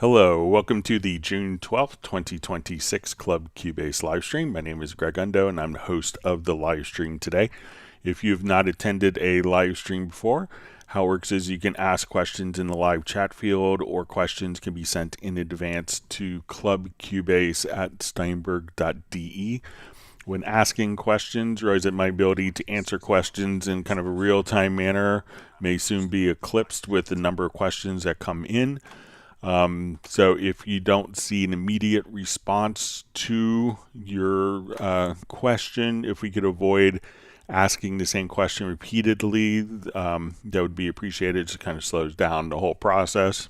Hello, welcome to the June 12th, 2026 Club Cubase livestream. My name is Greg Undo and I'm the host of the livestream today. If you've not attended a live stream before, how it works is you can ask questions in the live chat field, or questions can be sent in advance to clubcubase@steinberg.de. When asking questions, realize that my ability to answer questions in kind of a real-time manner may soon be eclipsed with the number of questions that come in. So if you don't see an immediate response to your question, if we could avoid asking the same question repeatedly, that would be appreciated. It just kind of slows down the whole process.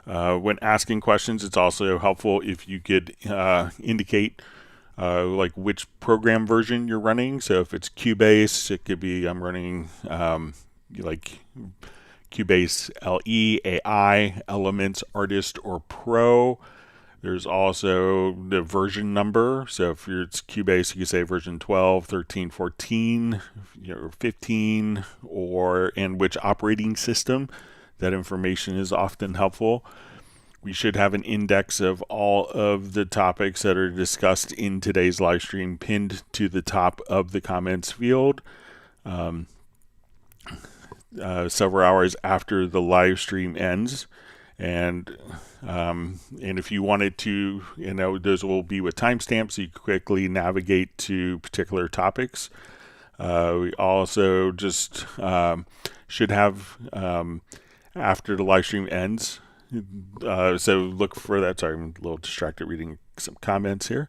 When asking questions, it's also helpful if you could indicate like which program version you're running. So if it's Cubase, it could be I'm running like Cubase LE, AI, Elements, Artist, or Pro. There's also the version number. So if it's Cubase, you can say version 12, 13, 14, 15, and which operating system. That information is often helpful. We should have an index of all of the topics that are discussed in today's live stream pinned to the top of the comments field. Several hours after the live stream ends, and if you wanted to, those will be with timestamps so you can quickly navigate to particular topics. We also just should have after the live stream ends. So look for that. Sorry, I'm a little distracted reading some comments here.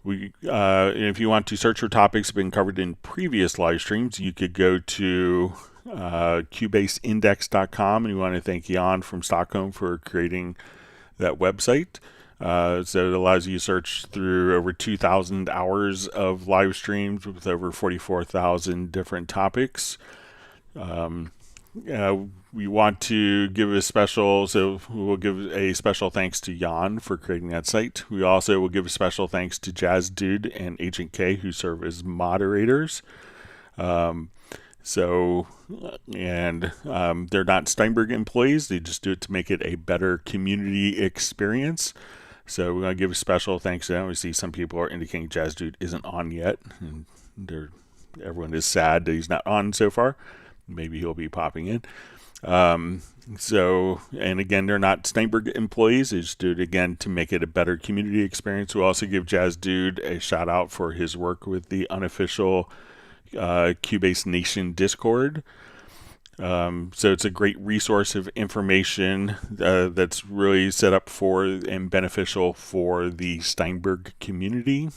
If you want to search for topics that have been covered in previous live streams, you could go to cubaseindex.com, and we want to thank Jan from Stockholm for creating that website. So it allows you to search through over 2,000 hours of live streams with over 44,000 different topics. We want to give we'll give a special thanks to Jan for creating that site. We also will give a special thanks to Jazz Dude and Agent K, who serve as moderators. They're not Steinberg employees. They just do it to make it a better community experience. So we want to give a special thanks to them. We see some people are indicating Jazz Dude isn't on yet, and everyone is sad that he's not on so far. Maybe he'll be popping in. And again, they're not Steinberg employees. They just do it again to make it a better community experience. We'll also give Jazz Dude a shout out for his work with the unofficial Cubase Nation Discord. So it's a great resource of information that's really set up for and beneficial for the Steinberg community.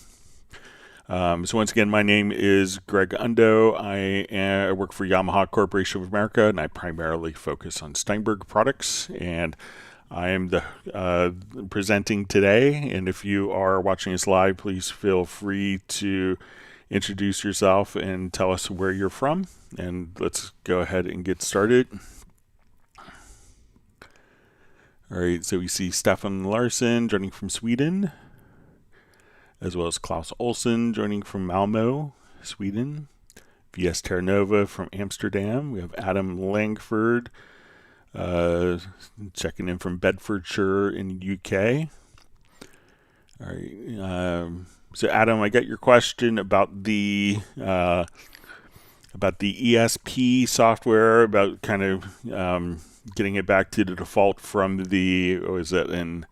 So once again, my name is Greg Undo. I work for Yamaha Corporation of America, and I primarily focus on Steinberg products. And I am the presenting today. And if you are watching us live, please feel free to introduce yourself and tell us where you're from. And let's go ahead and get started. All right, so we see Stefan Larsson joining from Sweden, as well as Klaus Olsen joining from Malmö, Sweden. VS Terranova from Amsterdam. We have Adam Langford checking in from Bedfordshire in the UK. All right. So Adam, I got your question about the ESP software, about kind of getting it back to the default from the XL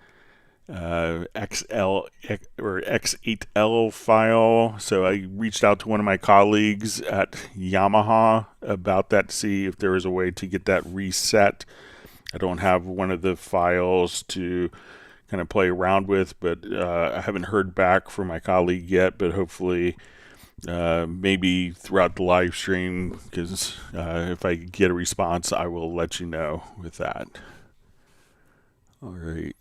or X8L file. So I reached out to one of my colleagues at Yamaha about that to see if there was a way to get that reset. I don't have one of the files to kind of play around with, but I haven't heard back from my colleague yet, but hopefully maybe throughout the live stream, because if I get a response, I will let you know with that. All right.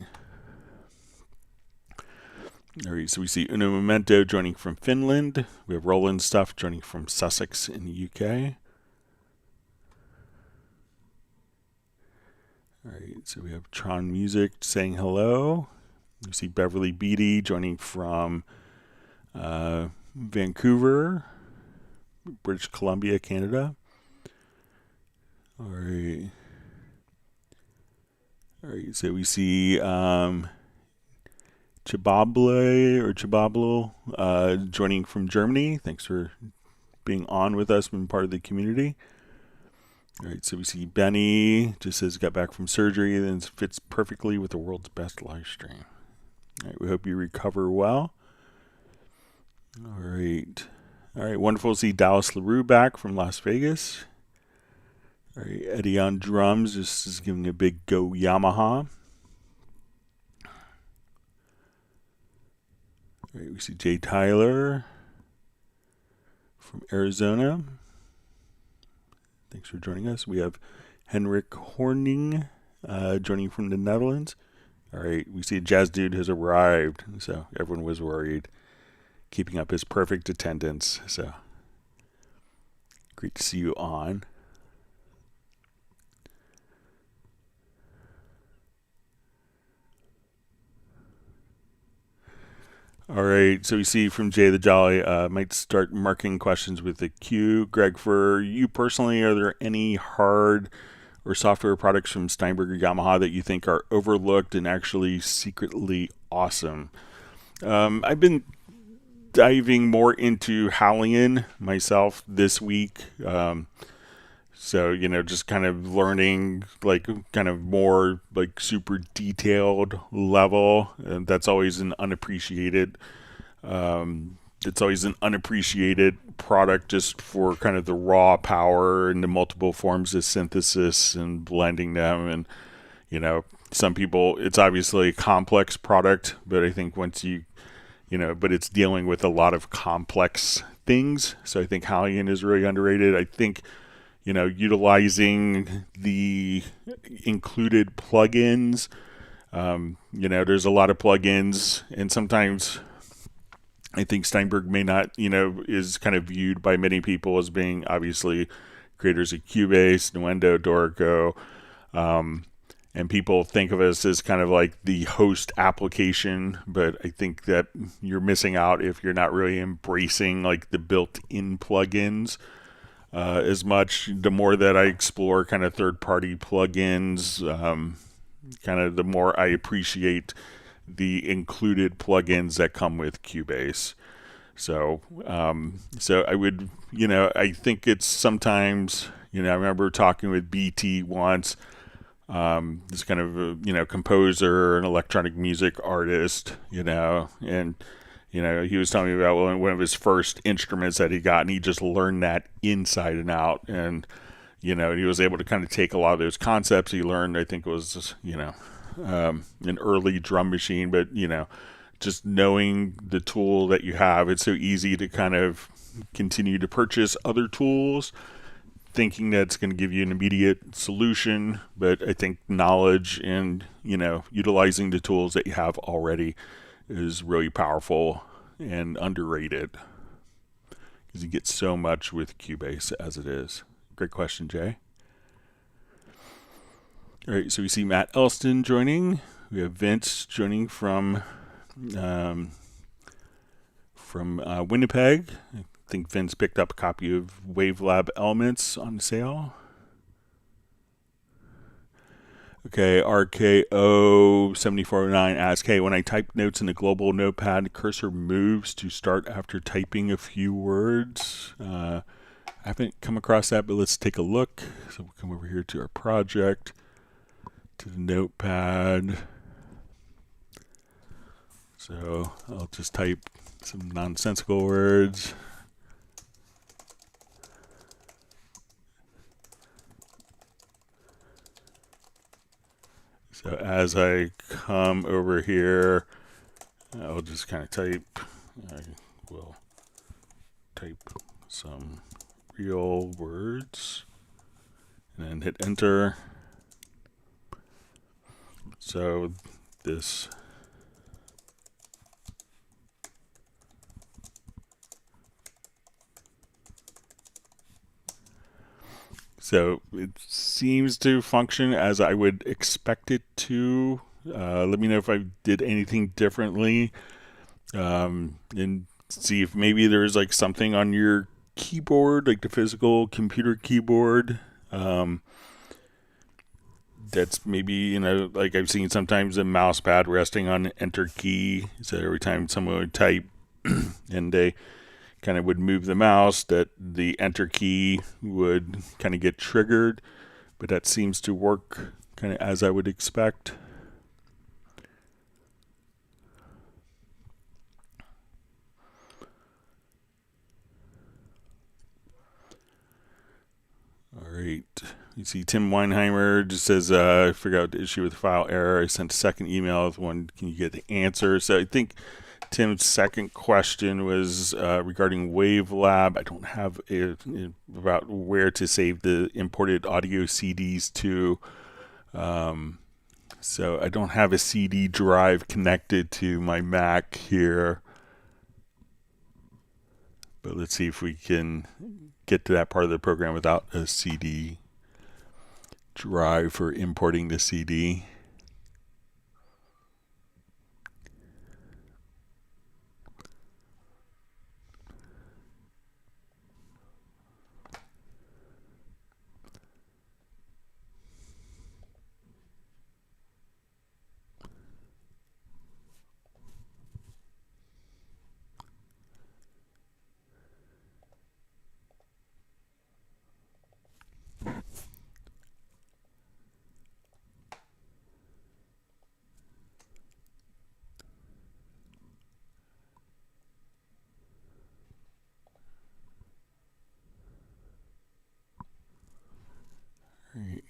All right, so we see Uno Momento joining from Finland. We have Roland Stuff joining from Sussex in the UK. All right, so we have Tron Music saying hello. We see Beverly Beatty joining from Vancouver, British Columbia, Canada. All right. All right. So we see Chibablo joining from Germany. Thanks for being on with us and part of the community. All right, so we see Benny just says got back from surgery, then fits perfectly with the world's best live stream. All right, we hope you recover well. All right. All right, wonderful to see Dallas LaRue back from Las Vegas. All right, Eddie on drums just is giving a big go Yamaha. All right, we see Jay Tyler from Arizona. Thanks for joining us. We have Henrik Horning joining from the Netherlands. All right, we see a jazz dude has arrived, so everyone was worried. Keeping up his perfect attendance, so great to see you on. All right, so we see from Jay the Jolly, might start marking questions with the Q. Greg, for you personally, are there any hard or software products from Steinberg or Yamaha that you think are overlooked and actually secretly awesome? I've been diving more into Hallian myself this week. So, just kind of learning like kind of more like super detailed level. And that's always an unappreciated. It's always an unappreciated product just for kind of the raw power and the multiple forms of synthesis and blending them. And, some people, it's obviously a complex product, but I think once but it's dealing with a lot of complex things. So I think Hallian is really underrated. I think, utilizing the included plugins. There's a lot of plugins, and sometimes I think Steinberg may not, is kind of viewed by many people as being obviously creators of Cubase, Nuendo, Dorico, and people think of us as kind of like the host application, but I think that you're missing out if you're not really embracing like the built-in plugins. As much, the more that I explore kind of third-party plugins, kind of the more I appreciate the included plugins that come with Cubase. So I would, I think it's sometimes, I remember talking with BT once, this kind of, composer, an electronic music artist, and he was telling me about one of his first instruments that he got, and he just learned that inside and out. And, he was able to kind of take a lot of those concepts he learned. I think it was, an early drum machine, but, just knowing the tool that you have, it's so easy to kind of continue to purchase other tools, thinking that it's going to give you an immediate solution. But I think knowledge and, utilizing the tools that you have already is really powerful and underrated, because you get so much with Cubase as it is. Great question, Jay. All right, so we see Matt Elston joining. We have Vince joining from Winnipeg. I think Vince picked up a copy of Wavelab Elements on sale. Okay, RKO7409 asks, hey, when I type notes in the global notepad, cursor moves to start after typing a few words. I haven't come across that, but let's take a look. So we'll come over here to our project, to the notepad. So I'll just type some nonsensical words. So as I come over here, I'll just kind of type, I will type some real words and then hit enter. So this So it seems to function as I would expect it to. Let me know if I did anything differently, and see if maybe there's like something on your keyboard, like the physical computer keyboard, That's maybe, like I've seen sometimes a mouse pad resting on enter key. So every time someone would type and they kind of would move the mouse, that the enter key would kind of get triggered. But that seems to work kind of as I would expect. All right. You see Tim Weinheimer just says, I figured out the issue with the file error. I sent a second email with one. Can you get the answer? So I think Tim's second question was regarding WaveLab. I don't have about where to save the imported audio CDs to. So I don't have a CD drive connected to my Mac here. But let's see if we can get to that part of the program without a CD drive for importing the CD. Right.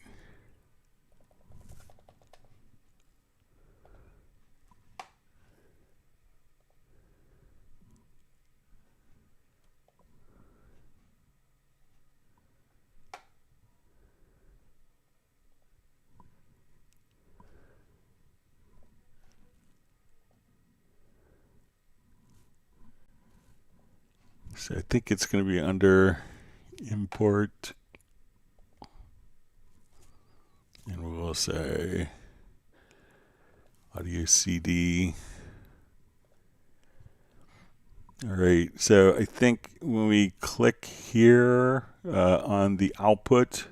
So I think it's going to be under import, and we'll say audio CD. All right, so I think when we click here on the output,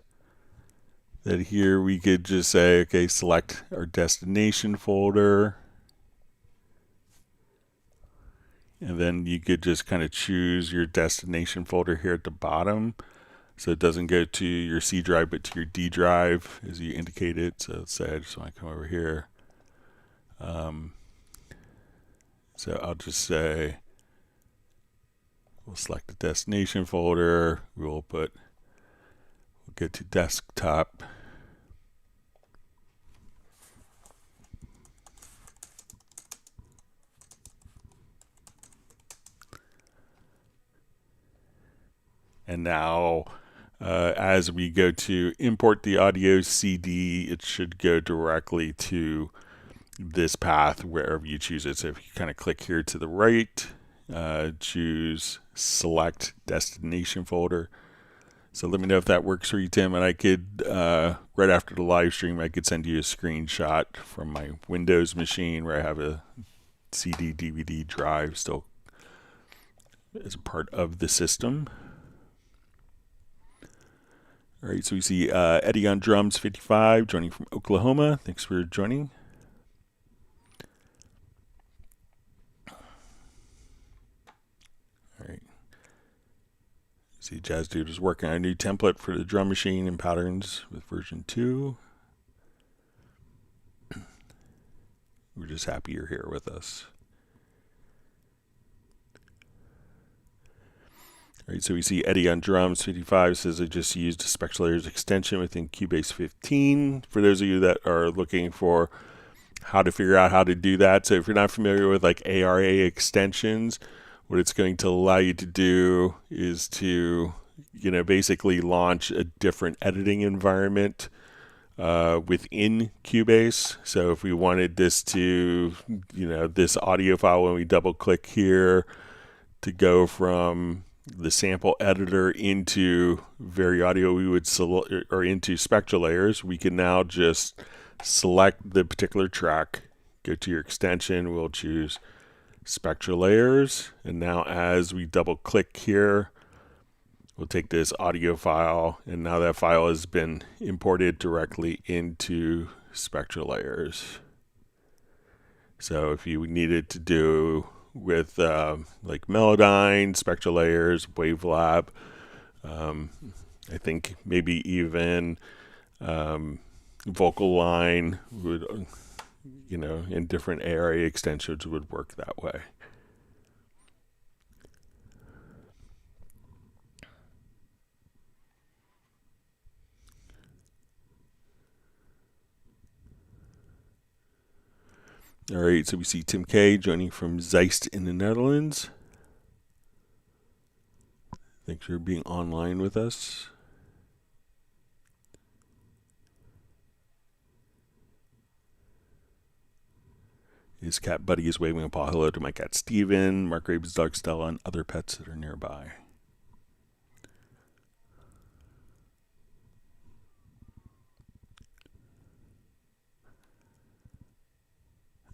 that here we could just say, okay, select our destination folder. And then you could just kind of choose your destination folder here at the bottom. So it doesn't go to your C drive, but to your D drive as you indicated. So let's say I just want to come over here. So I'll just say, we'll select the destination folder. We'll go to desktop. And now, as we go to import the audio CD, it should go directly to this path wherever you choose it. So if you kind of click here to the right, choose select destination folder. So let me know if that works for you, Tim. And I could, right after the live stream, I could send you a screenshot from my Windows machine where I have a CD, DVD drive still as a part of the system. All right, so we see Eddie on drums, 55, joining from Oklahoma. Thanks for joining. All right. See, Jazz Dude is working on a new template for the drum machine and patterns with version 2. We're just happy you're here with us. All right, so we see Eddie on drums, 55, says I just used a Spectral Layers extension within Cubase 15. For those of you that are looking for how to figure out how to do that, so if you're not familiar with like ARA extensions, what it's going to allow you to do is to, basically launch a different editing environment within Cubase. So if we wanted this to, this audio file, when we double click here to go from the sample editor into Vari Audio, we would select, or into Spectral Layers, we can now just select the particular track, go to your extension, we'll choose Spectral Layers, and now as we double click here, we'll take this audio file, and now that file has been imported directly into Spectra Layers. So if you needed to do with like Melodyne, Spectra Layers, Wavelab, I think maybe even Vocal Line would, in different area extensions would work that way. All right, so we see Tim K joining from Zeist in the Netherlands. Thanks for being online with us. His cat Buddy is waving a paw hello to my cat Steven, Mark Graves' dog Stella, and other pets that are nearby.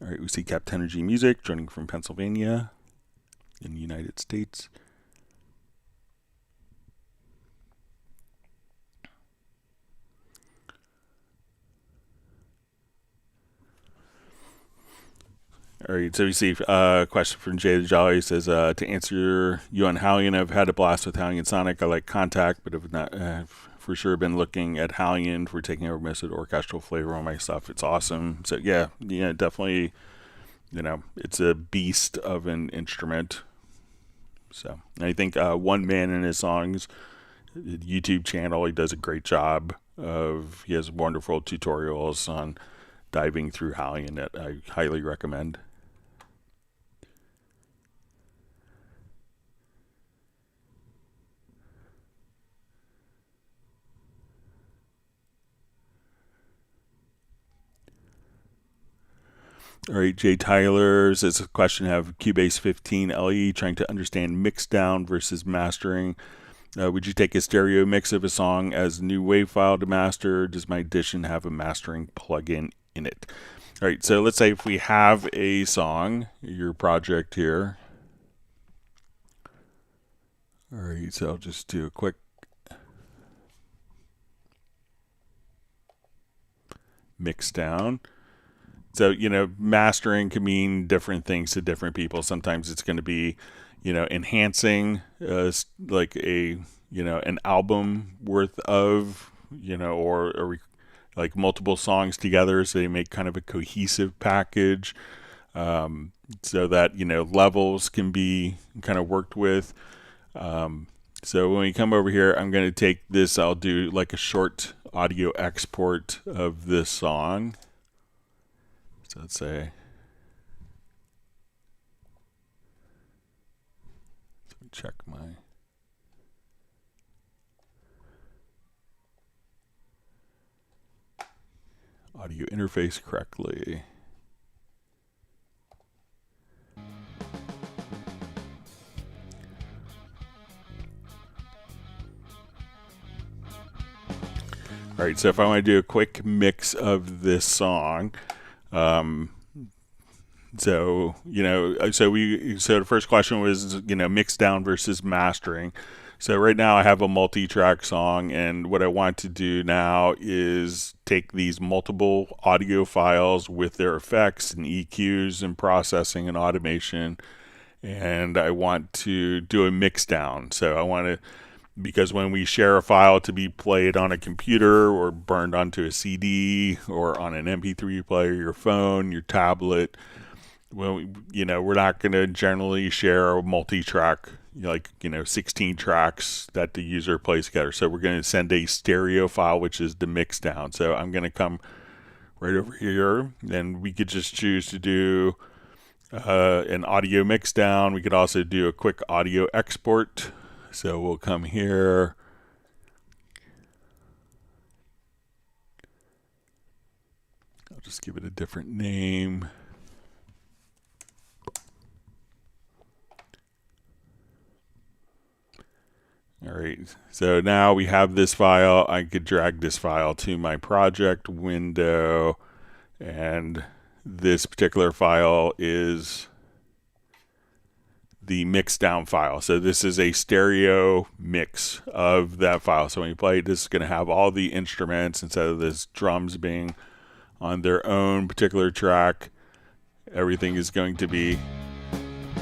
All right, we see Captain Energy Music joining from Pennsylvania in the United States. All right, so we see a question from Jay the Jolly. He says, to answer you on Hallion, I've had a blast with Hallion Sonic. I like Contact, but have not for sure been looking at Hallion for taking over most of the orchestral flavor on my stuff. It's awesome. So yeah, definitely, it's a beast of an instrument. So I think One Man in his songs, YouTube channel, he does a great job he has wonderful tutorials on diving through Hallion that I highly recommend. All right, Jay Tyler says a question: have Cubase 15 LE trying to understand mix down versus mastering. Would you take a stereo mix of a song as a new WAV file to master? Does my Audition have a mastering plugin in it? All right, so let's say if we have a song, your project here. All right, so I'll just do a quick mix down. So, mastering can mean different things to different people. Sometimes it's going to be, enhancing like an album worth of, or like multiple songs together so they make kind of a cohesive package, so that, levels can be kind of worked with. So when we come over here, I'm going to take this, I'll do like a short audio export of this song. So let's say, let me check my audio interface correctly. All right, so if I want to do a quick mix of this song, so the first question was, mix down versus mastering. So right now I have a multi-track song, and what I want to do now is take these multiple audio files with their effects and EQs and processing and automation, and I want to do a mix down. So I want to, because when we share a file to be played on a computer or burned onto a CD or on an MP3 player, your phone, your tablet, well, we're not going to generally share a multi-track, 16 tracks that the user plays together. So we're going to send a stereo file, which is the mix down. So I'm going to come right over here, and we could just choose to do an audio mix down. We could also do a quick audio export. So we'll come here. I'll just give it a different name. All right, so now we have this file. I could drag this file to my project window, and this particular file is the mix down file. So this is a stereo mix of that file. So when you play it, this is going to have all the instruments instead of this drums being on their own particular track. Everything is going to be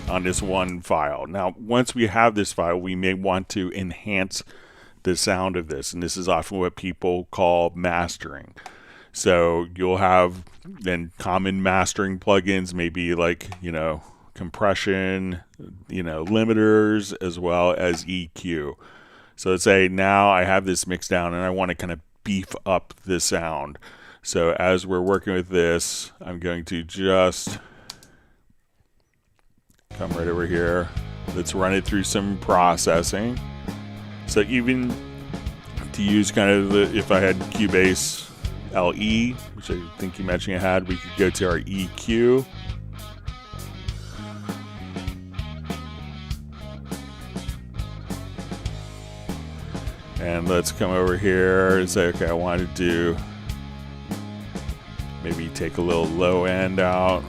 on this one file. Now, once we have this file, we may want to enhance the sound of this, and this is often what people call mastering. So you'll have then common mastering plugins, maybe like, compression, limiters, as well as EQ. So let's say now I have this mixed down and I want to kind of beef up the sound. So as we're working with this, I'm going to just come right over here. Let's run it through some processing. So even to use kind of if I had Cubase LE, which I think you mentioned I had, we could go to our EQ. And let's come over here and say, okay, I want to do, maybe take a little low end out.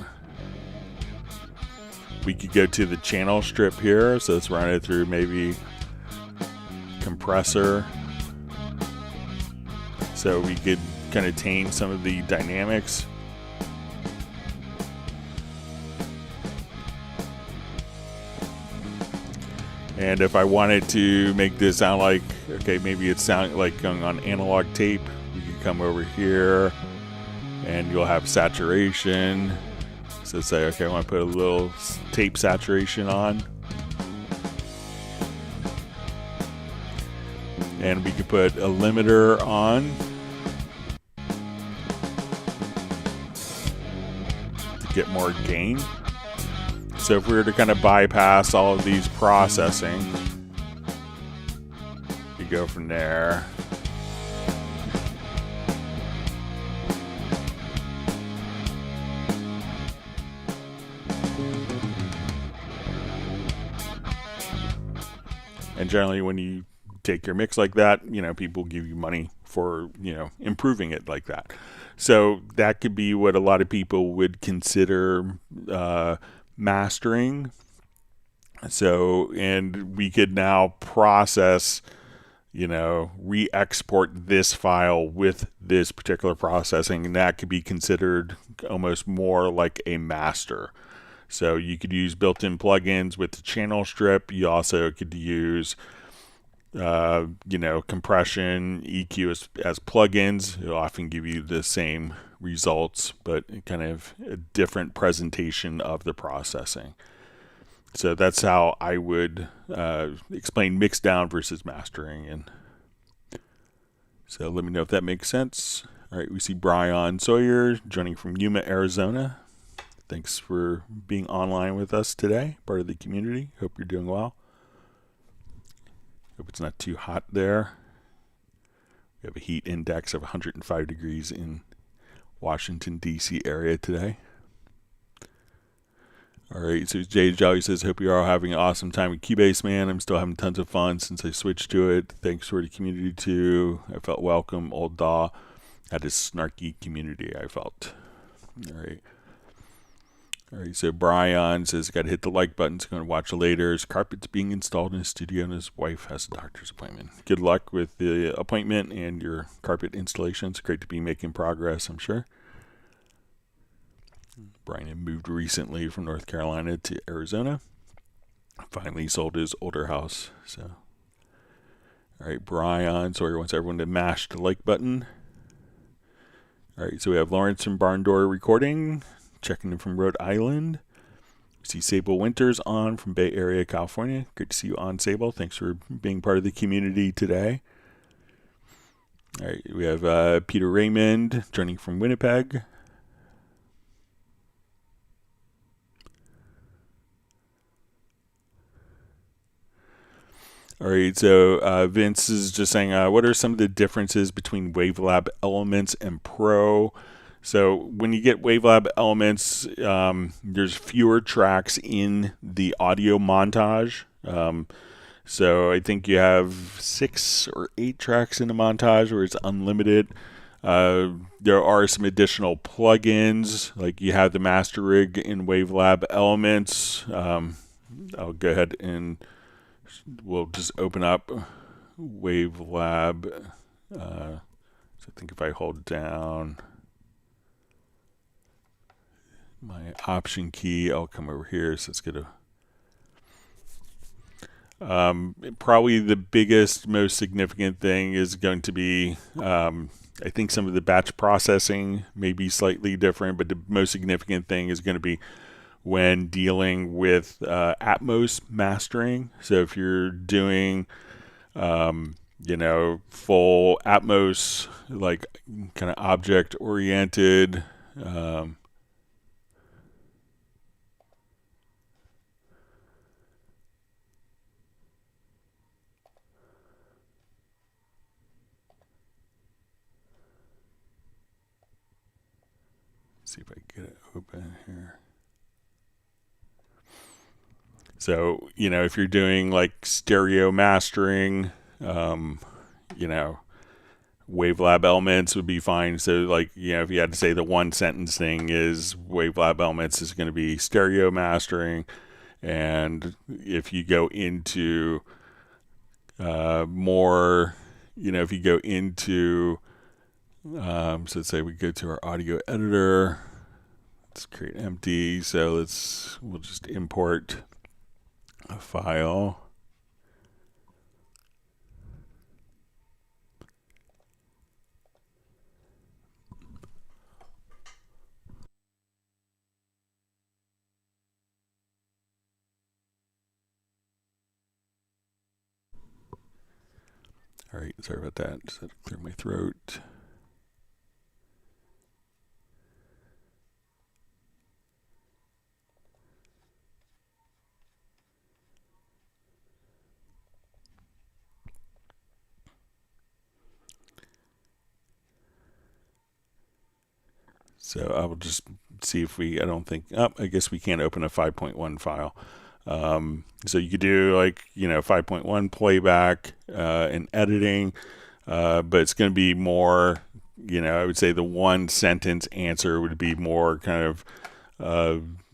We could go to the channel strip here. So let's run it through maybe compressor. So we could kind of tame some of the dynamics. And if I wanted to make this sound like, okay, maybe it sounds like going on analog tape, we could come over here and you'll have saturation. So say, okay, I want to put a little tape saturation on. And we could put a limiter on to get more gain. So if we were to kind of bypass all of these processing, you go from there. And generally when you take your mix like that, people give you money for, improving it like that. So that could be what a lot of people would consider mastering. So, and we could now process, re-export this file with this particular processing, and that could be considered almost more like a master. So you could use built-in plugins with the channel strip. You also could use compression, EQ as plugins. It'll often give you the same results, but kind of a different presentation of the processing. So that's how I would explain mix down versus mastering. And so let me know if that makes sense. All right, we see Brian Sawyer joining from Yuma, Arizona. Thanks for being online with us today, part of the community. Hope you're doing well. Hope it's not too hot there. We have a heat index of 105 degrees in Washington, D.C. area today. All right, so Jay Jolly says, hope you are all having an awesome time with Cubase, man. I'm still having tons of fun since I switched to it. Thanks for the community, too. I felt welcome. Old Daw had a snarky community, I felt. All right. All right, so Brian says, got to hit the like button. He's going to watch later. His carpet's being installed in his studio, and his wife has a doctor's appointment. Good luck with the appointment and your carpet installation. It's great to be making progress, I'm sure. Brian had moved recently from North Carolina to Arizona. Finally sold his older house. So, all right, Brian Sawyer wants everyone to mash the like button. All right, so we have Lawrence from Barn Door Recording, checking in from Rhode Island. We see Sable Winters on from Bay Area, California. Great to see you on, Sable. Thanks for being part of the community today. All right, we have Peter Raymond joining from Winnipeg. All right, so Vince is just saying, what are some of the differences between Wavelab Elements and Pro? So when you get Wavelab Elements, there's fewer tracks in the audio montage. So I think you have 6 or 8 tracks in the montage where it's unlimited. There are some additional plugins, like you have the Master Rig in Wavelab Elements. I'll go ahead and we'll just open up Wavelab. So I think if I hold down my option key, I'll come over here. So let's get a probably the biggest, most significant thing is going to be, I think some of the batch processing may be slightly different, but the most significant thing is going to be when dealing with Atmos mastering. So if you're doing, full Atmos, like kind of object oriented, see if I can get it open here. So, if you're doing like stereo mastering, Wavelab elements would be fine. So, like, if you had to say the one sentence thing is Wavelab elements is going to be stereo mastering. And if you go into more, if you go into, so let's say we go to our audio editor, let's create empty. So we'll just import a file. All right, sorry about that. Just had to clear my throat. So I will just see if I don't think, I guess we can't open a 5.1 file. So you could do 5.1 playback and editing, but it's going to be more, I would say the one sentence answer would be more kind of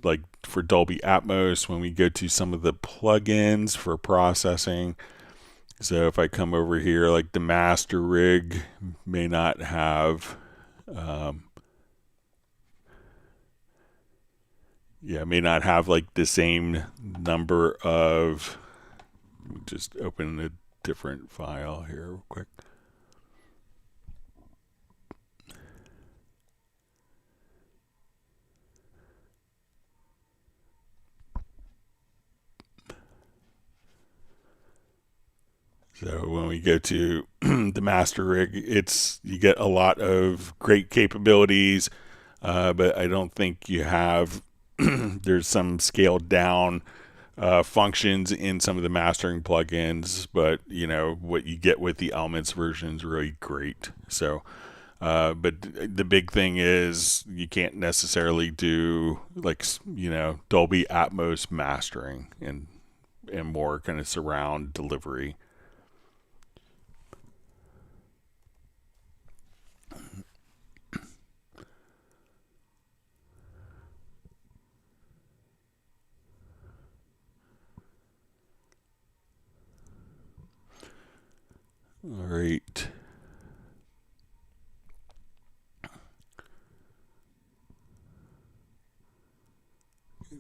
like for Dolby Atmos when we go to some of the plugins for processing. So if I come over here, like the master rig may not have, may not have like the same number of, just open a different file here real quick. So when we go to the master rig, you get a lot of great capabilities, but I don't think you have, there's some scaled down functions in some of the mastering plugins, but what you get with the Elements version is really great. So, but the big thing is you can't necessarily do Dolby Atmos mastering and more kind of surround delivery. All right.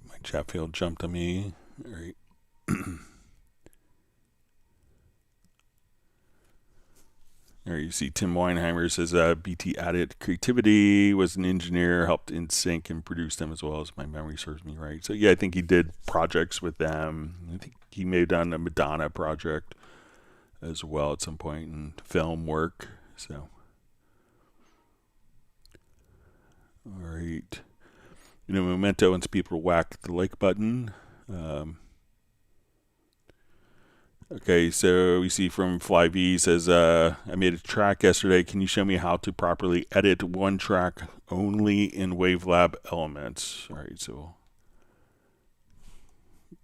My chat field jumped on me. All right. There you see Tim Weinheimer says BT added creativity, was an engineer, helped in sync and produce them as well, as my memory serves me right. So yeah, I think he did projects with them. I think he may have done a Madonna project as well at some point in film work. So all right. Memento wants people to whack the like button. Okay, so we see from FlyV says, I made a track yesterday. Can you show me how to properly edit one track only in Wavelab Elements? All right, so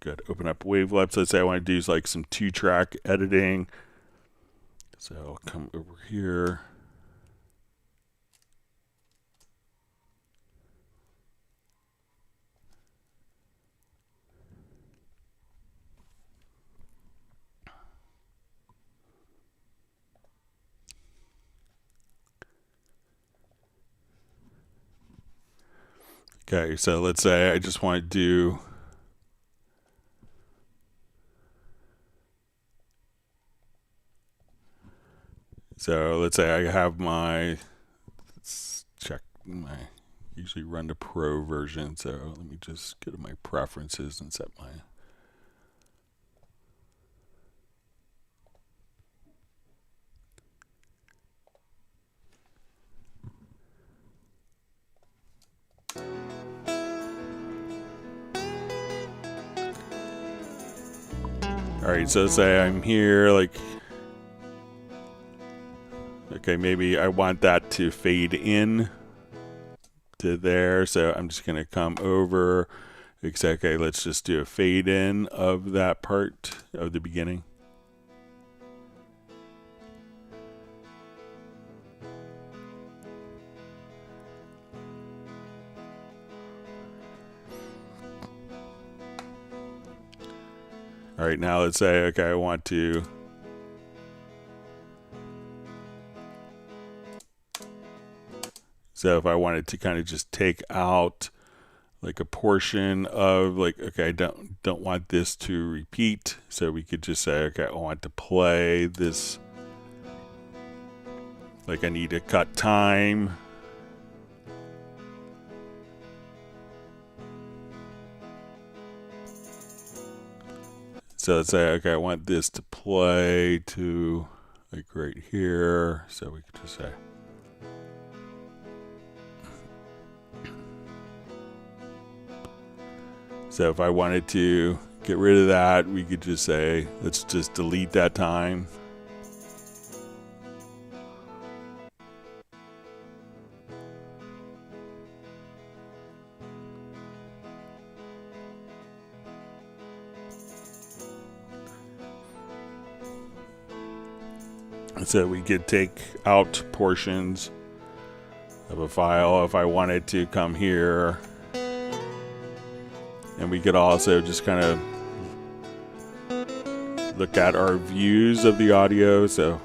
good. Open up Wavelab. So let's say I want to do like some 2-track editing. So I'll come over here. Okay, so let's say I just want to do let's say I have my, let's check my, usually run the pro version, so let me just go to my preferences and set my, alright, so let's say I'm here, like, okay, maybe I want that to fade in to there, so I'm just going to come over, okay, let's just do a fade in of that part of the beginning. All right, now let's say, okay, I want to so if I wanted to kind of just take out like a portion of, like, okay, I don't want this to repeat, so we could just say, okay, I want to play this, like I need to cut time. So let's say, okay, I want this to play to like right here, so we could just say, so if I wanted to get rid of that, we could just say, let's just delete that time. So we could take out portions of a file if I wanted to come here. And we could also just kind of look at our views of the audio. So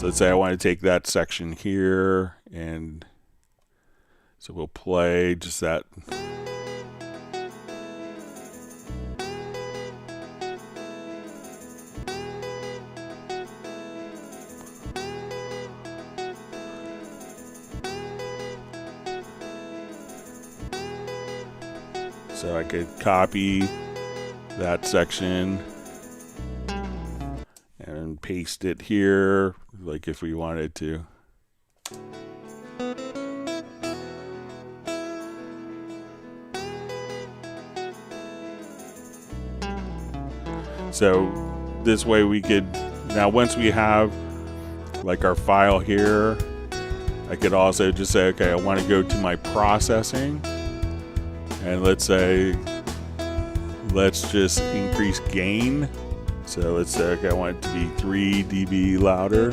let's say I want to take that section here, and so we'll play just that. So I could copy that section and paste it here, like if we wanted to. So this way we could, now once we have like our file here, I could also just say, okay, I want to go to my processing. And let's say, let's just increase gain. So let's say, okay, I want it to be 3 dB louder.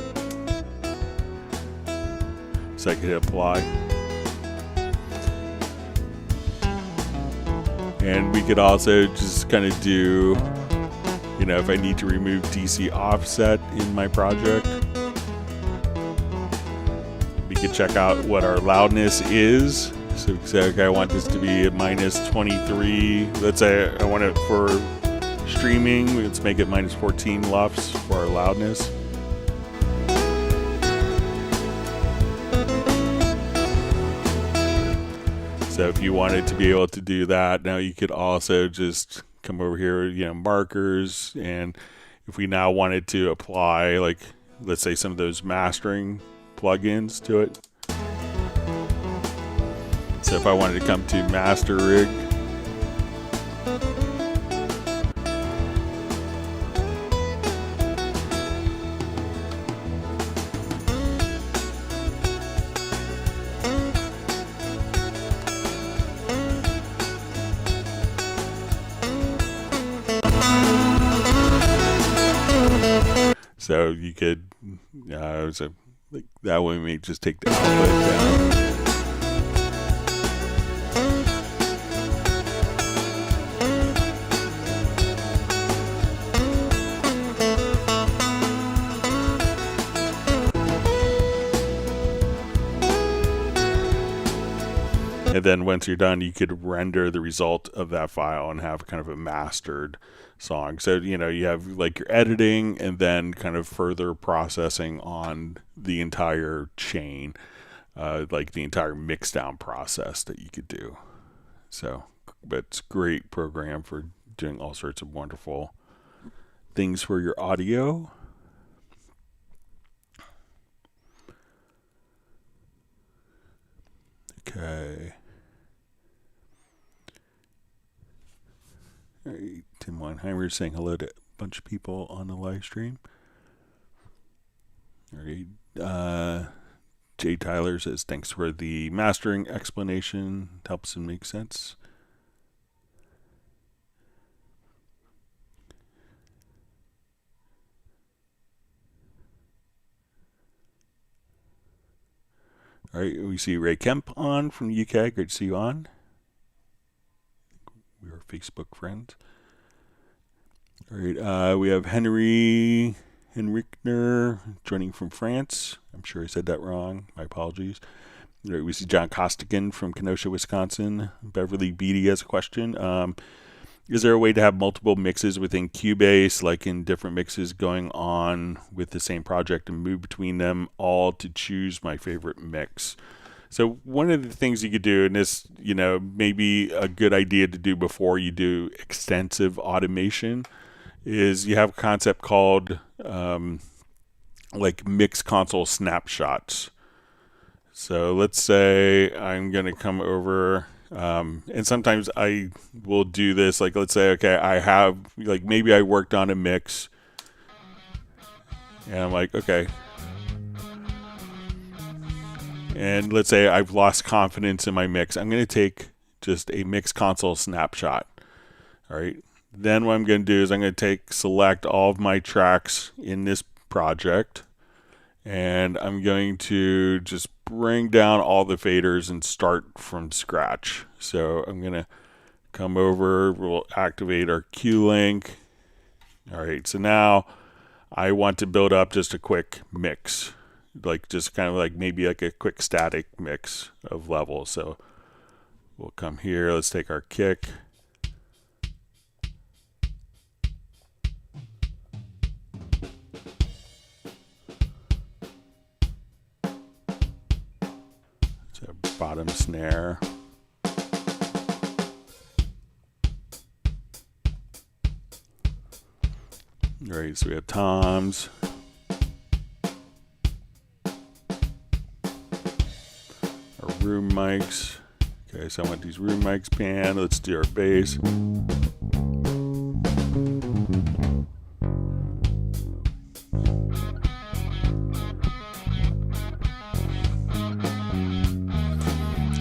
So I could hit apply. And we could also just kind of do, you know, if I need to remove DC offset in my project, we could check out what our loudness is. So we can say, okay, I want this to be at minus 23. Let's say I want it for streaming. Let's make it minus 14 LUFS for our loudness. So if you wanted to be able to do that, now you could also just come over here, you know, markers. And if we now wanted to apply, like, let's say some of those mastering plugins to it. So if I wanted to come to master rig, so you could, so like that way we just take the output down. And then once you're done, you could render the result of that file and have kind of a mastered song. So, you know, you have like your editing and then kind of further processing on the entire chain, like the entire mix down process that you could do. So, but it's a great program for doing all sorts of wonderful things for your audio. Okay. All right, Tim Weinheimer saying hello to a bunch of people on the live stream. All right. Jay Tyler says thanks for the mastering explanation. It helps and makes sense. All right, we see Ray Kemp on from the UK. Great to see you on. We are Facebook friends. All right, we have Henry Henrichner joining from France. I'm sure I said that wrong. My apologies. All right, we see John Costigan from Kenosha, Wisconsin. Beverly Beatty has a question. Is there a way to have multiple mixes within Cubase, like in different mixes going on with the same project and move between them all to choose my favorite mix? So one of the things you could do, and this, you know, maybe a good idea to do before you do extensive automation, is you have a concept called like mix console snapshots. So let's say I'm going to come over, and sometimes I will do this, like let's say, okay, I have, like maybe I worked on a mix, and I'm like, okay, and let's say I've lost confidence in my mix. I'm going to take just a mix console snapshot. All right. Then what I'm going to do is I'm going to select all of my tracks in this project, and I'm going to just bring down all the faders and start from scratch. So I'm going to come over, we'll activate our Q link. All right, so now I want to build up just a quick mix, like just kind of like maybe like a quick static mix of levels. So we'll come here, let's take our kick. Bottom snare. All right, so we have toms. Our room mics. Okay, so I want these room mics panned. Let's do our bass.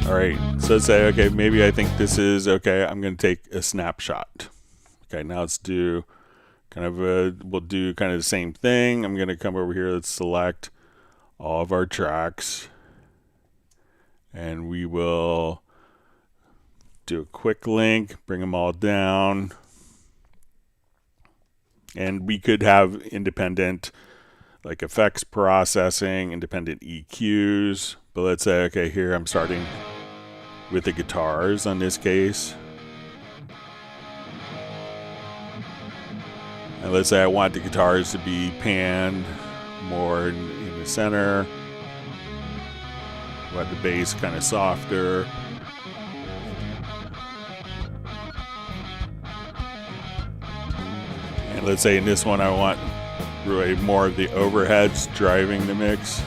All right, so let's say, okay, maybe I think this is, okay, I'm going to take a snapshot. Okay, now let's do kind of we'll do kind of the same thing. I'm going to come over here, let's select all of our tracks, and we will do a quick link, bring them all down, and we could have independent like effects processing, independent EQs, but let's say, okay, here I'm starting with the guitars on this case. And let's say I want the guitars to be panned more in the center. I want the bass kind of softer. And let's say in this one I want really more of the overheads driving the mix.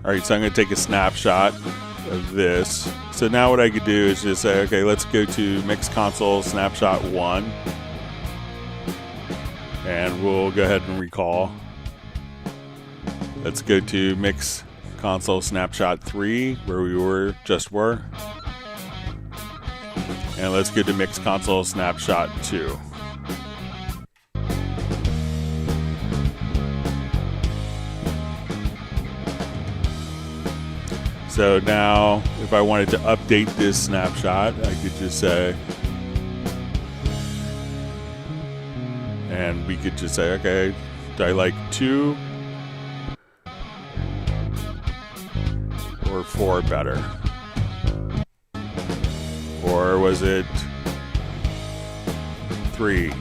All right, so I'm going to take a snapshot of this. So now what I could do is just say, okay, let's go to Mix Console Snapshot 1. And we'll go ahead and recall. Let's go to Mix Console Snapshot 3, where we just were. And let's go to Mix Console Snapshot 2. So now, if I wanted to update this snapshot, I could just say, and we could just say, okay, Do I like 2 or 4 better? Or was it 3?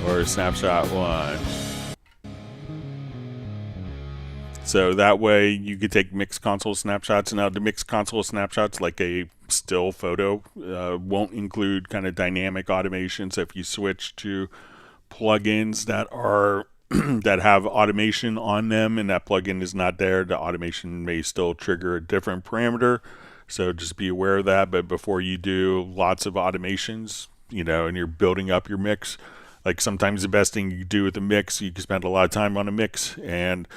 Or snapshot 1? So that way you could take mixed console snapshots. Now the mixed console snapshots, like a still photo, won't include kind of dynamic automation. So if you switch to plugins that are that have automation on them and that plugin is not there, the automation may still trigger a different parameter. So just be aware of that. But before you do lots of automations, and you're building up your mix, like sometimes the best thing you do with a mix, you can spend a lot of time on a mix, and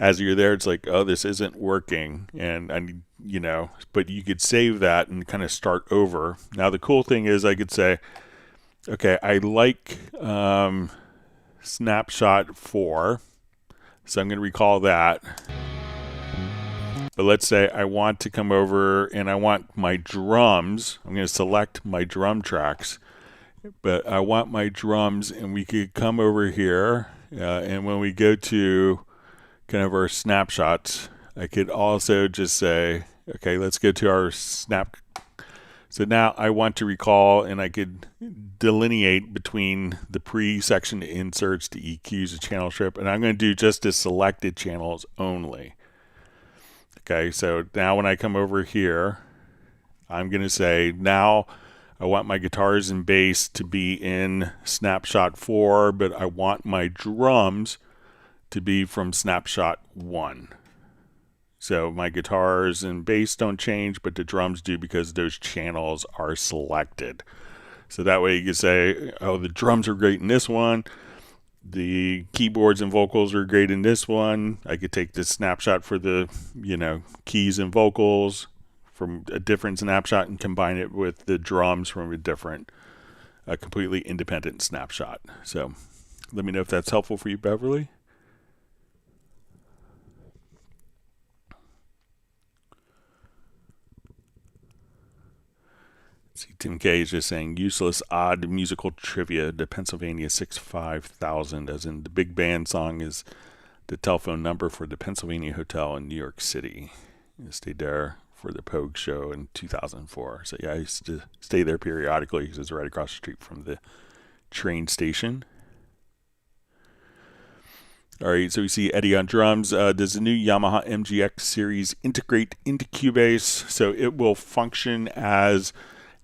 as you're there, it's like, oh, this isn't working, but you could save that and kind of start over. Now the cool thing is I could say, okay, I like snapshot 4, so I'm going to recall that. But let's say I want to come over and I want my drums. I'm going to select my drum tracks, but I want my drums, and we could come over here, and when we go to kind of our snapshots, I could also just say, okay, let's go to our snap. So now I want to recall, and I could delineate between the pre-section inserts, the EQs, the channel strip, and I'm going to do just the selected channels only. Okay, so now when I come over here, I'm going to say, now I want my guitars and bass to be in snapshot 4, but I want my drums to be from snapshot 1. So my guitars and bass don't change, but the drums do because those channels are selected. So that way you can say, oh, the drums are great in this one. The keyboards and vocals are great in this one. I could take this snapshot for the, keys and vocals from a different snapshot and combine it with the drums from a completely independent snapshot. So let me know if that's helpful for you, Beverly. See, Tim K is just saying, useless, odd musical trivia, the Pennsylvania 65000, as in the big band song is the telephone number for the Pennsylvania Hotel in New York City. I stayed there for the Pogue show in 2004. So yeah, I used to stay there periodically because it's right across the street from the train station. All right, so we see Eddie on drums. Does the new Yamaha MGX series integrate into Cubase? So it will function as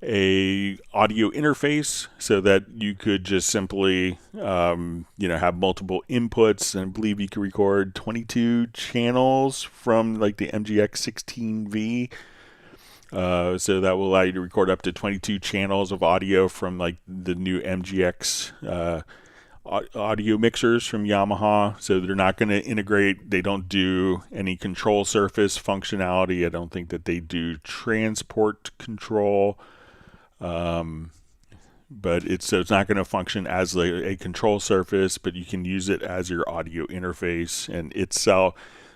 a audio interface, so that you could just simply have multiple inputs, and I believe you can record 22 channels from like the MGX 16V, so that will allow you to record up to 22 channels of audio from like the new MGX audio mixers from Yamaha. So they're not going to integrate, they don't do any control surface functionality. I don't think that they do transport control. But it's not going to function as a control surface, but you can use it as your audio interface, and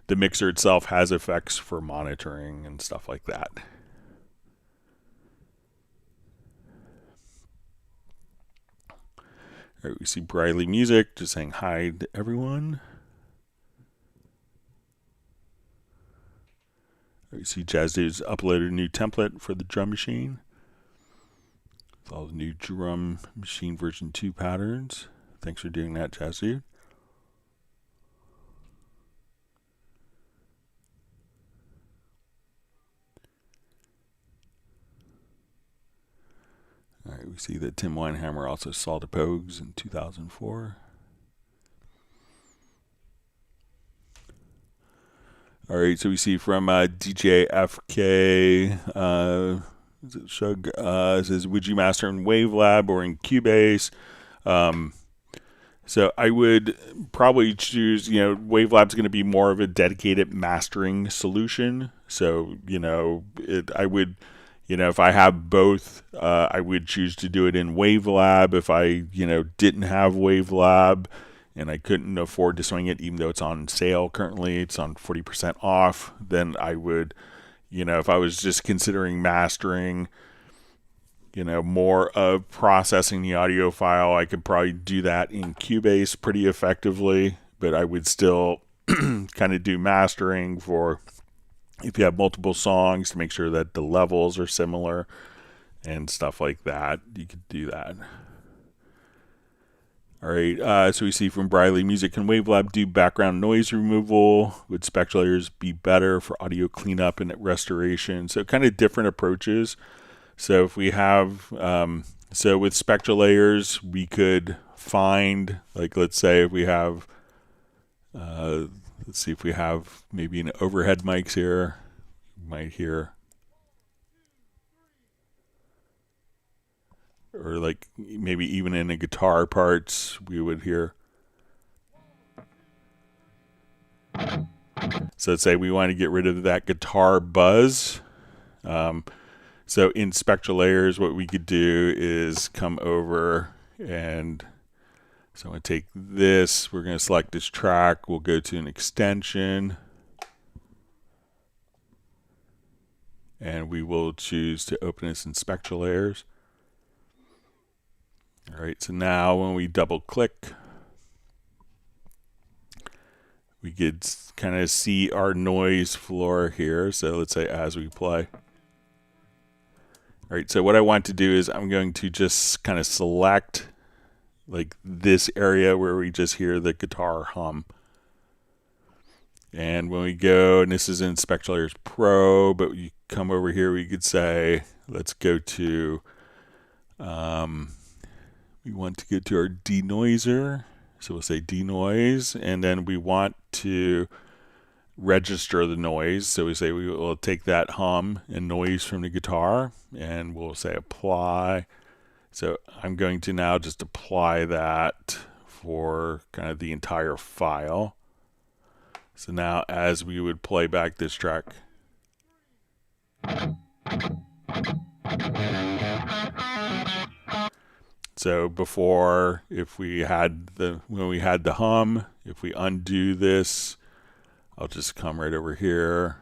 the mixer itself has effects for monitoring and stuff like that. All right, we see Briley Music just saying hi to everyone. We see Jazz Dude's uploaded a new template for the drum machine. All the new drum machine version 2 patterns. Thanks for doing that, Jazz Dude. All right, we see that Tim Weinhammer also saw the Pogues in 2004. All right, so we see from DJ FK. Shug says, would you master in Wavelab or in Cubase? So I would probably choose, Wavelab's going to be more of a dedicated mastering solution. So, I would, if I have both, I would choose to do it in Wavelab. If I, didn't have Wavelab and I couldn't afford to swing it, even though it's on sale currently, it's on 40% off, then I would, if I was just considering mastering, more of processing the audio file. I could probably do that in Cubase pretty effectively, but I would still kind of do mastering for if you have multiple songs to make sure that the levels are similar and stuff like that. You could do that. All right, so we see from Briley, Music and Wavelab do background noise removal. Would spectral layers be better for audio cleanup and restoration? So kind of different approaches. So if we have, so with spectral layers, we could find, like, let's say if we have, let's see if we have maybe an overhead mics here, you might hear, or like be even in the guitar parts, we would hear. So let's say we want to get rid of that guitar buzz. So in spectral layers, what we could do is come over and so I'm going to take this, we're going to select this track, we'll go to an extension, and we will choose to open this in spectral layers. All right, so now when we double click, we could kind of see our noise floor here. So let's say as we play. All right, so what I want to do is I'm going to just kind of select like this area where we just hear the guitar hum. And when we go, and this is in Spectral Layers Pro, but you come over here, we could say, let's go to, we want to go to our denoiser. So we'll say denoise, and then we want to register the noise. So we say we will take that hum and noise from the guitar, and we'll say apply. So I'm going to now just apply that for kind of the entire file. So now as we would play back this track, so before, if we had when we had the hum, if we undo this, I'll just come right over here.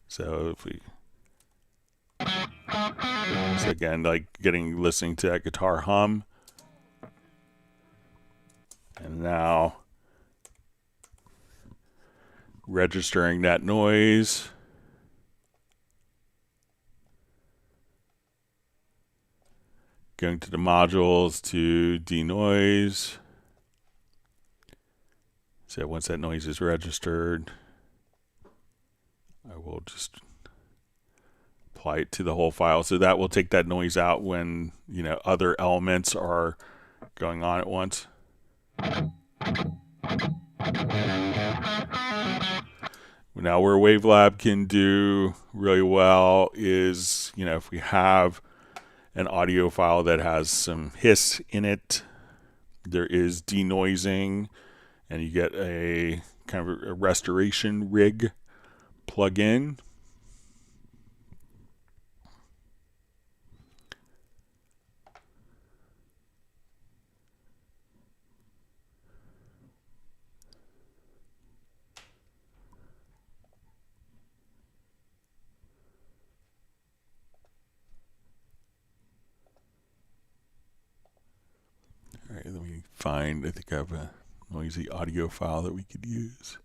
So if we, so again, like listening to that guitar hum, and now registering that noise. Going to the modules to denoise. So once that noise is registered, I will just apply it to the whole file. So that will take that noise out when, other elements are going on at once. Now where Wavelab can do really well is, if we have an audio file that has some hiss in it, there is denoising, and you get a kind of a restoration rig plug-in. All right, let me find, I think I have a noisy audio file that we could use.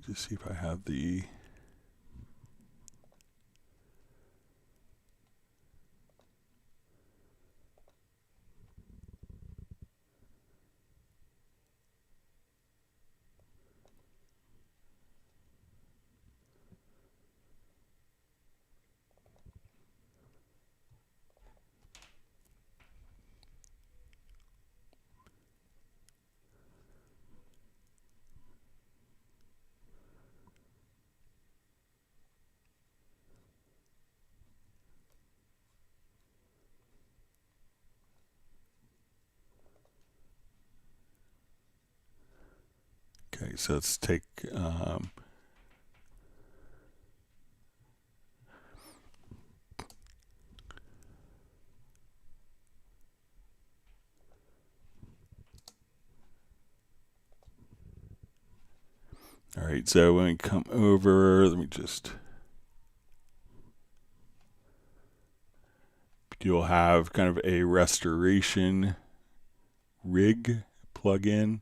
Just see if I have the Okay, so let's take all right, so when we come over, let me just, you'll have kind of a restoration rig plugin.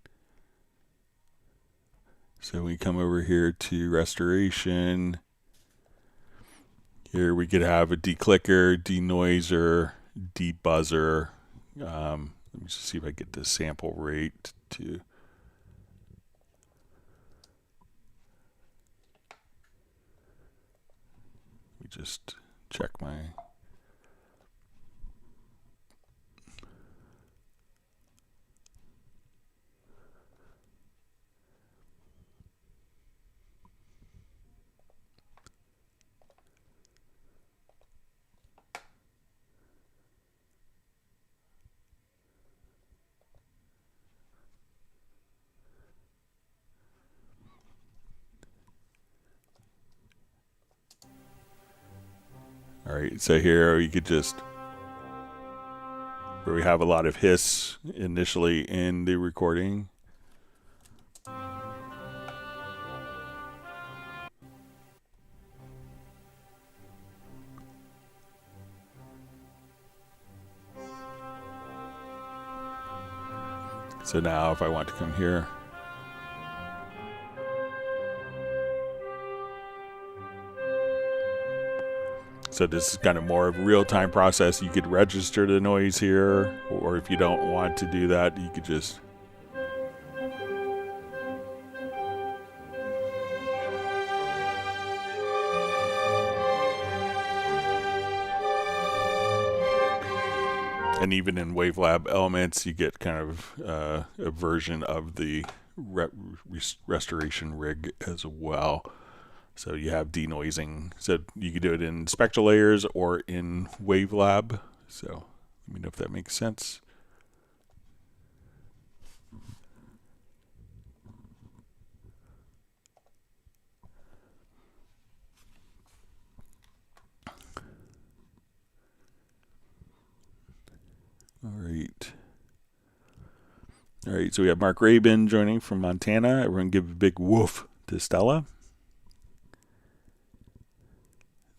So we come over here to restoration. Here we could have a declicker, denoiser, debuzzer. Let me just see if I get the sample rate to. Let me just check my. All right, so here you could just, where we have a lot of hiss initially in the recording. So now if I want to come here, so this is kind of more of a real-time process. You could register the noise here, or if you don't want to do that, you could just. And even in Wavelab Elements, you get kind of a version of the restoration rig as well. So you have denoising. So you could do it in spectral layers or in Wavelab. So let me know if that makes sense. All right, so we have Mark Rabin joining from Montana. Everyone give a big woof to Stella.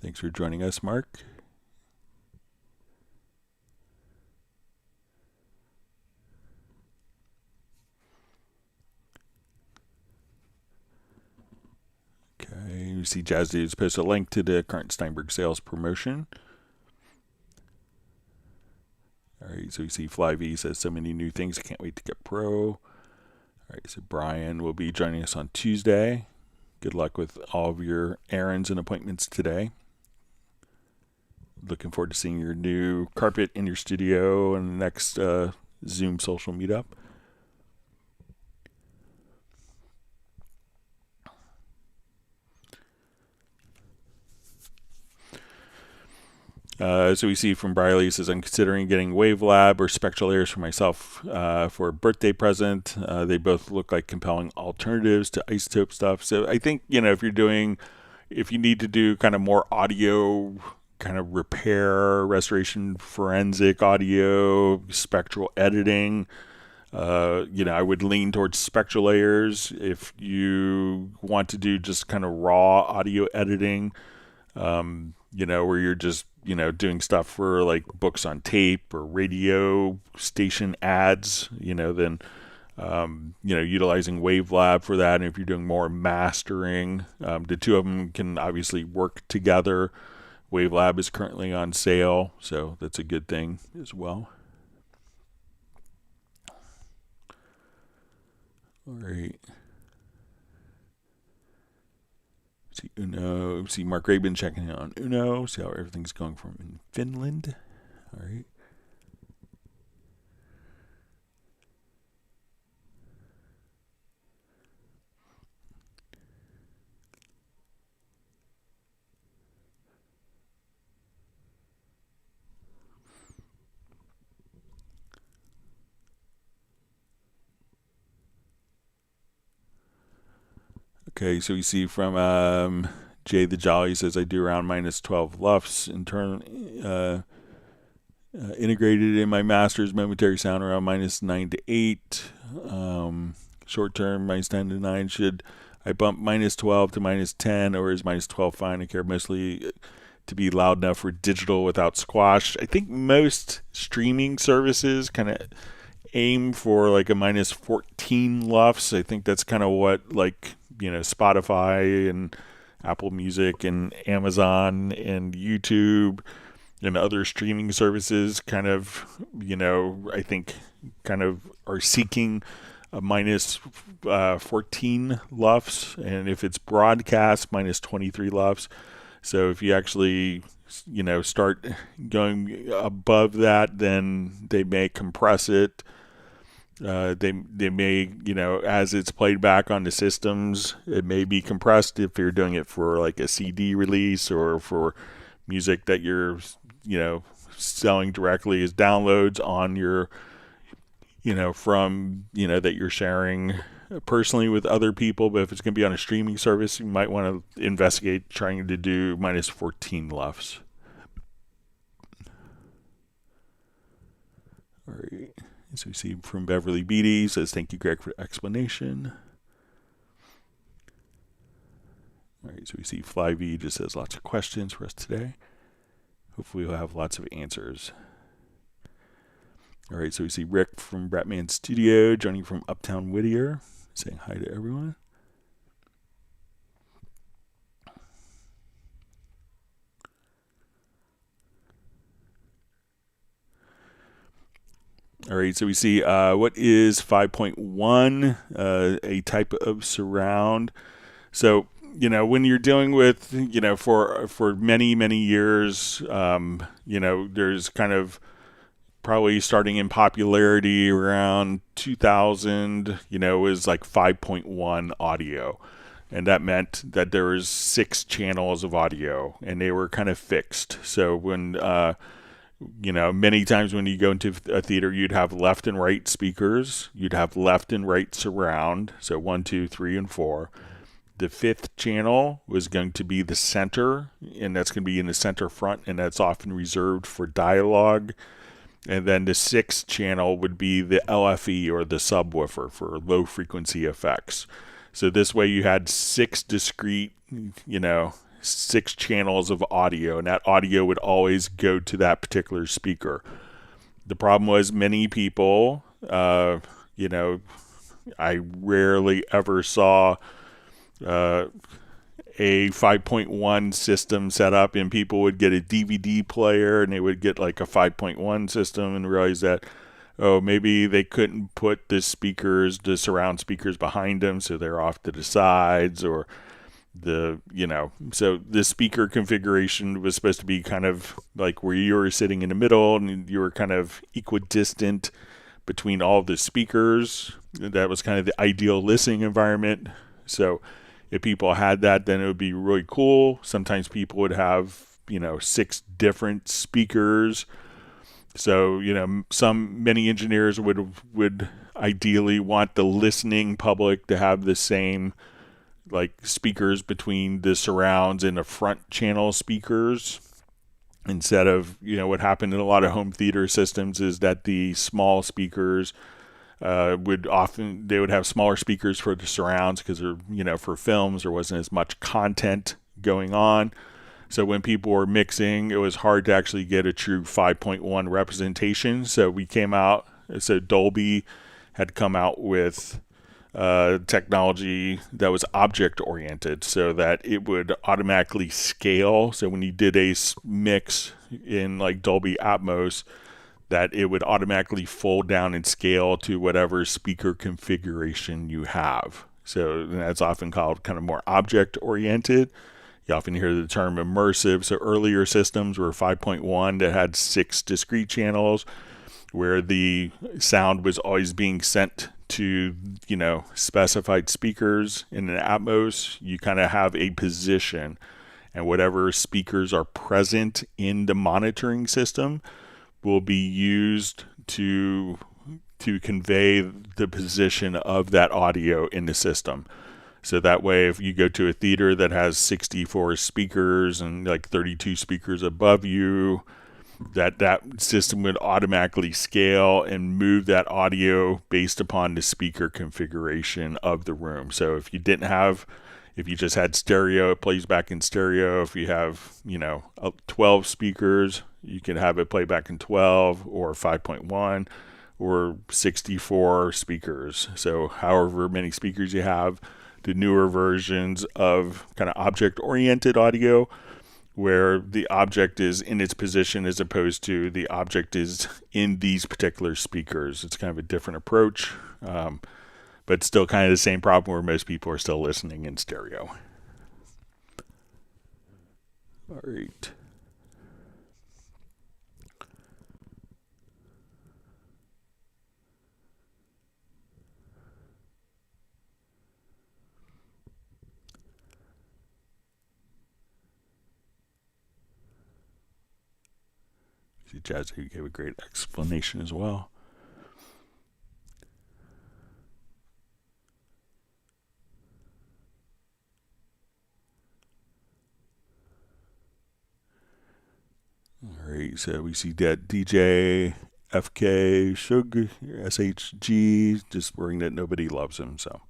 Thanks for joining us, Mark. Okay, you see Jazz Dudes post a link to the current Steinberg sales promotion. All right, so you see Fly V says so many new things. I can't wait to get pro. All right, so Brian will be joining us on Tuesday. Good luck with all of your errands and appointments today. Looking forward to seeing your new carpet in your studio in the next Zoom social meetup. So we see from Briley says, I'm considering getting Wavelab or spectral layers for myself for a birthday present. They both look like compelling alternatives to isotope stuff. So I think, if you need to do kind of more audio, kind of repair, restoration, forensic audio, spectral editing, I would lean towards spectral layers. If you want to do just kind of raw audio editing, where you're just, doing stuff for like books on tape or radio station ads, then, utilizing Wavelab for that. And if you're doing more mastering, the two of them can obviously work together. Wavelab is currently on sale, so that's a good thing as well. All right. See Uno. See Mark Rabin checking in on Uno. See how everything's going from in Finland. All right. Okay, so we see from Jay the Jolly says I do around minus 12 LUFS integrated in my master's momentary sound around minus 9 to 8. Short term minus 10 to 9. Should I bump minus 12 to minus 10, or is minus 12 fine? I care mostly to be loud enough for digital without squash. I think most streaming services kind of aim for like a minus 14 LUFS. I think that's kind of what, like, Spotify and Apple Music and Amazon and YouTube and other streaming services kind of, I think kind of are seeking a minus 14 LUFS. And if it's broadcast, minus 23 LUFS. So if you actually, start going above that, then they may compress it. They may, as it's played back on the systems, it may be compressed if you're doing it for like a CD release or for music that you're, selling directly as downloads on your, from, that you're sharing personally with other people. But if it's going to be on a streaming service, you might want to investigate trying to do minus 14 LUFS. All right. So we see from Beverly Beatty says, thank you, Greg, for the explanation. All right, so we see Flyv just says lots of questions for us today. Hopefully we'll have lots of answers. All right, so we see Rick from Bratman Studio joining from Uptown Whittier, saying hi to everyone. All right, so we see what is 5.1, a type of surround. So, when you're dealing with, for many, many years, there's kind of probably starting in popularity around 2000, was like 5.1 audio. And that meant that there was 6 channels of audio, and they were kind of fixed. So when many times when you go into a theater, you'd have left and right speakers. You'd have left and right surround. So 1, 2, 3, and 4. The 5th channel was going to be the center, and that's going to be in the center front, and that's often reserved for dialogue. And then the 6th channel would be the LFE, or the subwoofer, for low frequency effects. So this way you had 6 discrete, 6 channels of audio, and that audio would always go to that particular speaker. The problem was many people, I rarely ever saw a 5.1 system set up, and people would get a DVD player and they would get like a 5.1 system and realize that, maybe they couldn't put the surround speakers behind them, so they're off to the sides, or so the speaker configuration was supposed to be kind of like where you were sitting in the middle and you were kind of equidistant between all the speakers. That was kind of the ideal listening environment. So if people had that, then it would be really cool. Sometimes people would have, 6 different speakers. So, many engineers would ideally want the listening public to have the same like speakers between the surrounds and the front channel speakers, instead of, what happened in a lot of home theater systems is that the small speakers would have smaller speakers for the surrounds because for films there wasn't as much content going on. So when people were mixing, it was hard to actually get a true 5.1 representation. So Dolby had come out with technology that was object oriented, so that it would automatically scale. So when you did a mix in like Dolby Atmos, that it would automatically fold down and scale to whatever speaker configuration you have. So that's often called kind of more object oriented. You often hear the term immersive. So earlier systems were 5.1 that had 6 discrete channels, where the sound was always being sent to, specified speakers. In an Atmos, you kind of have a position, and whatever speakers are present in the monitoring system will be used to convey the position of that audio in the system. So that way, if you go to a theater that has 64 speakers and like 32 speakers above you, that system would automatically scale and move that audio based upon the speaker configuration of the room. So if you just had stereo, it plays back in stereo. If you have, 12 speakers, you can have it play back in 12 or 5.1 or 64 speakers. So however many speakers you have, the newer versions of kind of object-oriented audio, where the object is in its position as opposed to the object is in these particular speakers. It's kind of a different approach, but still kind of the same problem where most people are still listening in stereo. All right. See, Jazzy gave a great explanation as well. All right, so we see that DJ, FK, Shug, SHG, just worrying that nobody loves him, so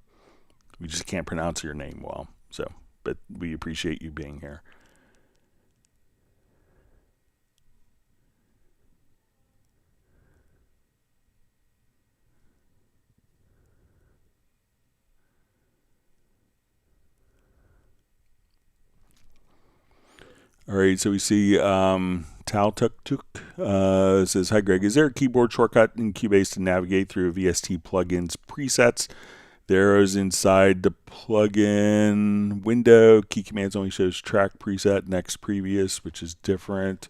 we just can't pronounce your name well. So, but we appreciate you being here. All right, so we see Tal Tuk Tuk says, "Hi Greg, is there a keyboard shortcut in Cubase to navigate through VST plugins presets? The arrows inside the plugin window. Key commands only shows track preset, next previous, which is different."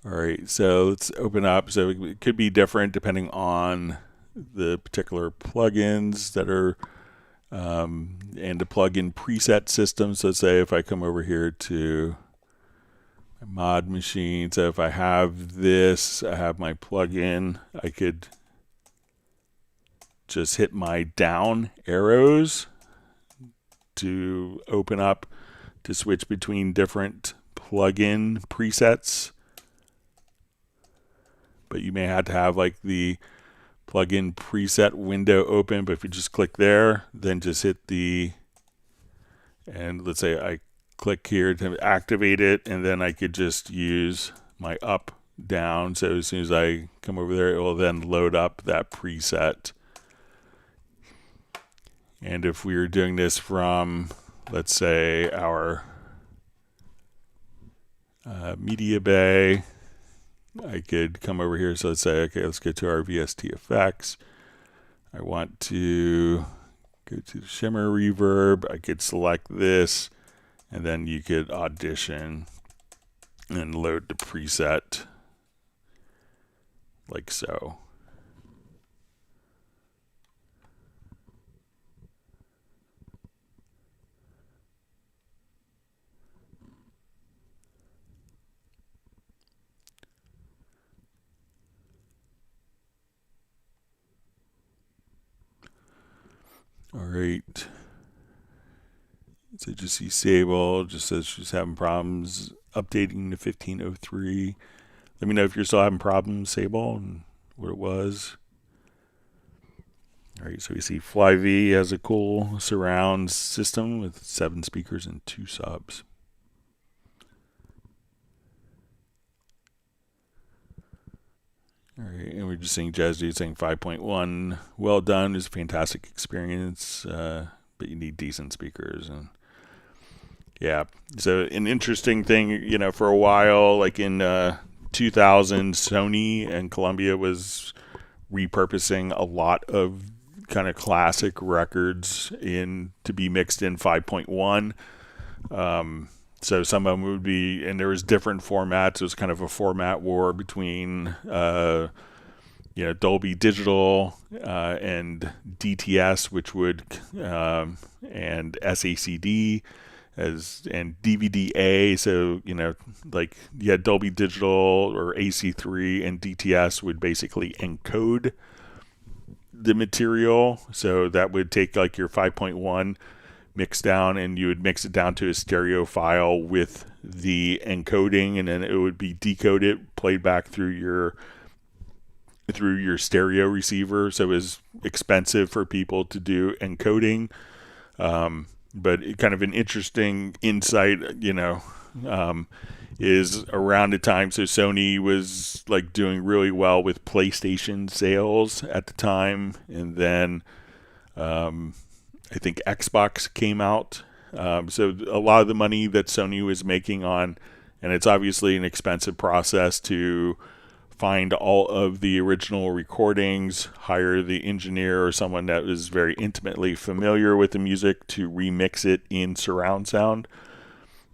All right, so let's open up. So it could be different depending on the particular plugins that are and the plugin preset system. So say if I come over here to my mod machine, so if I have this, I have my plugin, I could just hit my down arrows to open up to switch between different plugin presets. But you may have to have like the plugin preset window open, but if you just click there, then just hit and let's say I click here to activate it, and then I could just use my up, down. So as soon as I come over there, it will then load up that preset. And if we were doing this from, let's say, our media bay, I could come over here. So let's say, okay, let's go to our VST effects. I want to go to shimmer reverb. I could select this, and then you could audition and load the preset like so. All right. So just see Sable, just says she's having problems updating to 1503. Let me know if you're still having problems, Sable, and what it was. All right, so we see FlyV has a cool surround system with 7 speakers and 2 subs. All right, and we're just seeing Jazzy saying 5.1, well done, it's a fantastic experience, but you need decent speakers. And yeah, so an interesting thing, for a while, like in 2000, Sony and Columbia was repurposing a lot of kind of classic records to be mixed in 5.1. So some of them would be, and there was different formats. It was kind of a format war between, Dolby Digital and DTS, which would, and SACD and DVD-A. So, like you had Dolby Digital or AC3, and DTS would basically encode the material. So that would take like your 5.1, mix down, and you would mix it down to a stereo file with the encoding, and then it would be decoded, played back through your stereo receiver. So it was expensive for people to do encoding, but kind of an interesting insight, is around the time. So Sony was like doing really well with PlayStation sales at the time, and then I think Xbox came out. So a lot of the money that Sony was making on, and it's obviously an expensive process to find all of the original recordings, hire the engineer or someone that is very intimately familiar with the music to remix it in surround sound.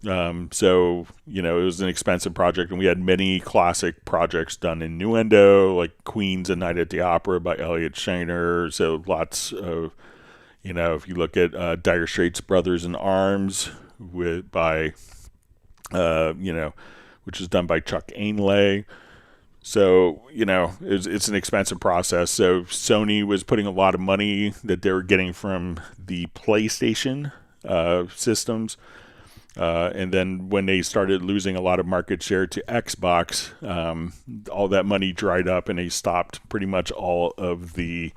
So, it was an expensive project, and we had many classic projects done in Nuendo, like Queen's A Night at the Opera by Elliot Scheiner. So lots of, if you look at Dire Straits' Brothers in Arms which is done by Chuck Ainlay. So, it's an expensive process. So Sony was putting a lot of money that they were getting from the PlayStation systems. And then when they started losing a lot of market share to Xbox, all that money dried up, and they stopped pretty much all of the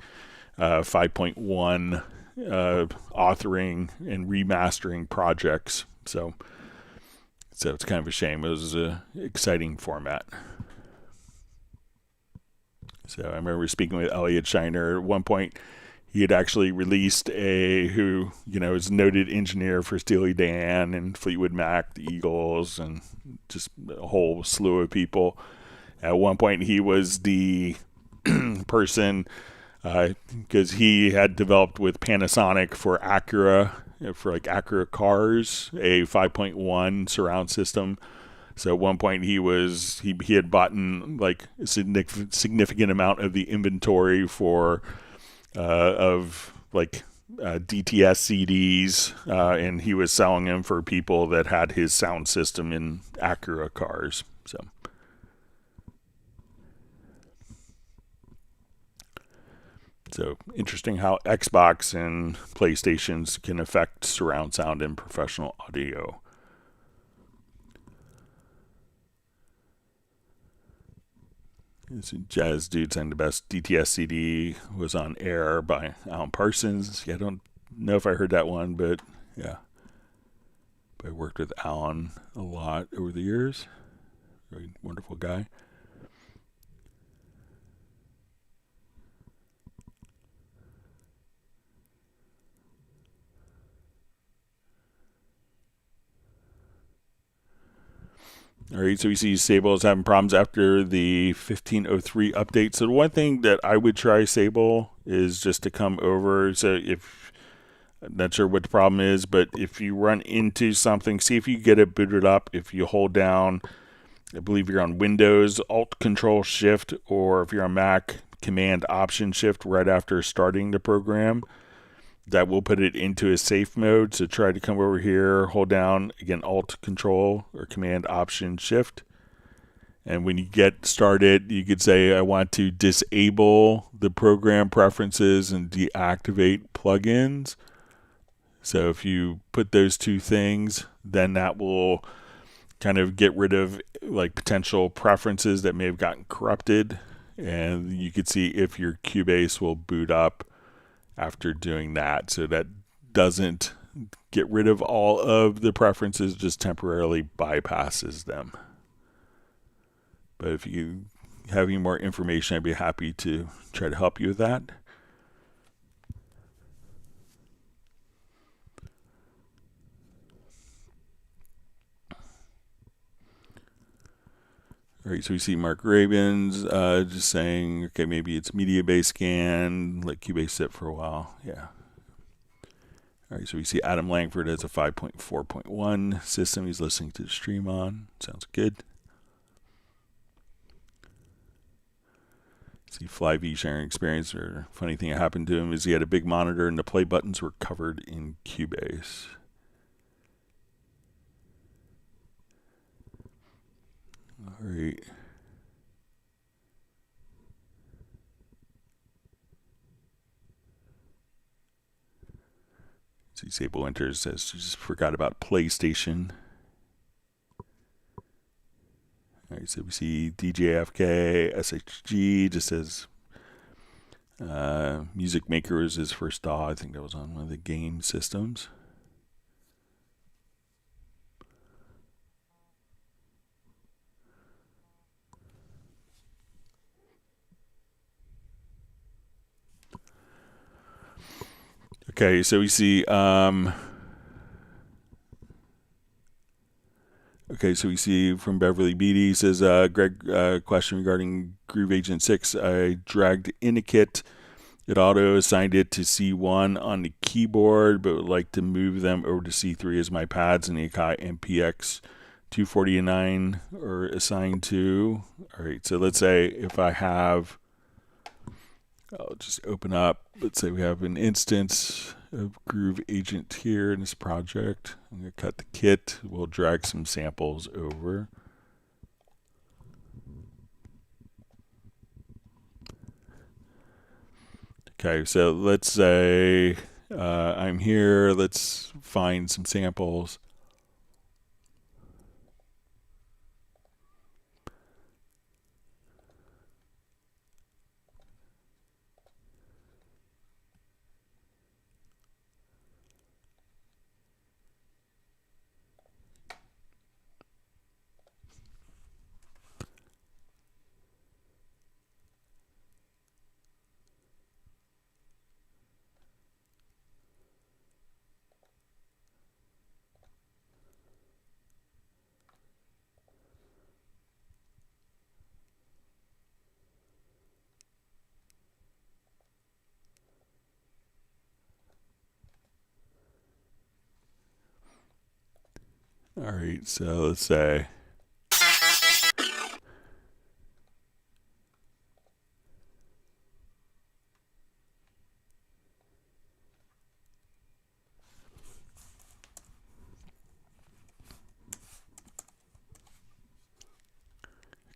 5.1 authoring and remastering projects. So it's kind of a shame. It was an exciting format. So I remember speaking with Elliot Scheiner at one point. He had actually released who is a noted engineer for Steely Dan and Fleetwood Mac, the Eagles, and just a whole slew of people. At one point, he was the person, because he had developed with Panasonic for Acura, for like Acura cars, a 5.1 surround system. So at one point he had bought like a significant amount of the inventory for of like DTS CDs, and he was selling them for people that had his sound system in Acura cars. So interesting how Xbox and PlayStations can affect surround sound in professional audio. It's Jazz Dude saying the best DTS CD was on Air by Alan Parsons. Yeah, I don't know if I heard that one, but yeah. But I worked with Alan a lot over the years. Very wonderful guy. All right, so we see Sable is having problems after the 1503 update. So the one thing that I would try, Sable, is just to come over. So if I'm not sure what the problem is, but if you run into something, see if you get it booted up. If you hold down, I believe you're on Windows, Alt Control Shift, or if you're on Mac, Command Option Shift right after starting the program. That will put it into a safe mode. So try to come over here, hold down, again, Alt Control or Command Option Shift. And when you get started, you could say, I want to disable the program preferences and deactivate plugins. So if you put those two things, then that will kind of get rid of like potential preferences that may have gotten corrupted. And you could see if your Cubase will boot up after doing that. So that doesn't get rid of all of the preferences, just temporarily bypasses them. But if you have any more information, I'd be happy to try to help you with that. All right, so we see Mark Ravens just saying, okay, maybe it's media-based scan, let Cubase sit for a while. Yeah. All right, so we see Adam Langford has a 5.4.1 system he's listening to the stream on. Sounds good. See Flyv sharing experience, or funny thing that happened to him is he had a big monitor and the play buttons were covered in Cubase. All right. So Sable Winters says she just forgot about PlayStation. All right, so we see DJFK, SHG just says Music Maker was his first DAW. I think that was on one of the game systems. Okay, so we see from Beverly Beatty says, Greg, question regarding Groove Agent 6. I dragged in a kit. It auto assigned it to C1 on the keyboard, but would like to move them over to C3 as my pads and the Akai MPX 249 are assigned to. All right, so let's say if I have, I'll just open up, let's say we have an instance of Groove Agent here in this project. I'm going to cut the kit. We'll drag some samples over. Okay, so let's say I'm here. Let's find some samples. All right, so let's say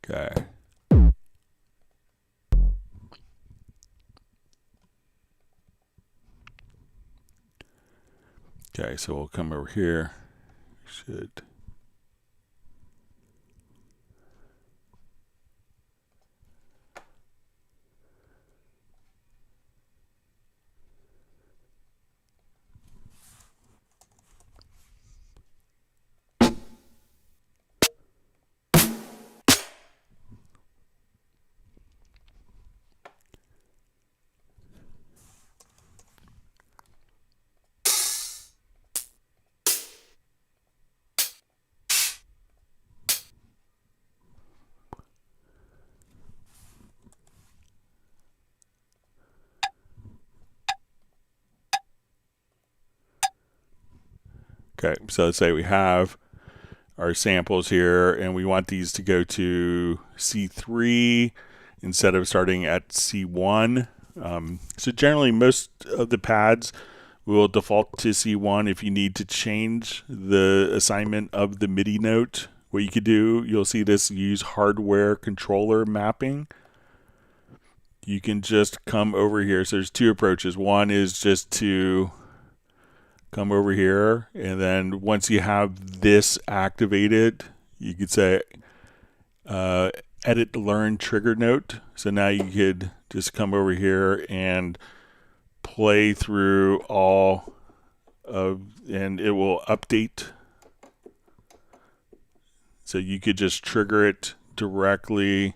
okay. Okay, so we'll come over here. Should okay, so let's say we have our samples here and we want these to go to C3 instead of starting at C1. So generally most of the pads will default to C1. If you need to change the assignment of the MIDI note, what you could do, you'll see this, use hardware controller mapping. You can just come over here. So there's two approaches. One is just to come over here, and then once you have this activated, you could say edit learn trigger note. So now you could just come over here and play through all of, and it will update. So you could just trigger it directly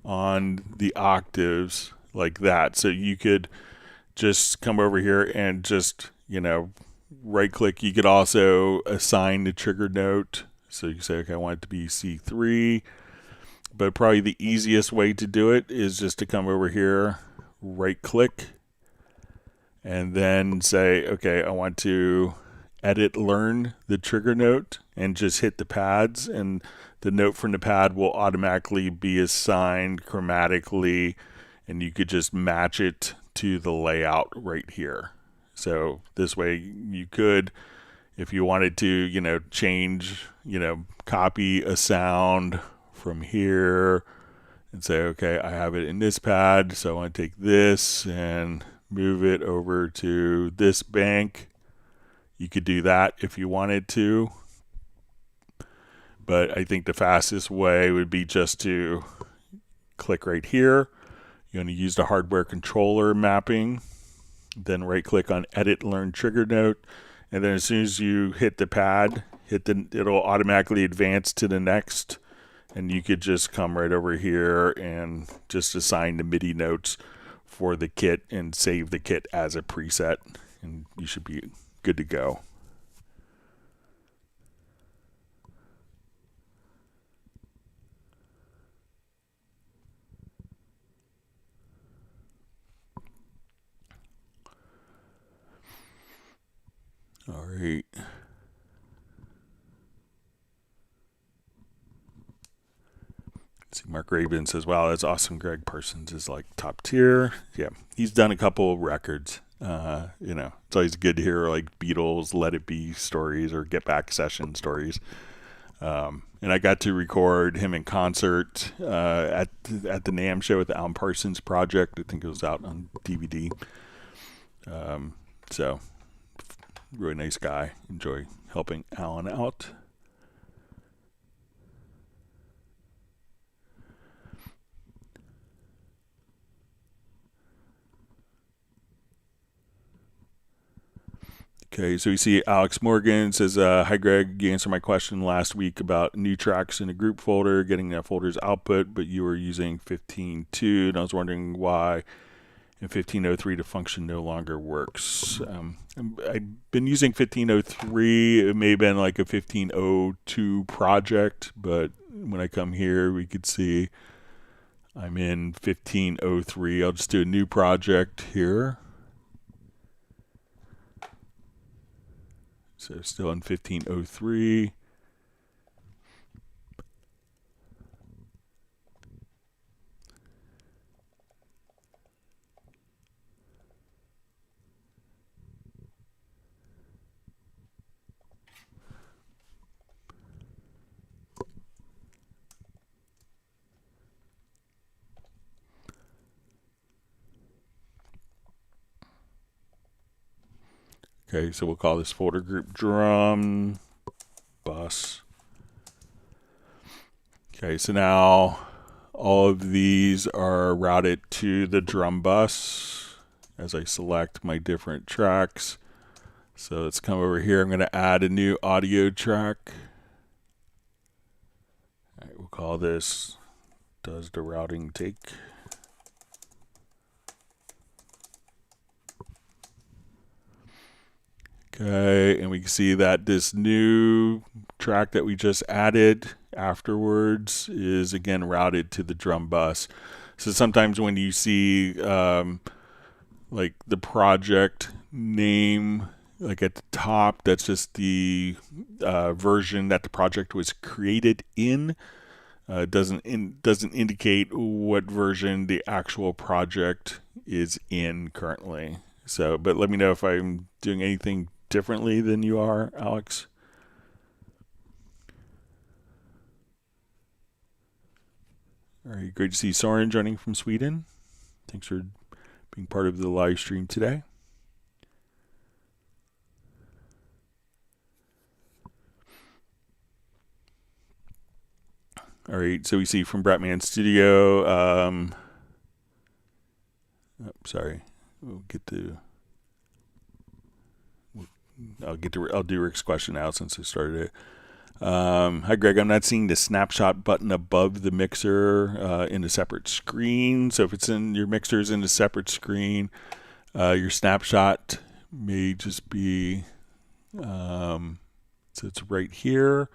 on the octaves like that. So you could just come over here and just, right click. You could also assign the trigger note. So you can say, okay, I want it to be C3. But probably the easiest way to do it is just to come over here, right click, and then say, okay, I want to edit learn the trigger note, and just hit the pads, and the note from the pad will automatically be assigned chromatically, and you could just match it to the layout right here. So this way you could, if you wanted to, change, copy a sound from here and say, okay, I have it in this pad, so I want to take this and move it over to this bank. You could do that if you wanted to, but I think the fastest way would be just to click right here. You're going to use the hardware controller mapping, then right click on edit learn trigger note, and then as soon as you hit the pad, it'll automatically advance to the next, and you could just come right over here and just assign the MIDI notes for the kit and save the kit as a preset, and you should be good to go. All right. See, Mark Rabin says, wow, that's awesome. Greg Parsons is like top tier. Yeah, he's done a couple of records. It's always good to hear like Beatles, Let It Be stories or Get Back session stories. And I got to record him in concert at the NAMM show at the Alan Parsons Project. I think it was out on DVD. So, really nice guy. Enjoy helping Alan out. Okay, so you see Alex Morgan says, hi Greg, you answered my question last week about new tracks in a group folder, getting that folder's output, but you were using 15.2, and I was wondering why in 15.03 the function no longer works. I've been using 15.03, it may have been like a 15.02 project, but when I come here we could see I'm in 15.03. I'll just do a new project here. So still in 15.03. Okay, so we'll call this folder group drum bus. Okay, so now all of these are routed to the drum bus as I select my different tracks. So let's come over here. I'm going to add a new audio track. All right, we'll call this Does the Routing Take? Okay, and we can see that this new track that we just added afterwards is again routed to the drum bus. So sometimes when you see like the project name like at the top, that's just the version that the project was created in. Doesn't indicate what version the actual project is in currently. So, but let me know if I'm doing anything differently than you are, Alex. All right, great to see Soren joining from Sweden. Thanks for being part of the live stream today. All right, so we see from Bratman Studio. Sorry, I'll do Rick's question now since I started it. Hi Greg, I'm not seeing the snapshot button above the mixer in a separate screen. So if it's in your mixer's in a separate screen, your snapshot may just be so it's right here.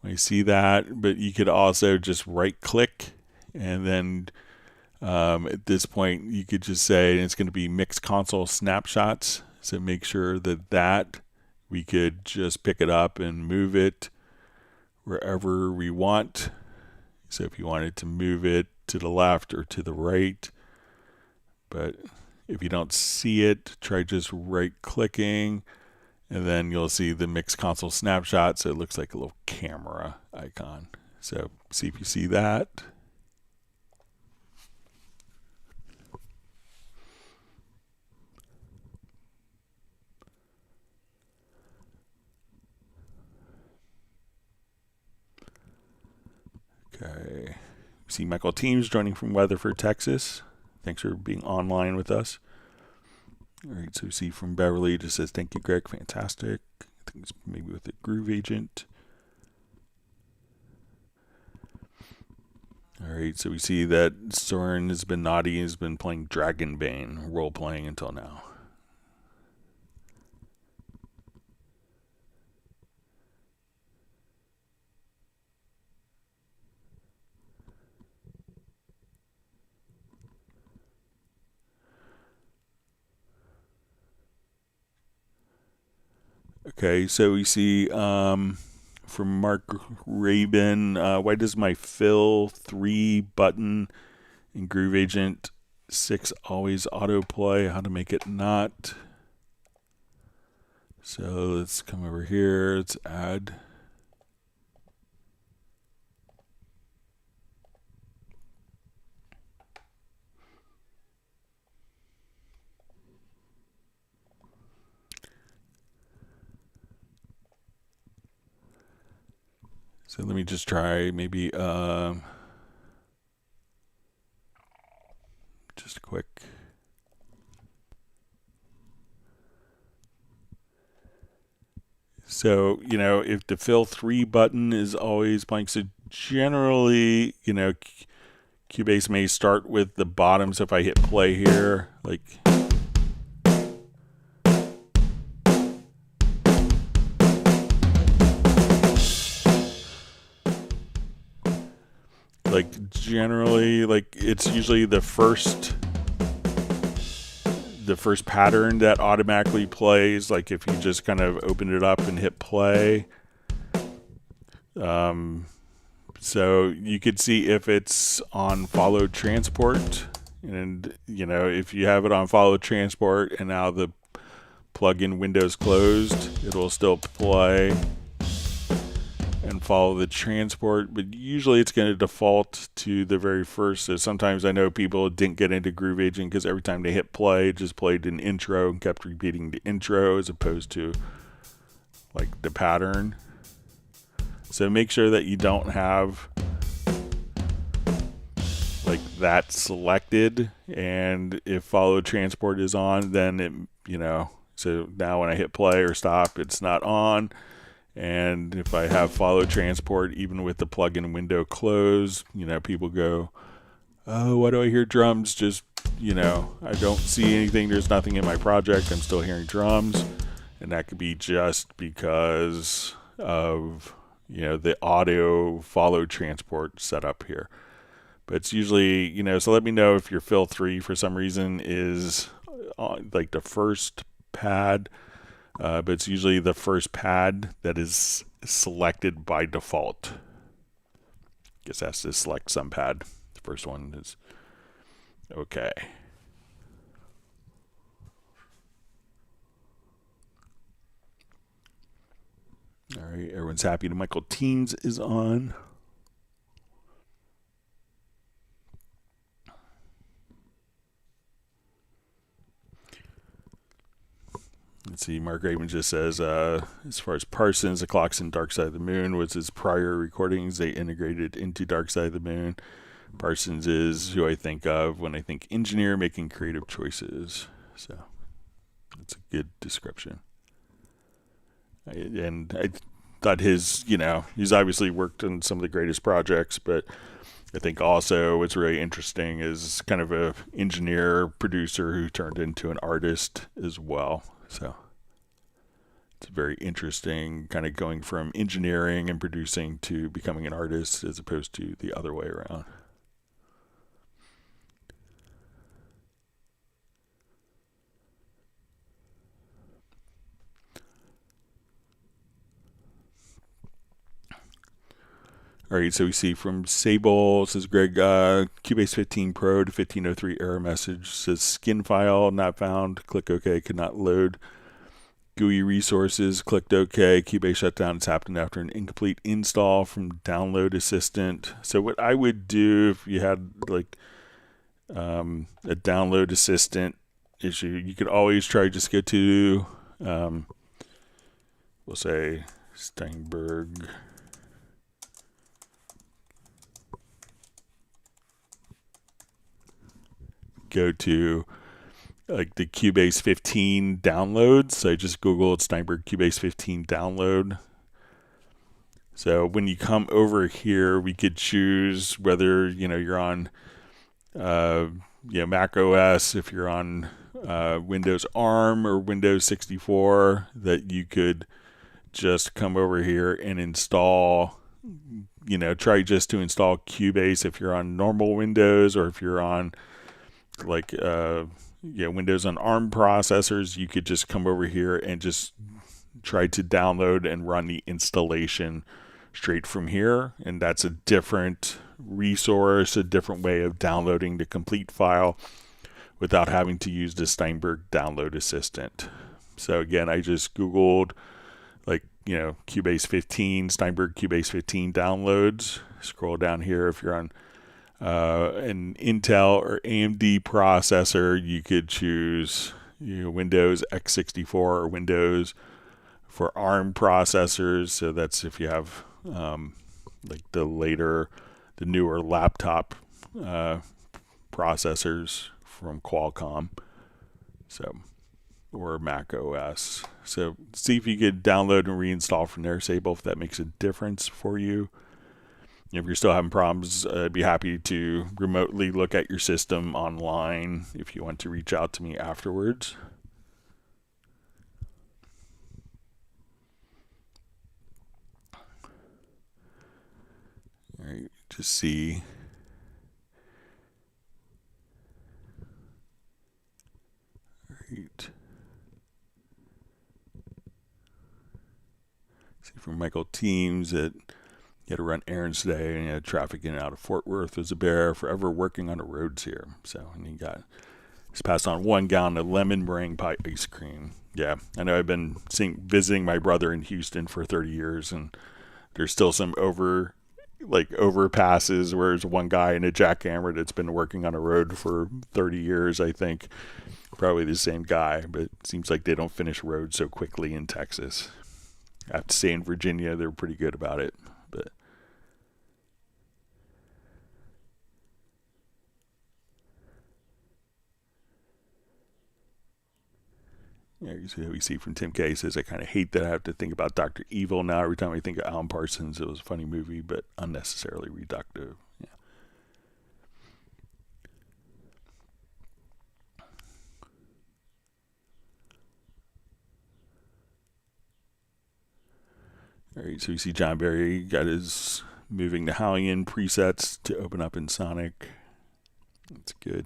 I see that, but you could also just right click and then at this point you could just say it's going to be mix console snapshots. So make sure that we could just pick it up and move it wherever we want. So if you wanted to move it to the left or to the right, but if you don't see it, try just right clicking and then you'll see the mix console snapshot. So it looks like a little camera icon. So see if you see that. Okay. See Michael Teams joining from Weatherford, Texas. Thanks for being online with us. All right, so we see from Beverly just says, thank you, Greg. Fantastic. I think it's maybe with the Groove Agent. All right, so we see that Soren has been naughty, has been playing Dragonbane, role-playing until now. Okay, so we see from Mark Rabin, why does my fill 3 button in Groove Agent 6 always autoplay? How to make it not? So let's come over here, let's add. So let me just try maybe just quick. So, you know, if the fill 3 button is always blank, so generally, you know, Cubase may start with the bottom. So if I hit play here, like generally, like it's usually the first pattern that automatically plays. Like if you just kind of open it up and hit play. So you could see if it's on follow transport, and you know, if you have it on follow transport and now the plugin window's closed, it will still play and follow the transport, but usually it's going to default to the very first. So sometimes I know people didn't get into Groove Agent because every time they hit play, it just played an intro and kept repeating the intro as opposed to like the pattern. So make sure that you don't have like that selected, and if follow transport is on, then it, you know, so now when I hit play or stop, it's not on. And if I have follow transport, even with the plugin window closed, you know, people go, oh, why do I hear drums? Just, you know, I don't see anything. There's nothing in my project. I'm still hearing drums. And that could be just because of, you know, the audio follow transport setup here. But it's usually, you know, so let me know if your fill 3 for some reason is like the first pad. But it's usually the first pad that is selected by default. Guess it has to select some pad. The first one is okay. All right, everyone's happy. The Michael Teens is on. Let's see, Mark Raven just says, as far as Parsons, the Clocks in Dark Side of the Moon was his prior recordings. They integrated into Dark Side of the Moon. Parsons is who I think of when I think engineer making creative choices. So that's a good description. And I thought his, you know, he's obviously worked on some of the greatest projects, but I think also what's really interesting is kind of a engineer producer who turned into an artist as well. So it's very interesting, kind of going from engineering and producing to becoming an artist as opposed to the other way around. All right, so we see from Sable, says Greg, Cubase 15 Pro to 1503 error message. Says skin file not found. Click OK, could not load. GUI resources, clicked OK. Cubase shutdown. It's happened after an incomplete install from download assistant. So what I would do if you had like a download assistant issue, you could always try just go to, we'll say Steinberg go to like the Cubase 15 downloads. So I just Googled Steinberg Cubase 15 download. So when you come over here, we could choose whether you're on Mac OS, if you're on Windows ARM or Windows 64, that you could just come over here and install. Try just to install Cubase if you're on normal Windows, or if you're on like Windows on ARM processors, you could just come over here and just try to download and run the installation straight from here. And that's a different resource, a different way of downloading the complete file without having to use the Steinberg download assistant. So again, I just Googled Cubase 15, Steinberg Cubase 15 downloads. Scroll down here. If you're on an Intel or AMD processor, you could choose Windows x64 or Windows for ARM processors. So that's if you have the newer laptop processors from Qualcomm. So, or Mac OS. So see if you could download and reinstall from there, Sable, if that makes a difference for you. If you're still having problems, I'd be happy to remotely look at your system online if you want to reach out to me afterwards. All right, just see. All right. See from Michael Teams that you had to run errands today, and you had traffic in and out of Fort Worth was a bear, forever working on the roads here. So, and he's passed on 1 gallon of lemon meringue pie ice cream. Yeah, I know I've been visiting my brother in Houston for 30 years, and there's still some overpasses where there's one guy in a jackhammer that's been working on a road for 30 years, I think. Probably the same guy, but it seems like they don't finish roads so quickly in Texas. I have to say in Virginia, they're pretty good about it. But yeah, we see from Tim K says, I kind of hate that I have to think about Dr. Evil now. Every time I think of Alan Parsons, it was a funny movie, but unnecessarily reductive. Yeah. All right, so we see John Barry got his moving the Hallian presets to open up in Sonic. That's good.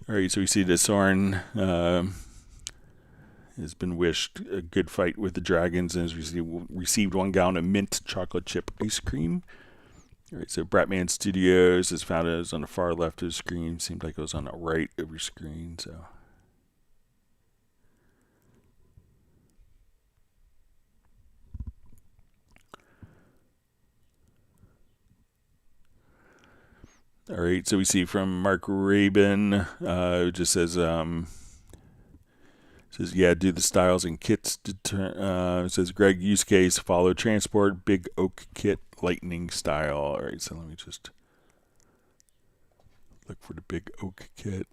All right, so we see that Soren has been wished a good fight with the dragons and has received 1 gallon of mint chocolate chip ice cream. All right, so Bratman Studios is found as on the far left of the screen. Seemed like it was on the right of your screen. So, all right, so we see from Mark Rabin, it just says do the styles and kits. It says Greg use case, follow transport, big oak kit, lightning style. All right, so let me just look for the big oak kit.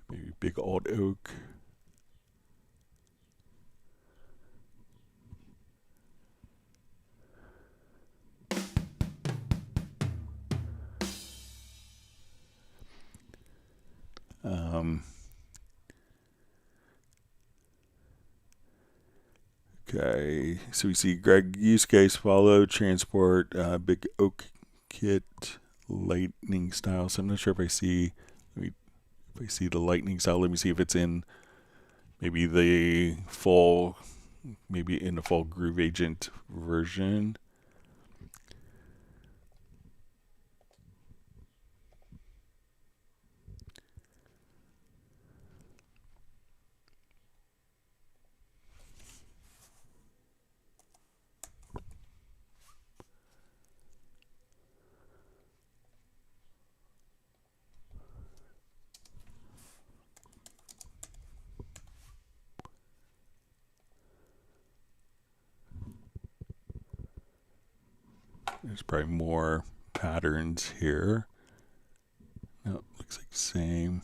Maybe big old oak. Okay, so we see Greg use case, follow transport, big oak kit, lightning style. So I'm not sure if I see the lightning style. Let me see if it's in maybe in the full Groove Agent version. There's probably more patterns here. No, looks like same.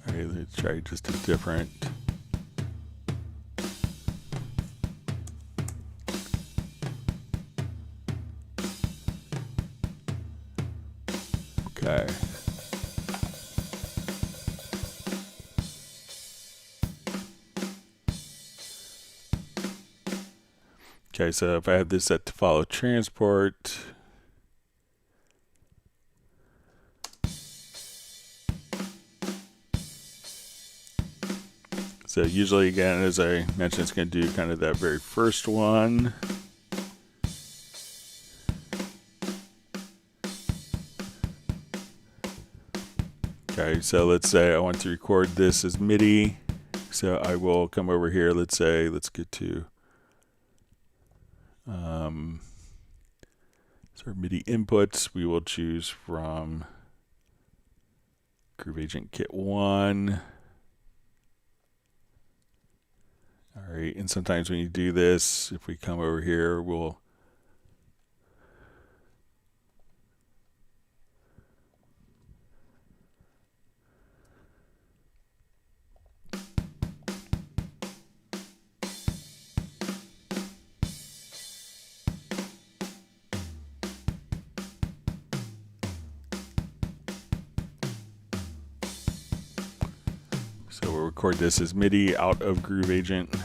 All right, let's try just a different. Okay. Okay, so if I have this set to follow transport, so usually, again, as I mentioned, it's going to do kind of that very first one. Okay, so let's say I want to record this as MIDI. So I will come over here. Let's say, let's get to so MIDI inputs. We will choose from Groove Agent Kit 1. All right, and sometimes when you do this, if we come over here, we'll record this as MIDI out of Groove Agent.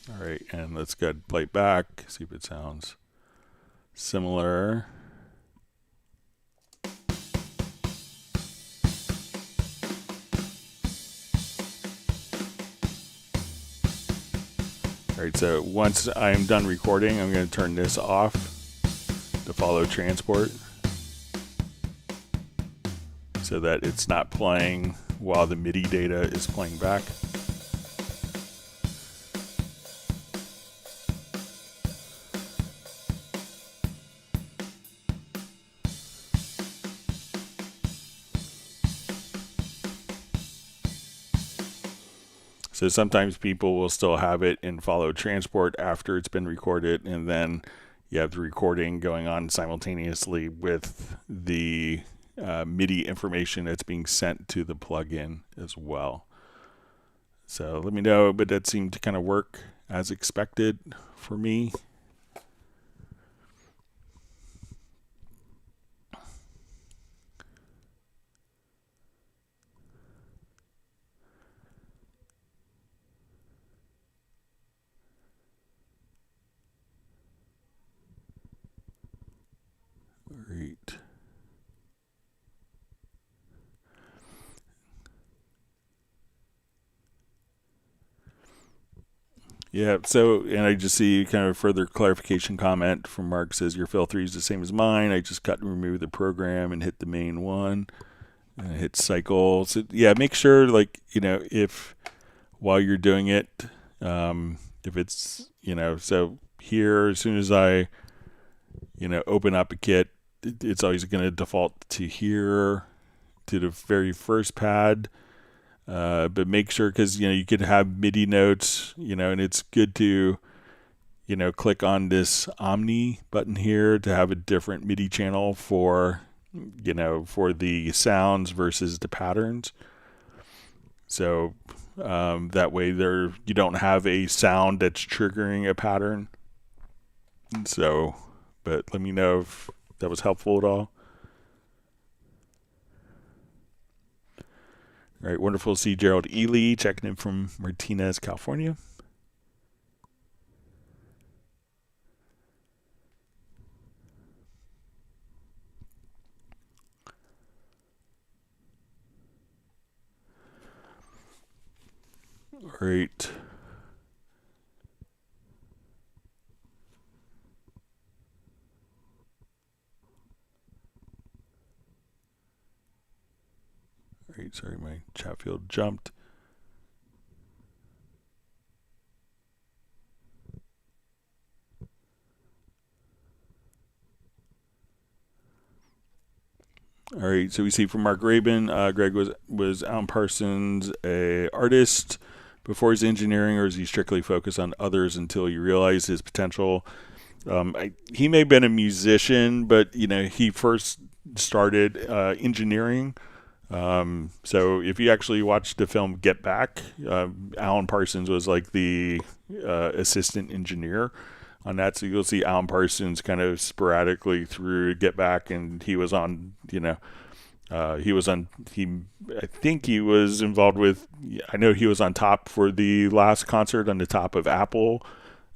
All right, and let's go ahead and play it back, see if it sounds similar. All right, so once I'm done recording, I'm going to turn this off to follow transport so that it's not playing while the MIDI data is playing back. So sometimes people will still have it in follow transport after it's been recorded, and then you have the recording going on simultaneously with the MIDI information that's being sent to the plugin as well. So let me know, but that seemed to kind of work as expected for me. Great. Yeah, so, and I just see kind of a further clarification comment from Mark says, your fill 3 is the same as mine. I just cut and remove the program and hit the main one and hit cycle. So yeah, make sure, like, you know, if while you're doing it, if it's, you know, so here, as soon as I, you know, open up a kit, it's always going to default to here, to the very first pad. But make sure, because, you know, you could have MIDI notes, you know, and it's good to, you know, click on this Omni button here to have a different MIDI channel for, you know, for the sounds versus the patterns. So that way you don't have a sound that's triggering a pattern. So, but let me know if that was helpful at all. All right, wonderful to see Gerald Ely checking in from Martinez, California. All right. All right, sorry, my chat field jumped. All right, so we see from Mark Rabin, Greg was Alan Parsons a artist before his engineering, or is he strictly focused on others until he realized his potential? He may have been a musician, but he first started engineering. So if you actually watch the film Get Back, Alan Parsons was like the assistant engineer on that. So you'll see Alan Parsons kind of sporadically through Get Back, and he was on, I think he was involved with, I know he was on top for the last concert on the top of Apple.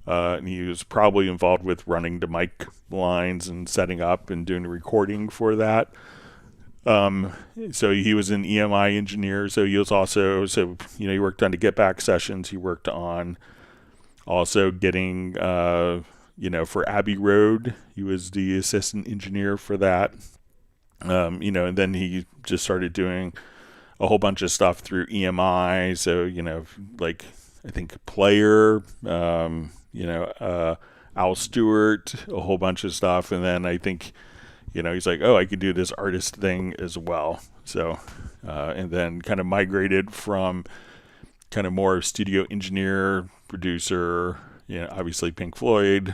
And he was probably involved with running the mic lines and setting up and doing the recording for that. So he was an EMI engineer. So he was also, he worked on the Get Back sessions. He worked on also getting, for Abbey Road, he was the assistant engineer for that. And then he just started doing a whole bunch of stuff through EMI. So, like I think Player, Al Stewart, a whole bunch of stuff. And then I think, he's like, oh, I could do this artist thing as well. So, and then kind of migrated from kind of more studio engineer, producer, obviously Pink Floyd.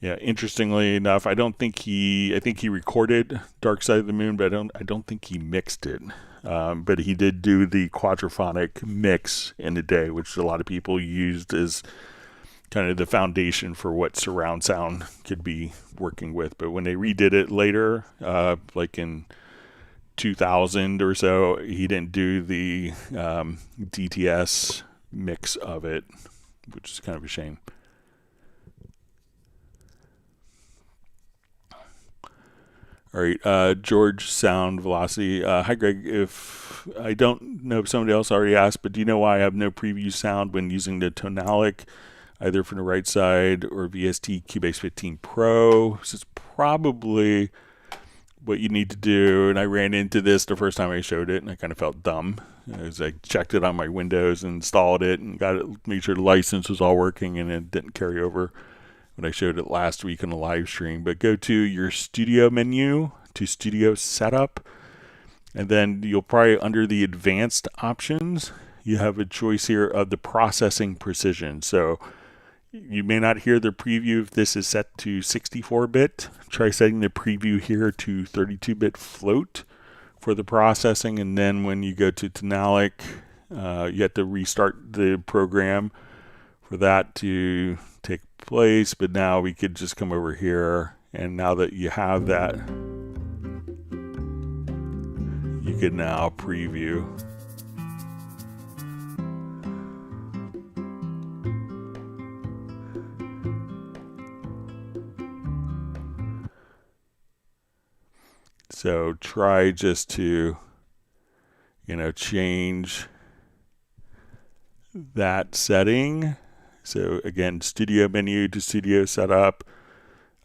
Interestingly enough, I think he recorded Dark Side of the Moon, but I don't think he mixed it. But he did do the quadraphonic mix in the day, which a lot of people used as kind of the foundation for what surround sound could be working with. But when they redid it later, like in 2000 or so, he didn't do the DTS mix of it, which is kind of a shame. All right, George Sound Velocity. Hi, Greg. If I don't know if somebody else already asked, but do you know why I have no preview sound when using the Tonalic, either from the right side or VST Cubase 15 Pro? This is probably what you need to do. And I ran into this the first time I showed it, and I kind of felt dumb. As I checked it on my Windows and installed it and got it, made sure the license was all working, and it didn't carry over when I showed it last week on a live stream. But go to your studio menu to studio setup, and then you'll probably, under the advanced options, you have a choice here of the processing precision. So you may not hear the preview if this is set to 64-bit. Try setting the preview here to 32-bit float for the processing, and then when you go to Tonalic, you have to restart the program for that to take place. But now we could just come over here, and now that you have that, you can now preview. So try just to, change that setting. So again, studio menu to studio setup.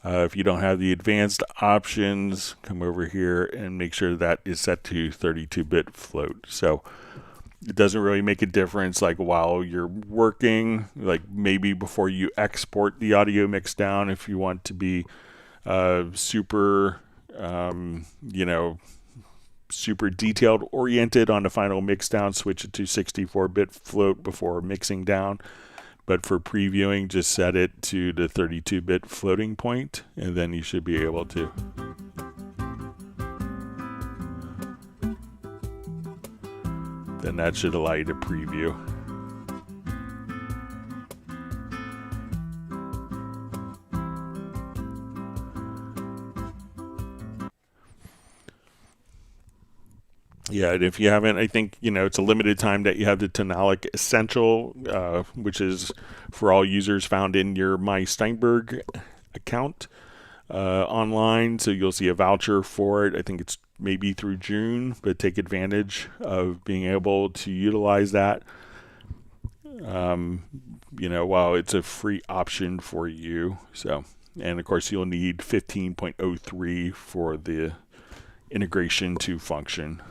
If you don't have the advanced options, come over here and make sure that is set to 32-bit float. So it doesn't really make a difference, like while you're working, like maybe before you export the audio mix down, if you want to be super detailed oriented on the final mix down, switch it to 64-bit float before mixing down. But for previewing, just set it to the 32-bit floating point, and then you should be able to. Then that should allow you to preview. Yeah, and if you haven't, I think, it's a limited time that you have the Tonalic Essential, which is for all users found in your My Steinberg account online. So you'll see a voucher for it. I think it's maybe through June, but take advantage of being able to utilize that. While it's a free option for you. So, and of course, you'll need 15.03 for the integration to function.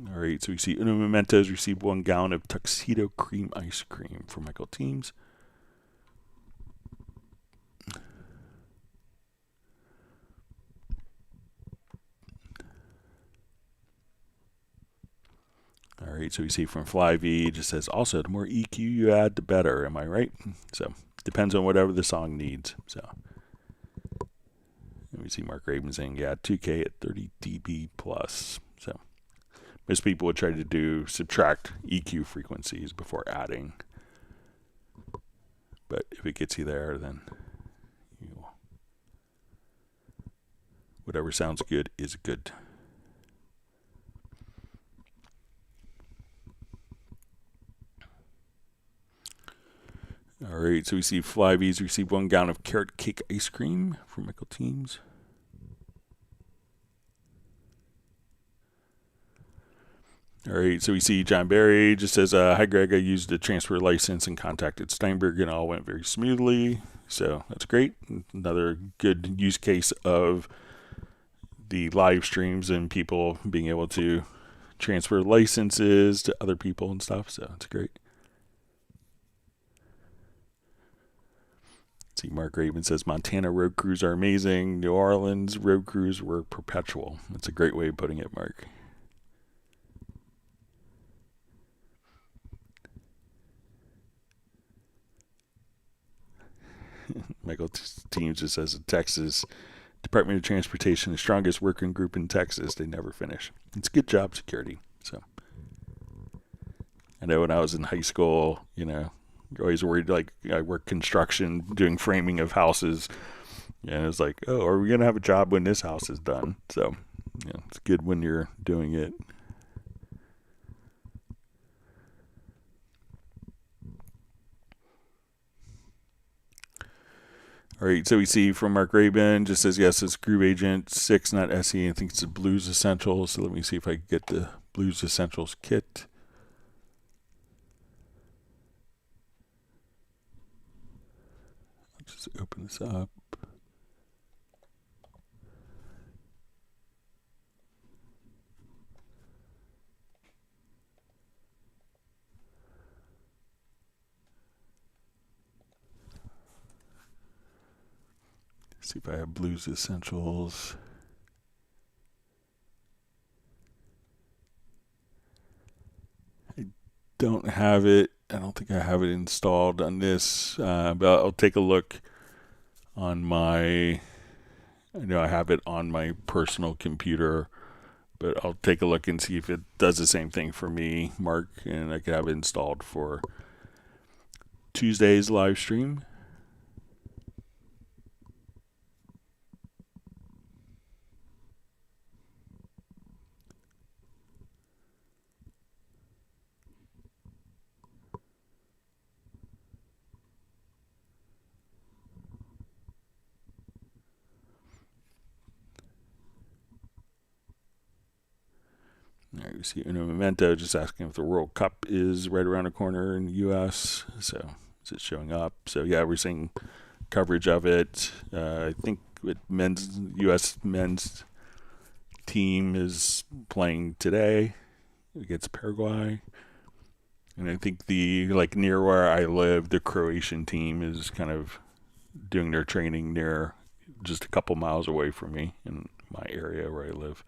All right, so we see Uno Mementos received 1 gallon of tuxedo cream ice cream from Michael Teams. All right, so we see from Flyv, just says, also, the more EQ you add, the better. Am I right? So, depends on whatever the song needs. So, and we see Mark Raven saying, yeah, 2K at 30 dB plus. So, most people would try to subtract EQ frequencies before adding. But if it gets you there, then whatever sounds good is good. All right, so we see Flyv's received 1 gallon of carrot cake ice cream from Michael Teams. All right, so we see John Barry just says, hi Greg, I used a transfer license and contacted Steinberg and all went very smoothly. So that's great. Another good use case of the live streams and people being able to transfer licenses to other people and stuff. So that's great. See, Mark Raven says Montana road crews are amazing. New Orleans road crews were perpetual. That's a great way of putting it, Mark. Michael Teams just says Texas Department of Transportation, the strongest working group in Texas. They never finish. It's good job security. So I know when I was in high school, you're always worried, like I work construction, doing framing of houses. And it's like, oh, are we going to have a job when this house is done? So it's good when you're doing it. All right, so we see from Mark Rabin, just says, yes, it's Groove Agent 6, not SE. I think it's a Blues Essentials. So let me see if I can get the Blues Essentials kit. I'll just open this up. See if I have Blues Essentials. I don't have it. I don't think I have it installed on this, but I'll take a look on my, I know I have it on my personal computer, but I'll take a look and see if it does the same thing for me, Mark, and I could have it installed for Tuesday's live stream. All right, we see Uno Memento just asking if the World Cup is right around the corner in the U.S. So is it showing up? So yeah, we're seeing coverage of it. I think U.S. men's team is playing today against Paraguay, and I think near where I live, the Croatian team is kind of doing their training near just a couple miles away from me in my area where I live.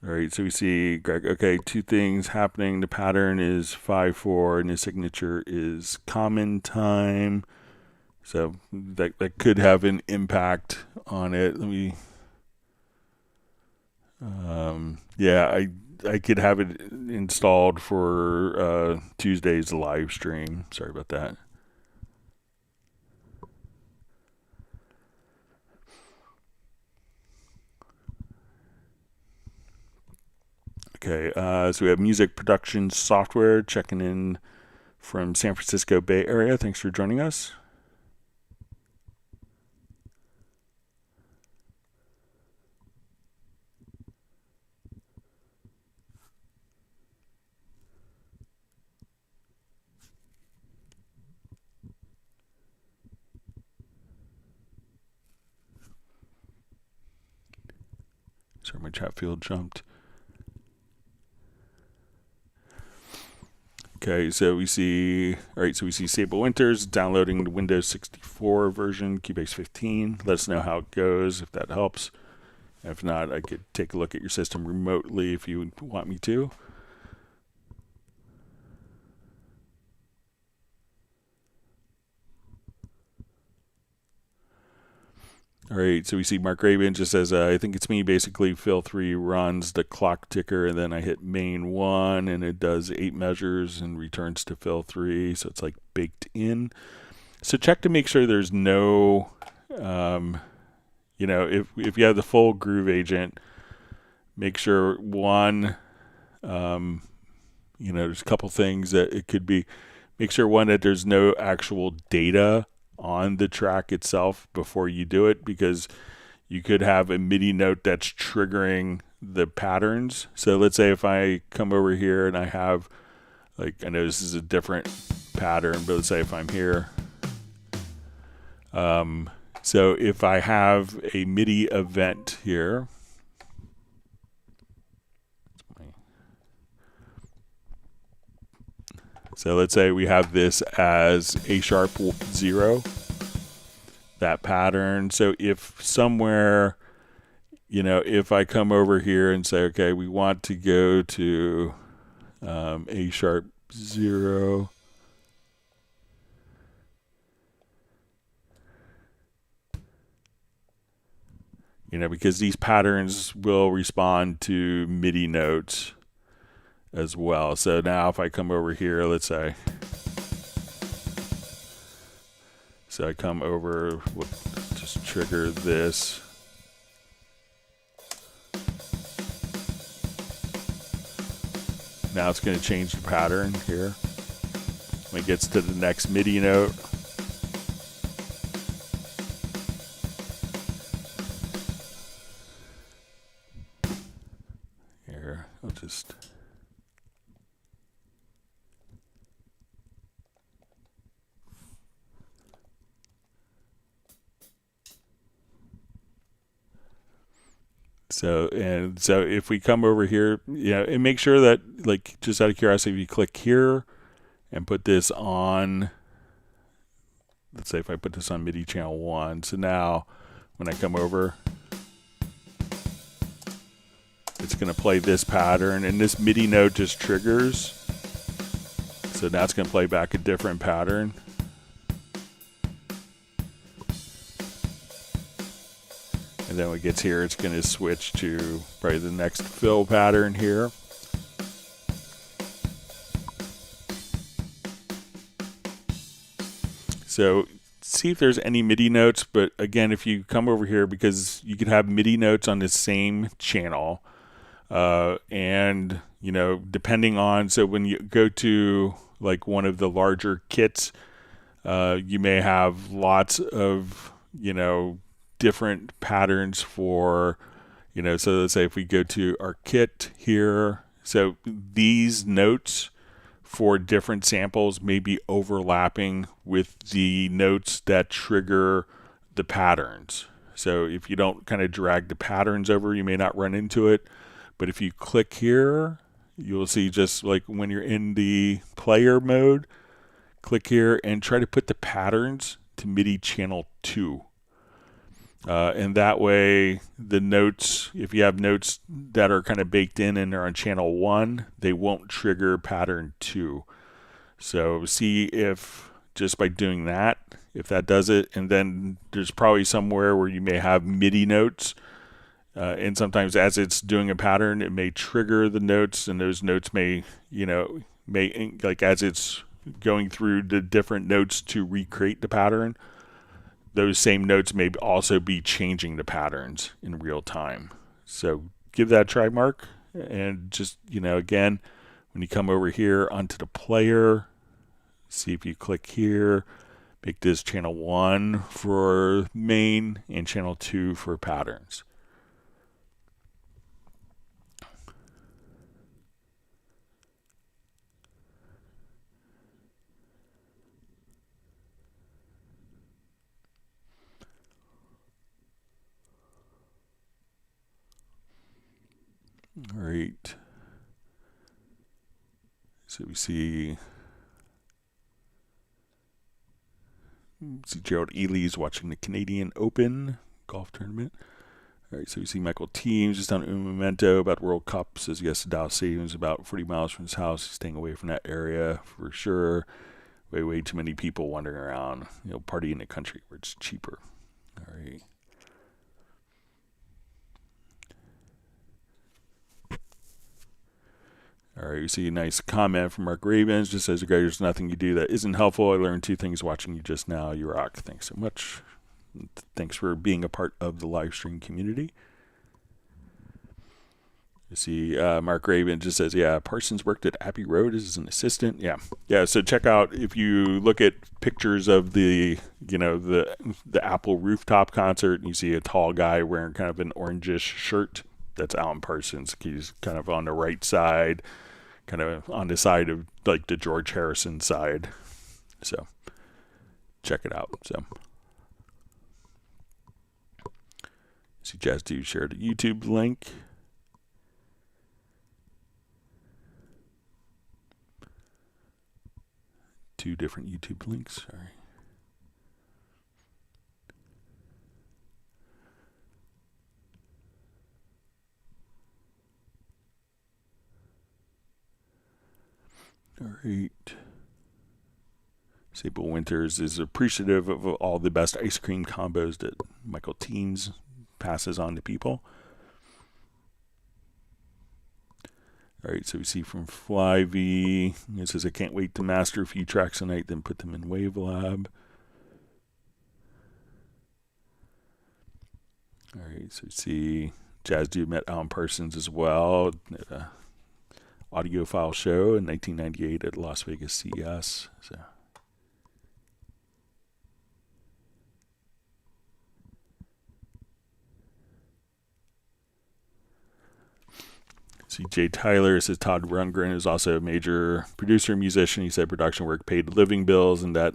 All right, so we see Greg. Okay, 2 things happening. The pattern is 5/4, and the signature is common time. So that could have an impact on it. Let me. I could have it installed for Tuesday's live stream. Sorry about that. Okay, so we have music production software checking in from San Francisco Bay Area. Thanks for joining us. Sorry, my chat field jumped. Okay, so we see Sable Winters downloading the Windows 64 version, Cubase 15. Let us know how it goes, if that helps. If not, I could take a look at your system remotely if you want me to. All right, so we see Mark Raven just says, I think it's me. Basically, fill 3 runs the clock ticker, and then I hit main 1, and it does 8 measures and returns to fill 3. So it's like baked in. So check to make sure there's no, if you have the full Groove agent, make sure one, there's a couple things that it could be. Make sure one that there's no actual data on the track itself before you do it, because you could have a MIDI note that's triggering the patterns. So let's say if I come over here and I have, I know this is a different pattern, but let's say if I'm here. So if I have a MIDI event here, so let's say we have this as A sharp 0, that pattern. So if somewhere, if I come over here and say, okay, we want to go to A sharp 0, because these patterns will respond to MIDI notes as well. So now if I come over here, let's say, so I come over, we'll just trigger this. Now it's going to change the pattern here. When it gets to the next MIDI note, here, I'll just... So if we come over here, and make sure that, just out of curiosity, if you click here and put this on, let's say if I put this on MIDI channel 1, so now when I come over, it's going to play this pattern, and this MIDI note just triggers. So now it's going to play back a different pattern. And then when it gets here, it's going to switch to probably the next fill pattern here. So see if there's any MIDI notes. But again, if you come over here, because you could have MIDI notes on the same channel. And, depending on, so when you go to one of the larger kits, you may have lots of, different patterns for, so let's say if we go to our kit here, so these notes for different samples may be overlapping with the notes that trigger the patterns. So if you don't kind of drag the patterns over, you may not run into it. But if you click here, you'll see just like when you're in the player mode, click here and try to put the patterns to MIDI channel 2. And that way, the notes, if you have notes that are kind of baked in and they're on channel 1, they won't trigger pattern 2. So see if, just by doing that, if that does it. And then there's probably somewhere where you may have MIDI notes And sometimes as it's doing a pattern, it may trigger the notes, and those notes may, like as it's going through the different notes to recreate the pattern, those same notes may also be changing the patterns in real time. So give that a try, Mark. And just, again, when you come over here onto the player, see if you click here, make this channel 1 for main and channel 2 for patterns. All right. So we see Gerald Ely's watching the Canadian Open golf tournament. All right, so we see Michael Teams just down in Memento about the World Cup. Says yes to Dallas Stadium is about 40 miles from his house. He's staying away from that area for sure. Way too many people wandering around, partying in the country where it's cheaper. All right. All right, you see a nice comment from Mark Ravens. Just says, there's nothing you do that isn't helpful. I learned 2 things watching you just now. You rock. Thanks so much. Thanks for being a part of the live stream community. You see Mark Raven just says, Parsons worked at Abbey Road as an assistant. Yeah. So check out, if you look at pictures of the Apple rooftop concert, and you see a tall guy wearing kind of an orangish shirt, that's Alan Parsons. He's kind of on the right side, kind of on the side of like the George Harrison side. So check it out. So see Jazz Dude shared a YouTube link. Two different YouTube links, sorry. All right. Sable Winters is appreciative of all the best ice cream combos that Michael Teams passes on to people. All right, so we see from Flyvy, it says, I can't wait to master a few tracks tonight, then put them in Wavelab. All right, so we see Jazz Dude met Alan Parsons as well at a audiophile show in 1998 at Las Vegas CES. So. See, Jay Tyler says Todd Rundgren is also a major producer and musician. He said production work paid living bills, and that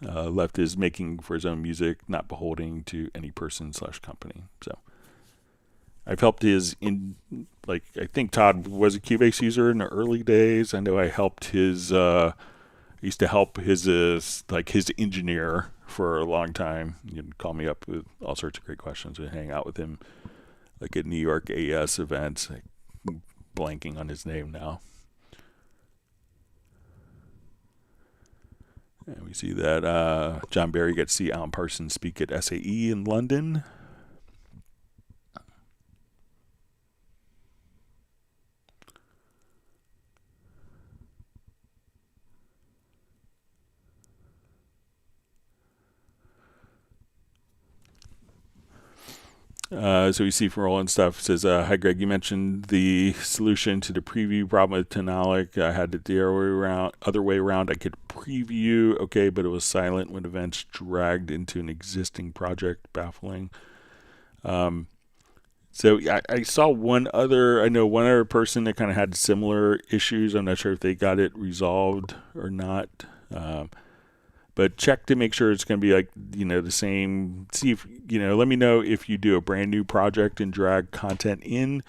left his making for his own music not beholding to any person/company. So I've helped I think Todd was a Cubase user in the early days. I know I helped I used to help his engineer for a long time. He'd call me up with all sorts of great questions and hang out with him, like at New York AES events. Blanking on his name now. And we see that John Barry gets to see Alan Parsons speak at SAE in London. So we see from Roland stuff, says, hi Greg, you mentioned the solution to the preview problem with Tenalic. I had it the other way around. I could preview, okay, but it was silent when events dragged into an existing project, baffling. So I saw one other person that kind of had similar issues. I'm not sure if they got it resolved or not. But check to make sure it's going to be like, the same. See if, let me know if you do a brand new project and drag content in,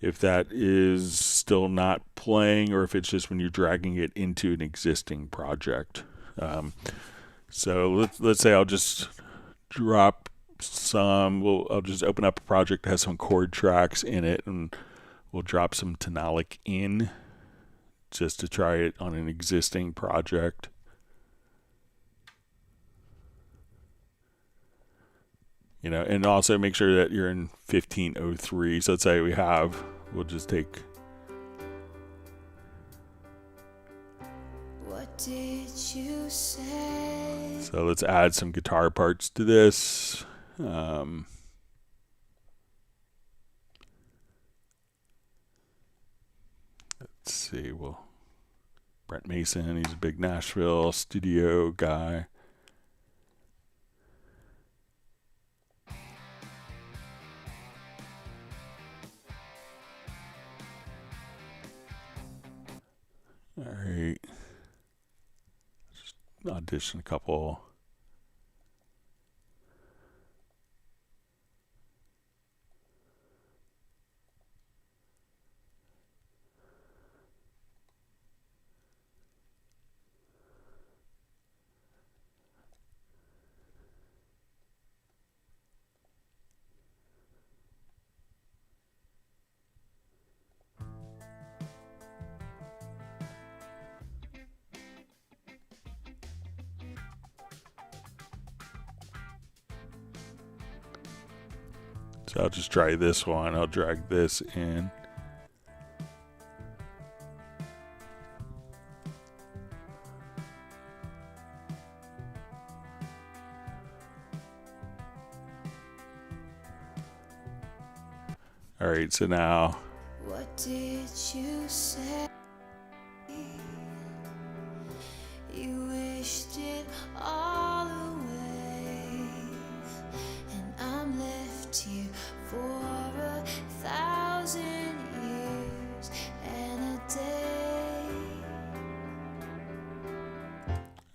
if that is still not playing, or if it's just when you're dragging it into an existing project. So let's say I'll just drop I'll just open up a project that has some chord tracks in it, and we'll drop some Tenalic in just to try it on an existing project. And also make sure that you're in 1503. So let's say we'll just take. What did you say? So let's add some guitar parts to this. Let's see. Well, Brent Mason, he's a big Nashville studio guy. All right. Just audition a couple. So I'll just try this one. I'll drag this in. All right, so now. What did you say? You wished it all away, and I'm left here for 1,000 years and a day.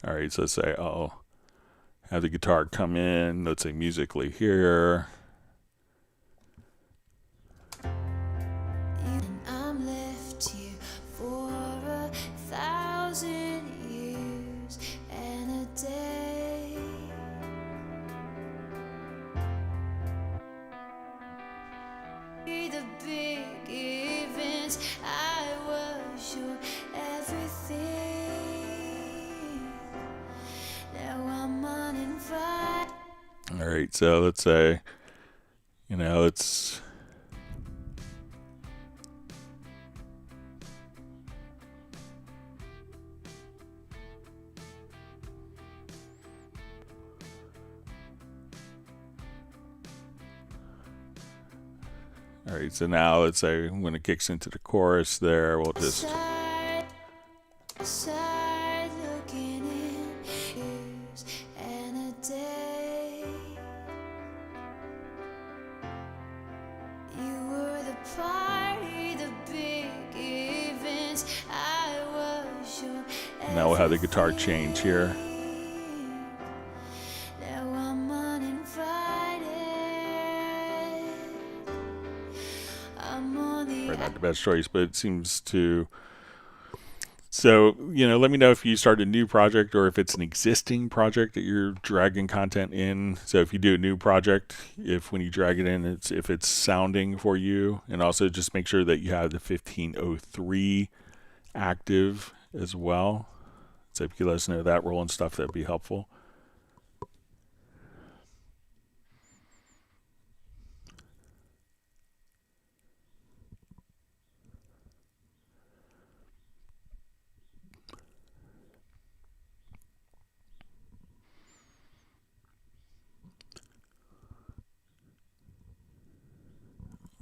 All right, so let's say I'll have the guitar come in. Let's say musically here. And I'm left here for 1,000 years and a day. The big events, I was your everything. Now I'm uninvited. All right, so let's say, it's. All right, so now let's say when it kicks into the chorus there, we'll just. Side looking in years and a day. You were the party, the big events. I was your Now we'll have the guitar change here. Now I'm uninvited. I'm on the Probably not the best choice, but it seems to. So, let me know if you start a new project or if it's an existing project that you're dragging content in. So if you do a new project, if when you drag it in, if it's sounding for you. And also just make sure that you have the 1503 active as well. So if you could let us know that role and stuff, that'd be helpful.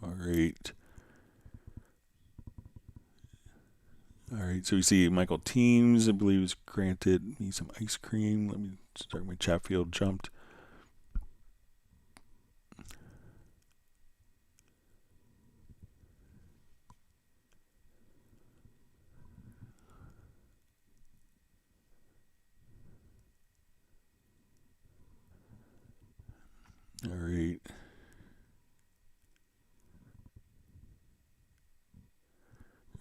All right. All right, so we see Michael Teams, I believe, was granted me some ice cream. Let me start my chat field jumped. All right.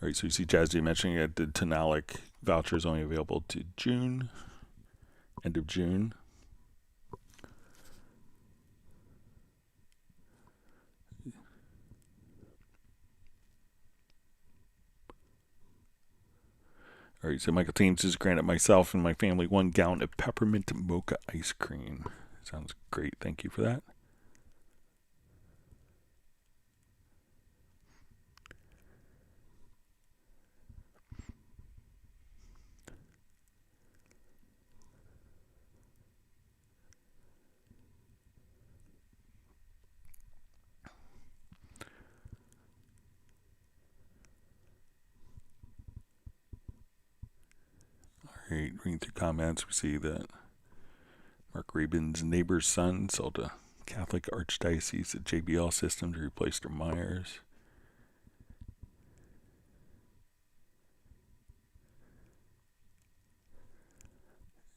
All right, so you see Jazzy mentioning that the Tonalic voucher is only available to June, end of June. All right, so Michael Teams has granted myself and my family 1 gallon of peppermint mocha ice cream. Sounds great. Thank you for that. Right, reading through comments, we see that Mark Rabin's neighbor's son sold a Catholic Archdiocese a JBL system to replace their Myers.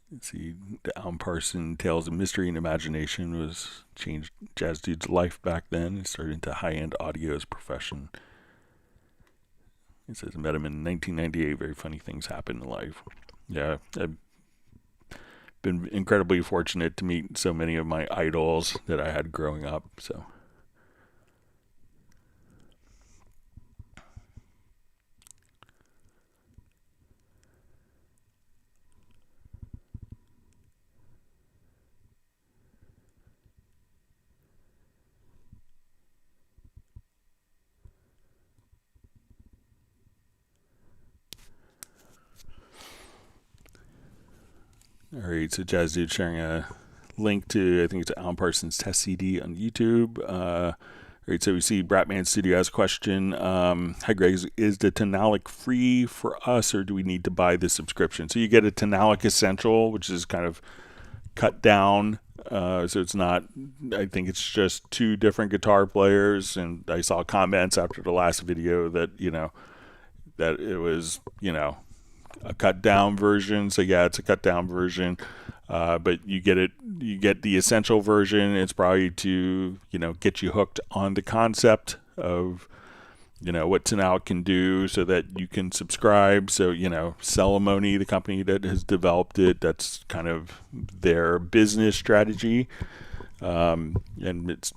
Let's see, the Alan Parsons Tales of Mystery and Imagination was changed Jazz Dude's life back then. He started into high-end audio as a profession. He says, I met him in 1998. Very funny things happen in life. Yeah, I've been incredibly fortunate to meet so many of my idols that I had growing up. So, all right, so Jazz Dude sharing a link to, I think it's Alan Parsons Test CD on YouTube. All right, so we see Bratman Studio has a question. Hi, Greg. Is the Tenalic free for us, or do we need to buy the subscription? So you get a Tenalic Essential, which is kind of cut down. So it's not, I think it's just two different guitar players. And I saw comments after the last video that, that it was, a cut down version. So yeah, it's a cut down version. But you get the essential version. It's probably to, get you hooked on the concept of, what Tenalic can do so that you can subscribe. So, Celemony, the company that has developed it, that's kind of their business strategy. And it's,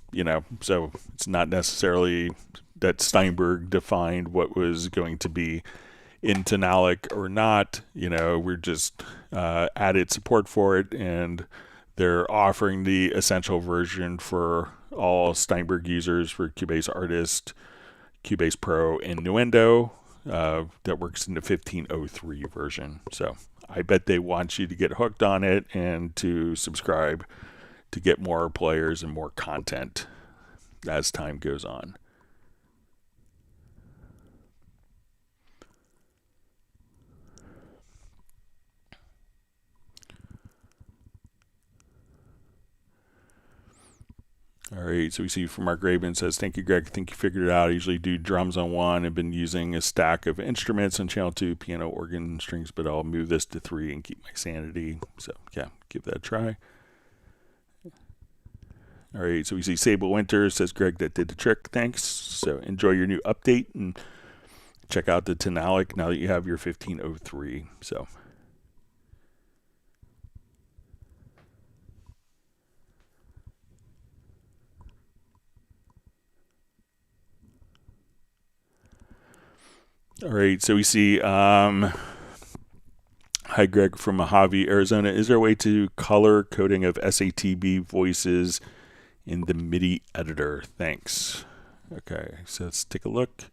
so it's not necessarily that Steinberg defined what was going to be in Tenalic or not. We're just added support for it, and they're offering the essential version for all Steinberg users for Cubase Artist, Cubase Pro, and Nuendo that works in the 1503 version. So I bet they want you to get hooked on it and to subscribe to get more players and more content as time goes on. All right, so we see from Mark Raven says, thank you, Greg. I think you figured it out. I usually do drums on one. I've been using a stack of instruments on channel 2, piano, organ, strings, but I'll move this to 3 and keep my sanity. So, yeah, give that a try. All right, so we see Sable Winter says, Greg, that did the trick. Thanks. So enjoy your new update and check out the Tenalic now that you have your 1503. So. All right, so we see, hi Greg from Mojave, Arizona. Is there a way to color coding of SATB voices in the MIDI editor? Thanks. Okay, so let's take a look.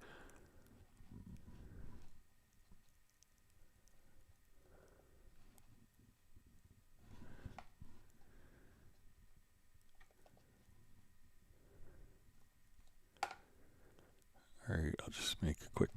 All right, I'll just make a quick.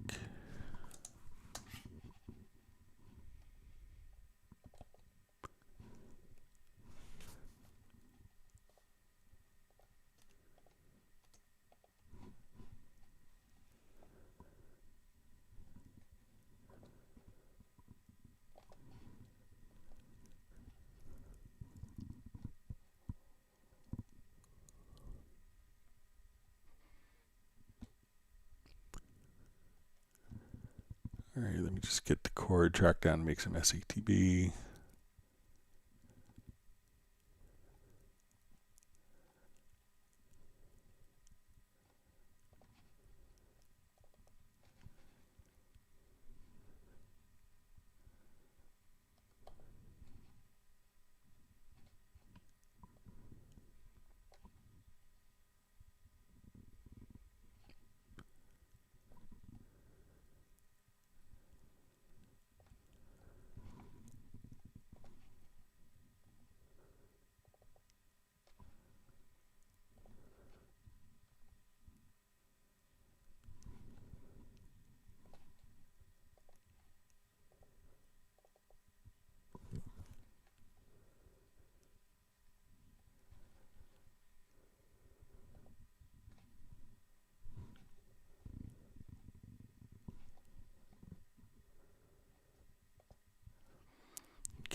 All right, let me just get the chord track down and make some SATB.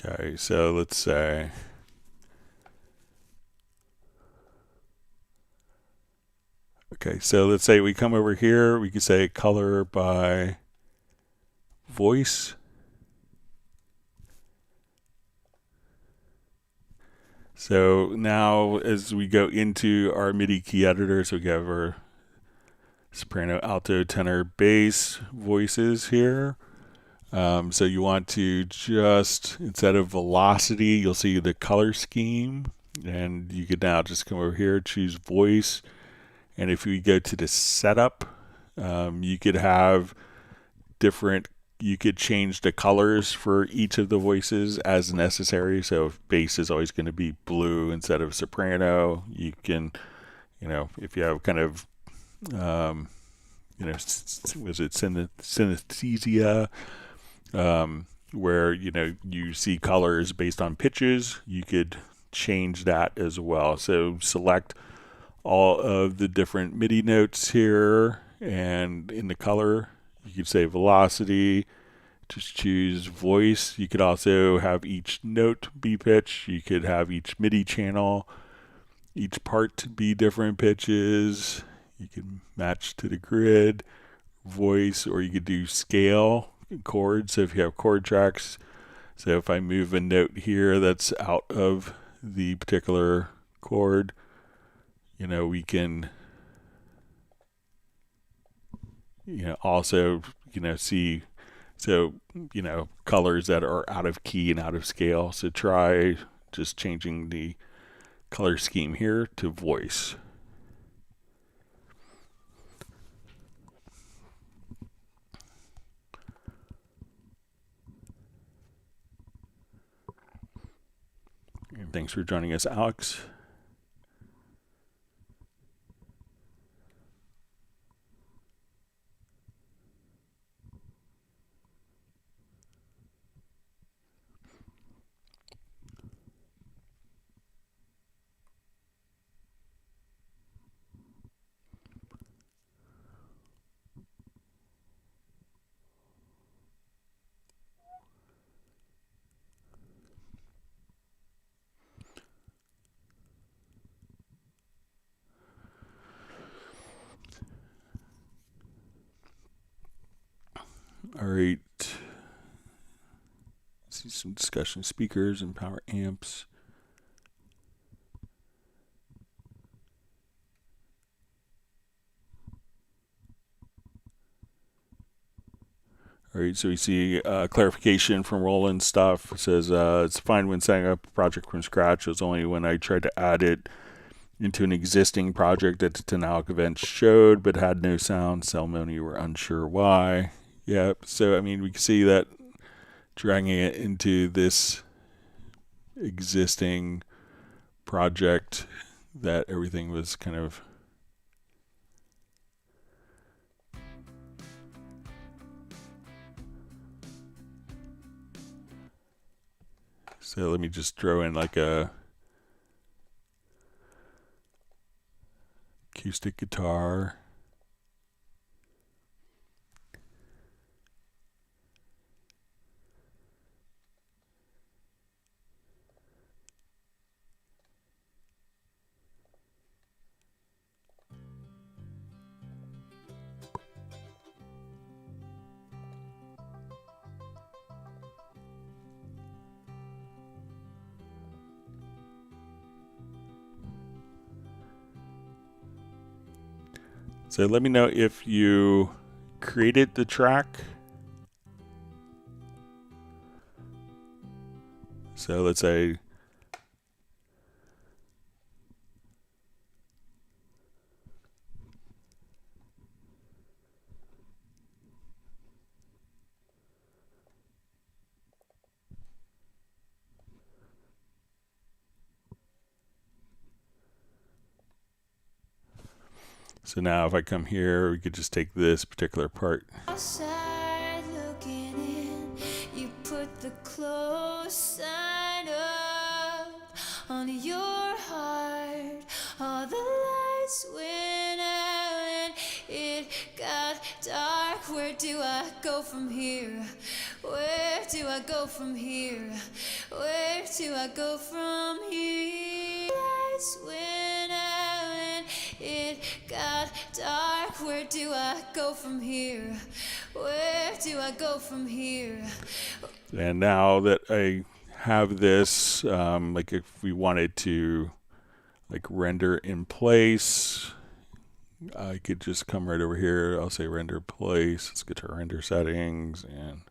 Okay, so let's say, we come over here, we could say color by voice. So now as we go into our MIDI key editor, so we have our soprano, alto, tenor, bass voices here. So you want to just, instead of velocity, you'll see the color scheme. And you could now just come over here, choose voice. And if we go to the setup, you could have different, you could change the colors for each of the voices as necessary. So if bass is always going to be blue instead of soprano, you can, if you have kind of, was it synesthesia, where, you see colors based on pitches, you could change that as well. So select all of the different MIDI notes here, and in the color, you could say velocity, just choose voice. You could also have each note be pitch. You could have each MIDI channel, each part be different pitches. You can match to the grid, voice, or you could do scale chords. So if you have chord tracks, so if I move a note here that's out of the particular chord, we can, also, see, so, colors that are out of key and out of scale. So try just changing the color scheme here to voice. And thanks for joining us, Alex. All right. See some discussion speakers and power amps. All right, so we see clarification from Roland stuff. It says, it's fine when setting up a project from scratch. It was only when I tried to add it into an existing project that the Tanalic event showed, but had no sound. Ceremony were unsure why. Yep, so I mean, we can see that dragging it into this existing project, that everything was kind of so let me just throw in like a acoustic guitar. So let me know if you created the track. So let's say so now if I come here, we could just take this particular part. Outside looking in, you put the close sign up on your heart. All the lights went out and it got dark. Where do I go from here? Where do I go from here? Where do I go from here? Lights went out and it got dark. Where do I go from here? Where do I go from here? And now that I have this, like if we wanted to like render in place, I could just come right over here. I'll say render place. Let's get to render settings, and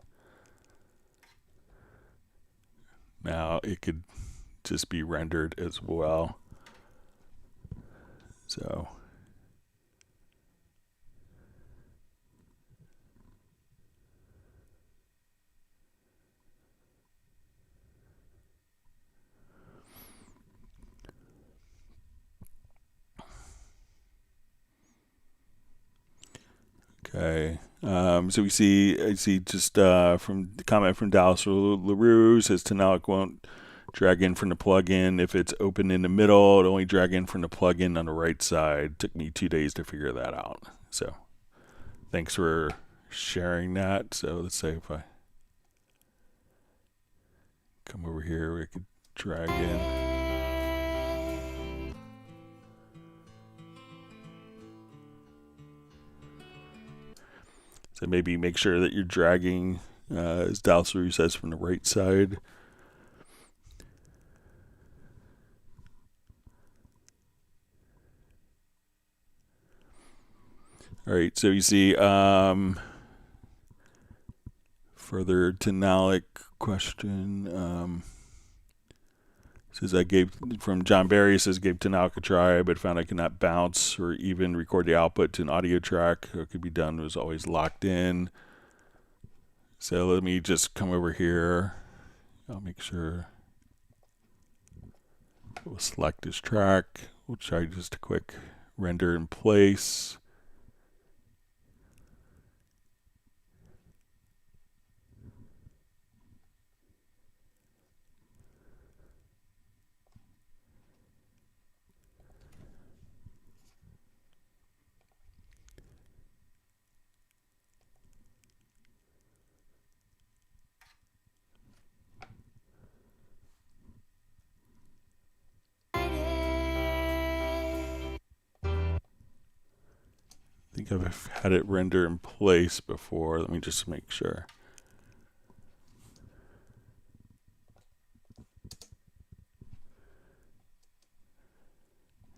now it could just be rendered as well. So okay. So I see just from the comment from Dallas LaRue says Tanalic won't drag in from the plugin. If it's open in the middle, it only drag in from the plugin on the right side. Took me 2 days to figure that out. So thanks for sharing that. So let's say if I come over here, we could drag in. So maybe make sure that you're dragging, as Dallas LaRue says, from the right side. All right, so you see further Tanalic question. Says I gave, from John Barry, says gave Tanalic a try, but found I could not bounce or even record the output to an audio track. It could be done, it was always locked in. So let me just come over here. I'll make sure we'll select this track. We'll try just a quick render in place. I think I've had it render in place before. Let me just make sure.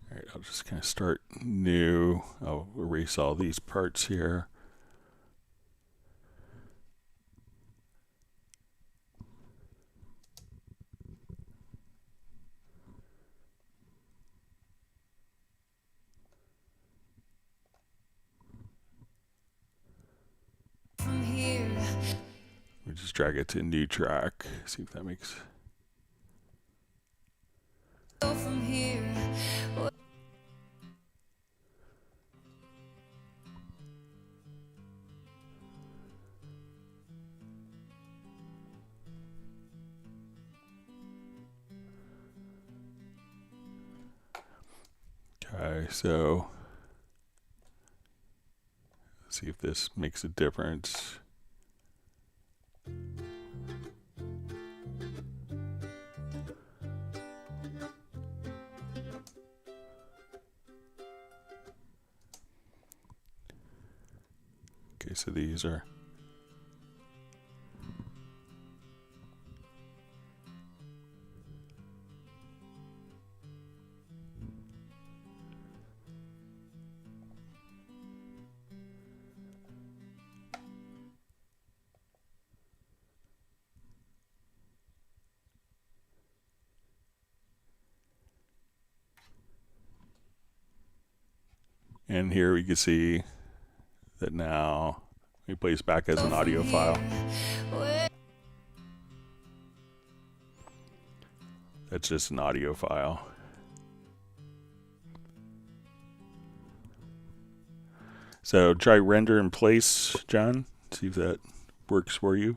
All right, I'll just kind of start new. I'll erase all these parts here. From here. We just drag it to a new track. See if that makes. Go from here. Okay, so let's see if this makes a difference. Okay, so these are. And here we can see that now we place back as an audio file. That's just an audio file. So try render in place, John. See if that works for you.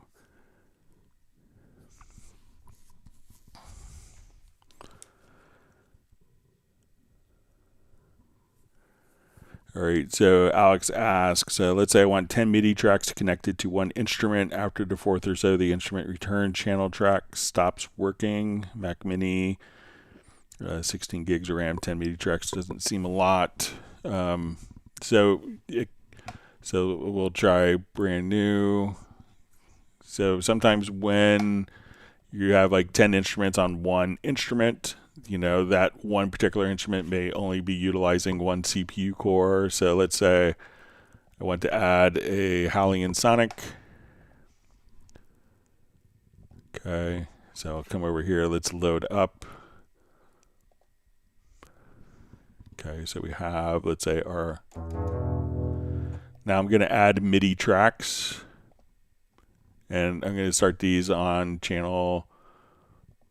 All right, so Alex asks, let's say I want 10 MIDI tracks connected to one instrument. After the fourth or so, the instrument return channel track stops working. Mac Mini, 16 gigs of RAM, 10 MIDI tracks doesn't seem a lot. So we'll try brand new. So sometimes when you have like 10 instruments on one instrument, that one particular instrument may only be utilizing one CPU core. So let's say I want to add a Hallian Sonic. Okay, so I'll come over here. Let's load up. Okay, so we have, let's say, now I'm going to add MIDI tracks. And I'm going to start these on channel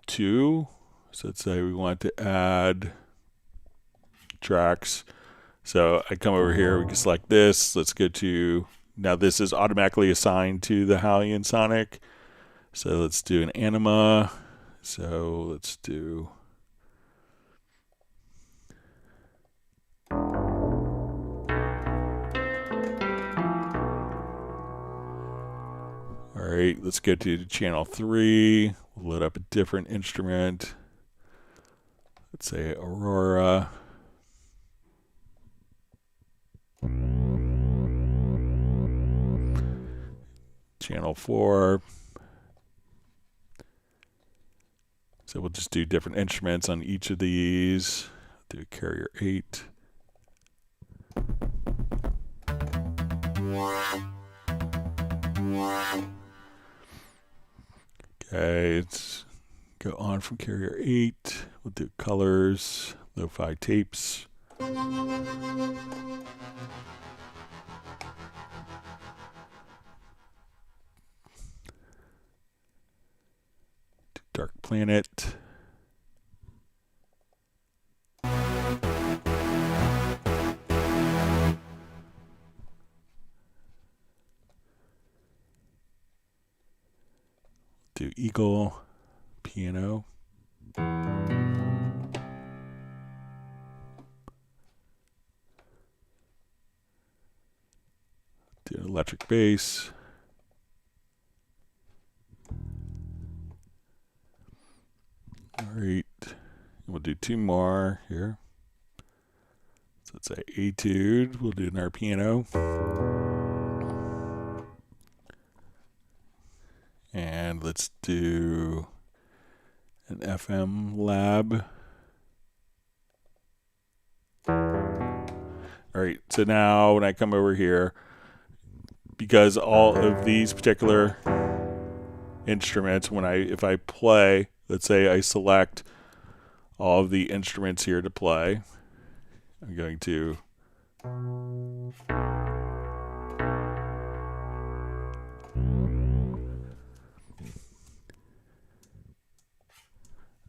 2. So let's say we want to add tracks. So I come over here, we can select this. Let's go to, now this is automatically assigned to the Hallian Sonic. So let's do an Anima. So let's do, all right, let's go to channel 3. We'll load up a different instrument. Let's say Aurora. Channel 4. So we'll just do different instruments on each of these. Do carrier 8. Okay, let's go on from carrier 8. We'll do colors, lo-fi tapes. Do Dark Planet. Do Eagle, piano. Do electric bass. All right, we'll do 2 more here. So let's say Etude. We'll do another piano. And let's do an FM lab. All right, so now when I come over here, because all of these particular instruments, if I play, let's say I select all of the instruments here to play, I'm going to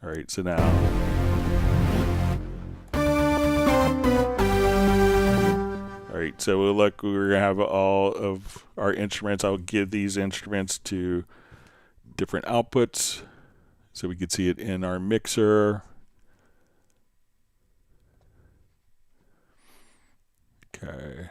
all right, so now all right, so we're going to have all of our instruments. I'll give these instruments to different outputs so we can see it in our mixer. Okay.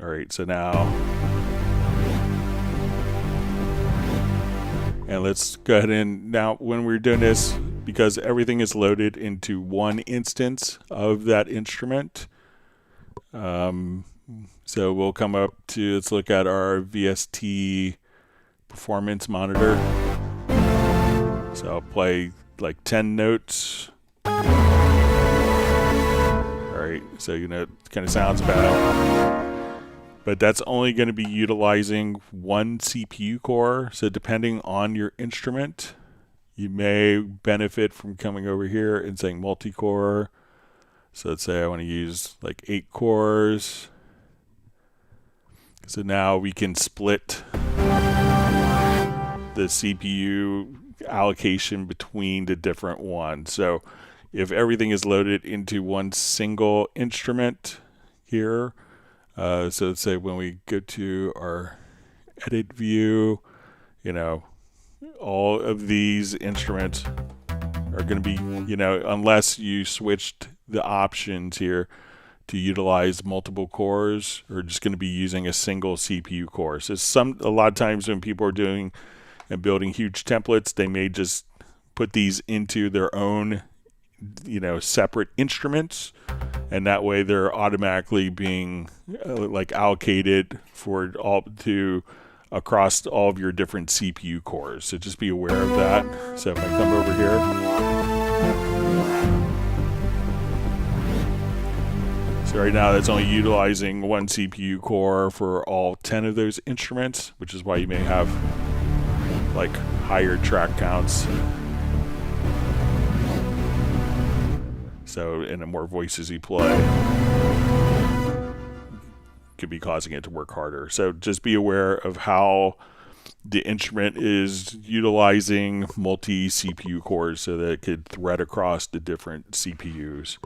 All right, so now, and let's go ahead and now when we're doing this, because everything is loaded into one instance of that instrument, so we'll come up to, let's look at our VST performance monitor. So I'll play like 10 notes. All right, so it kind of sounds bad. But that's only going to be utilizing one CPU core. So depending on your instrument, you may benefit from coming over here and saying multi-core. So let's say I want to use like 8 cores. So now we can split the CPU allocation between the different ones. So if everything is loaded into one single instrument here, so let's say when we go to our edit view, all of these instruments are going to be, unless you switched the options here to utilize multiple cores, are just going to be using a single CPU core. So a lot of times when people are doing and building huge templates, they may just put these into their own, separate instruments, and that way they're automatically being allocated for all to across all of your different CPU cores. So just be aware of that. So if I come over here, so right now that's only utilizing one CPU core for all 10 of those instruments, which is why you may have like higher track counts. So, and the more voices you play could be causing it to work harder. So just be aware of how the instrument is utilizing multi CPU cores so that it could thread across the different CPUs.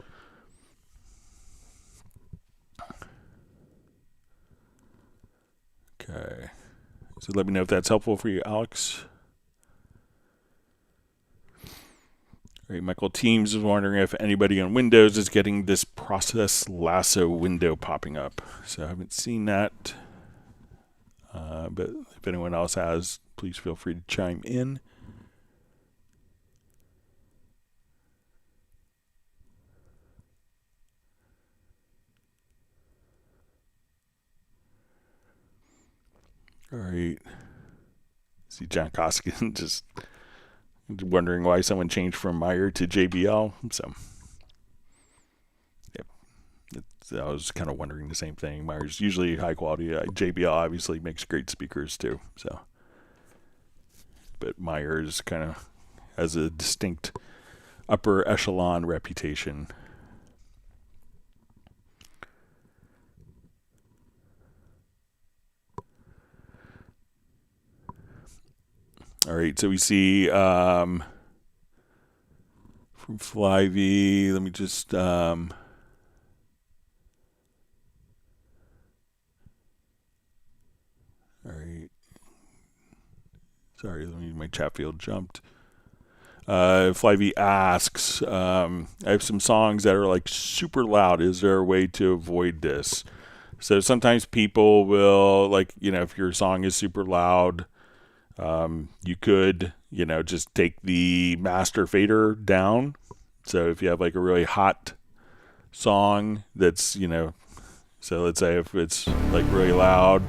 Okay. So let me know if that's helpful for you, Alex. All right, Michael Teams is wondering if anybody on Windows is getting this process lasso window popping up. So I haven't seen that. But if anyone else has, please feel free to chime in. All right. See John Koskinen just wondering why someone changed from Meyer to JBL. So, yep. I was kind of wondering the same thing. Meyer's usually high quality. JBL obviously makes great speakers too. So, but Meyer's kind of has a distinct upper echelon reputation. All right, so we see from Flyvy, let me just all right. Sorry, my chat field jumped. Flyvy asks, I have some songs that are like super loud. Is there a way to avoid this? So sometimes people will, if your song is super loud, you could, just take the master fader down. So if you have like a really hot song that's, so let's say if it's like really loud,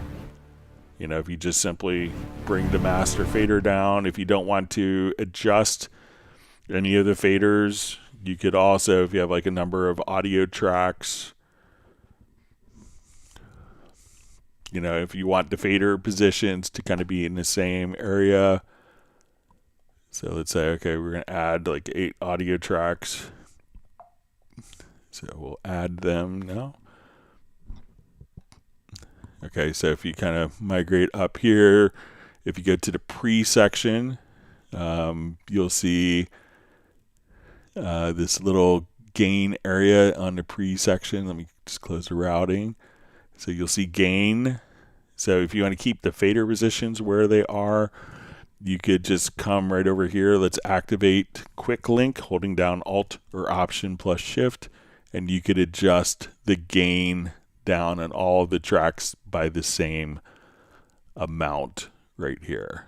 if you just simply bring the master fader down. If you don't want to adjust any of the faders, you could also, if you have like a number of audio tracks, if you want the fader positions to kind of be in the same area. So let's say, okay, we're going to add like 8 audio tracks. So we'll add them now. Okay, so if you kind of migrate up here, if you go to the pre section, you'll see this little gain area on the pre section. Let me just close the routing. So you'll see gain. So if you want to keep the fader positions where they are, you could just come right over here. Let's activate quick link, holding down Alt or Option plus Shift, and you could adjust the gain down on all of the tracks by the same amount right here.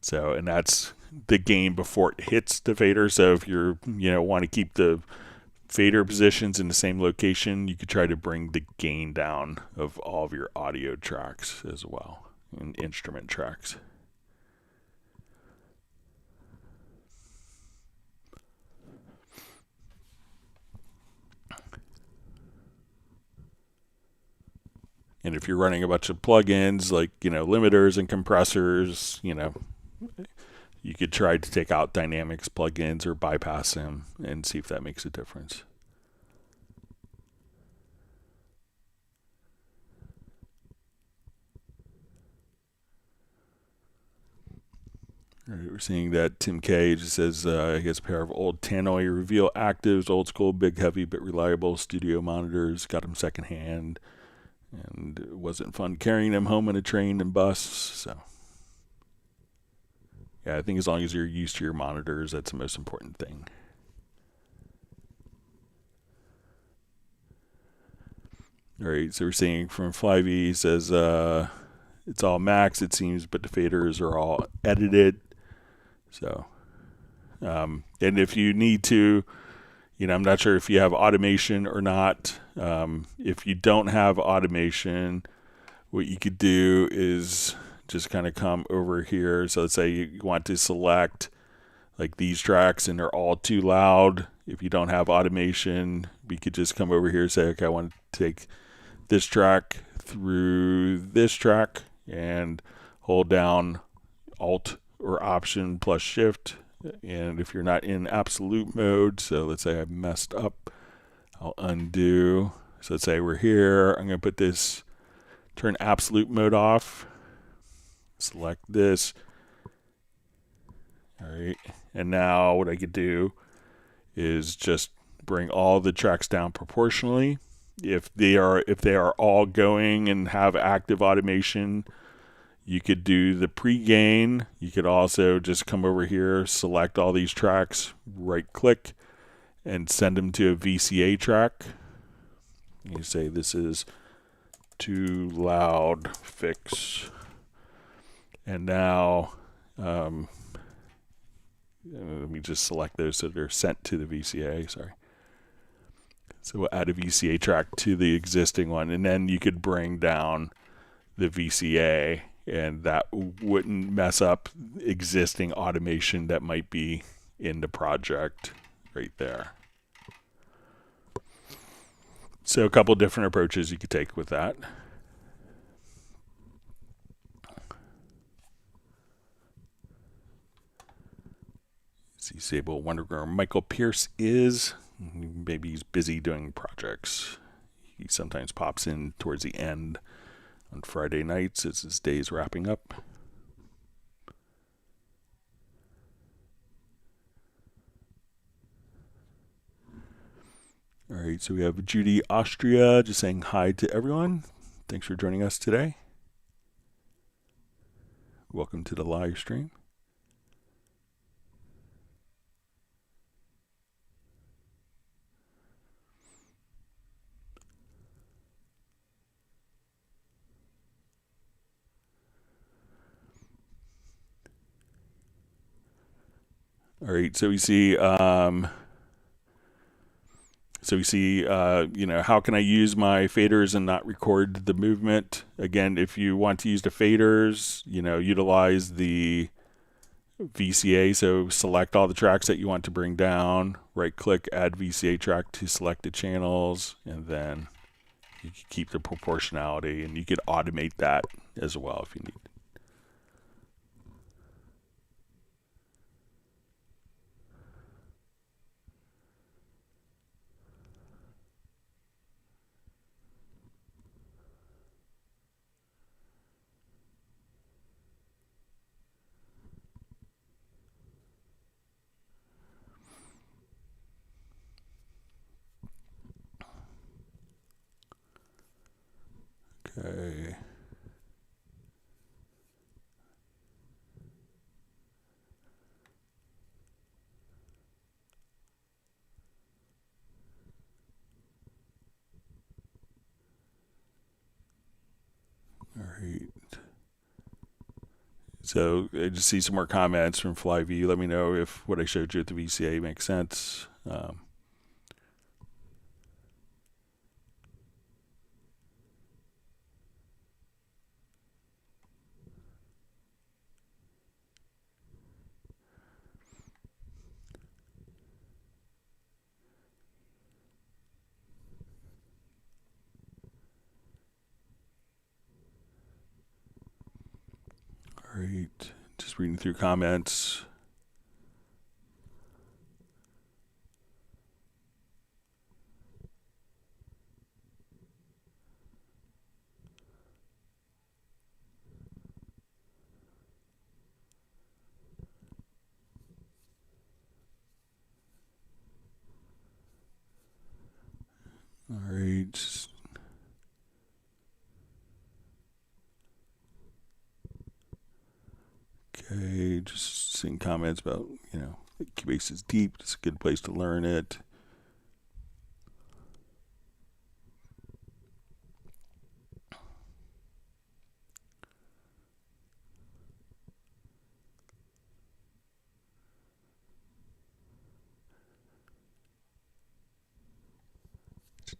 So, and that's the gain before it hits the fader. So if you're, want to keep the fader positions in the same location, you could try to bring the gain down of all of your audio tracks as well, and instrument tracks. And if you're running a bunch of plugins like, limiters and compressors, you could try to take out Dynamics plugins or bypass them and see if that makes a difference. All right, we're seeing that Tim K just says he has a pair of old Tannoy Reveal Actives, old school, big, heavy, but reliable studio monitors. Got them secondhand, and it wasn't fun carrying them home on a train and bus. So, yeah, I think as long as you're used to your monitors, that's the most important thing. All right, so we're seeing from Flyvy says it's all max, it seems, but the faders are all edited. So, and if you need to, I'm not sure if you have automation or not. If you don't have automation, what you could do is just kind of come over here. So let's say you want to select like these tracks and they're all too loud. If you don't have automation, we could just come over here and say, okay, I want to take this track through this track and hold down Alt or Option plus Shift. And if you're not in absolute mode, so let's say I messed up, I'll undo. So let's say we're here. I'm going to put this, turn absolute mode off. Select this. All right. And now what I could do is just bring all the tracks down proportionally. If they are all going and have active automation, you could do the pre-gain. You could also just come over here, select all these tracks, right click, and send them to a VCA track. You say this is too loud, fix. And now let me just select those so they're sent to the VCA, sorry. So we'll add a VCA track to the existing one, and then you could bring down the VCA, and that wouldn't mess up existing automation that might be in the project right there. So a couple different approaches you could take with that. See, Sable wonder where Michael Pierce is. Maybe he's busy doing projects. He sometimes pops in towards the end on Friday nights as his day's wrapping up. All right, so we have Judy Austria just saying hi to everyone. Thanks for joining us today. Welcome to the live stream. All right, so we see, how can I use my faders and not record the movement? Again, if you want to use the faders, utilize the VCA. So select all the tracks that you want to bring down, right click, add VCA track to selected channels, and then you can keep the proportionality, and you could automate that as well if you need. Okay. All right. So I just see some more comments from Flyview. Let me know if what I showed you at the VCA makes sense. All right, just reading through comments. right. Okay, just seeing comments about, Cubase is deep. It's a good place to learn it.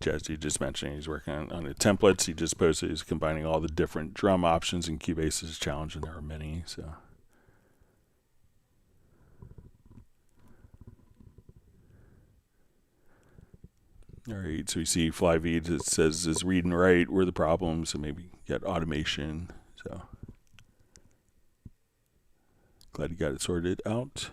Jesse just mentioned he's working on the templates. He just posted he's combining all the different drum options in Cubase's challenge, and there are many. So, all right. So we see Fly V. It says is read and write were the problems, so maybe get automation. So glad you got it sorted out.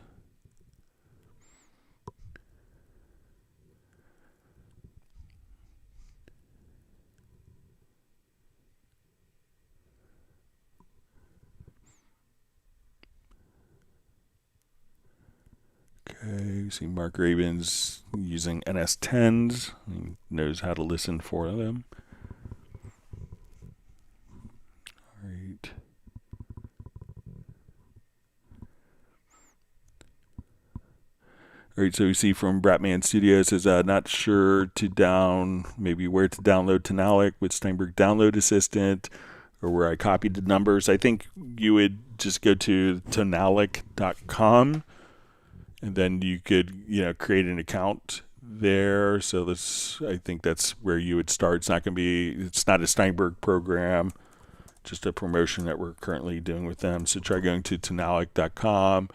Okay, see Mark Rabin's using NS10s. He knows how to listen for them. All right. All right, so we see from Bratman Studios says not sure maybe where to download Tonalic with Steinberg Download Assistant, or where I copied the numbers. I think you would just go to tonalic.com, and then you could create an account there. So I think that's where you would start. It's not a Steinberg program, just a promotion that we're currently doing with them. So try going to tonalic.com.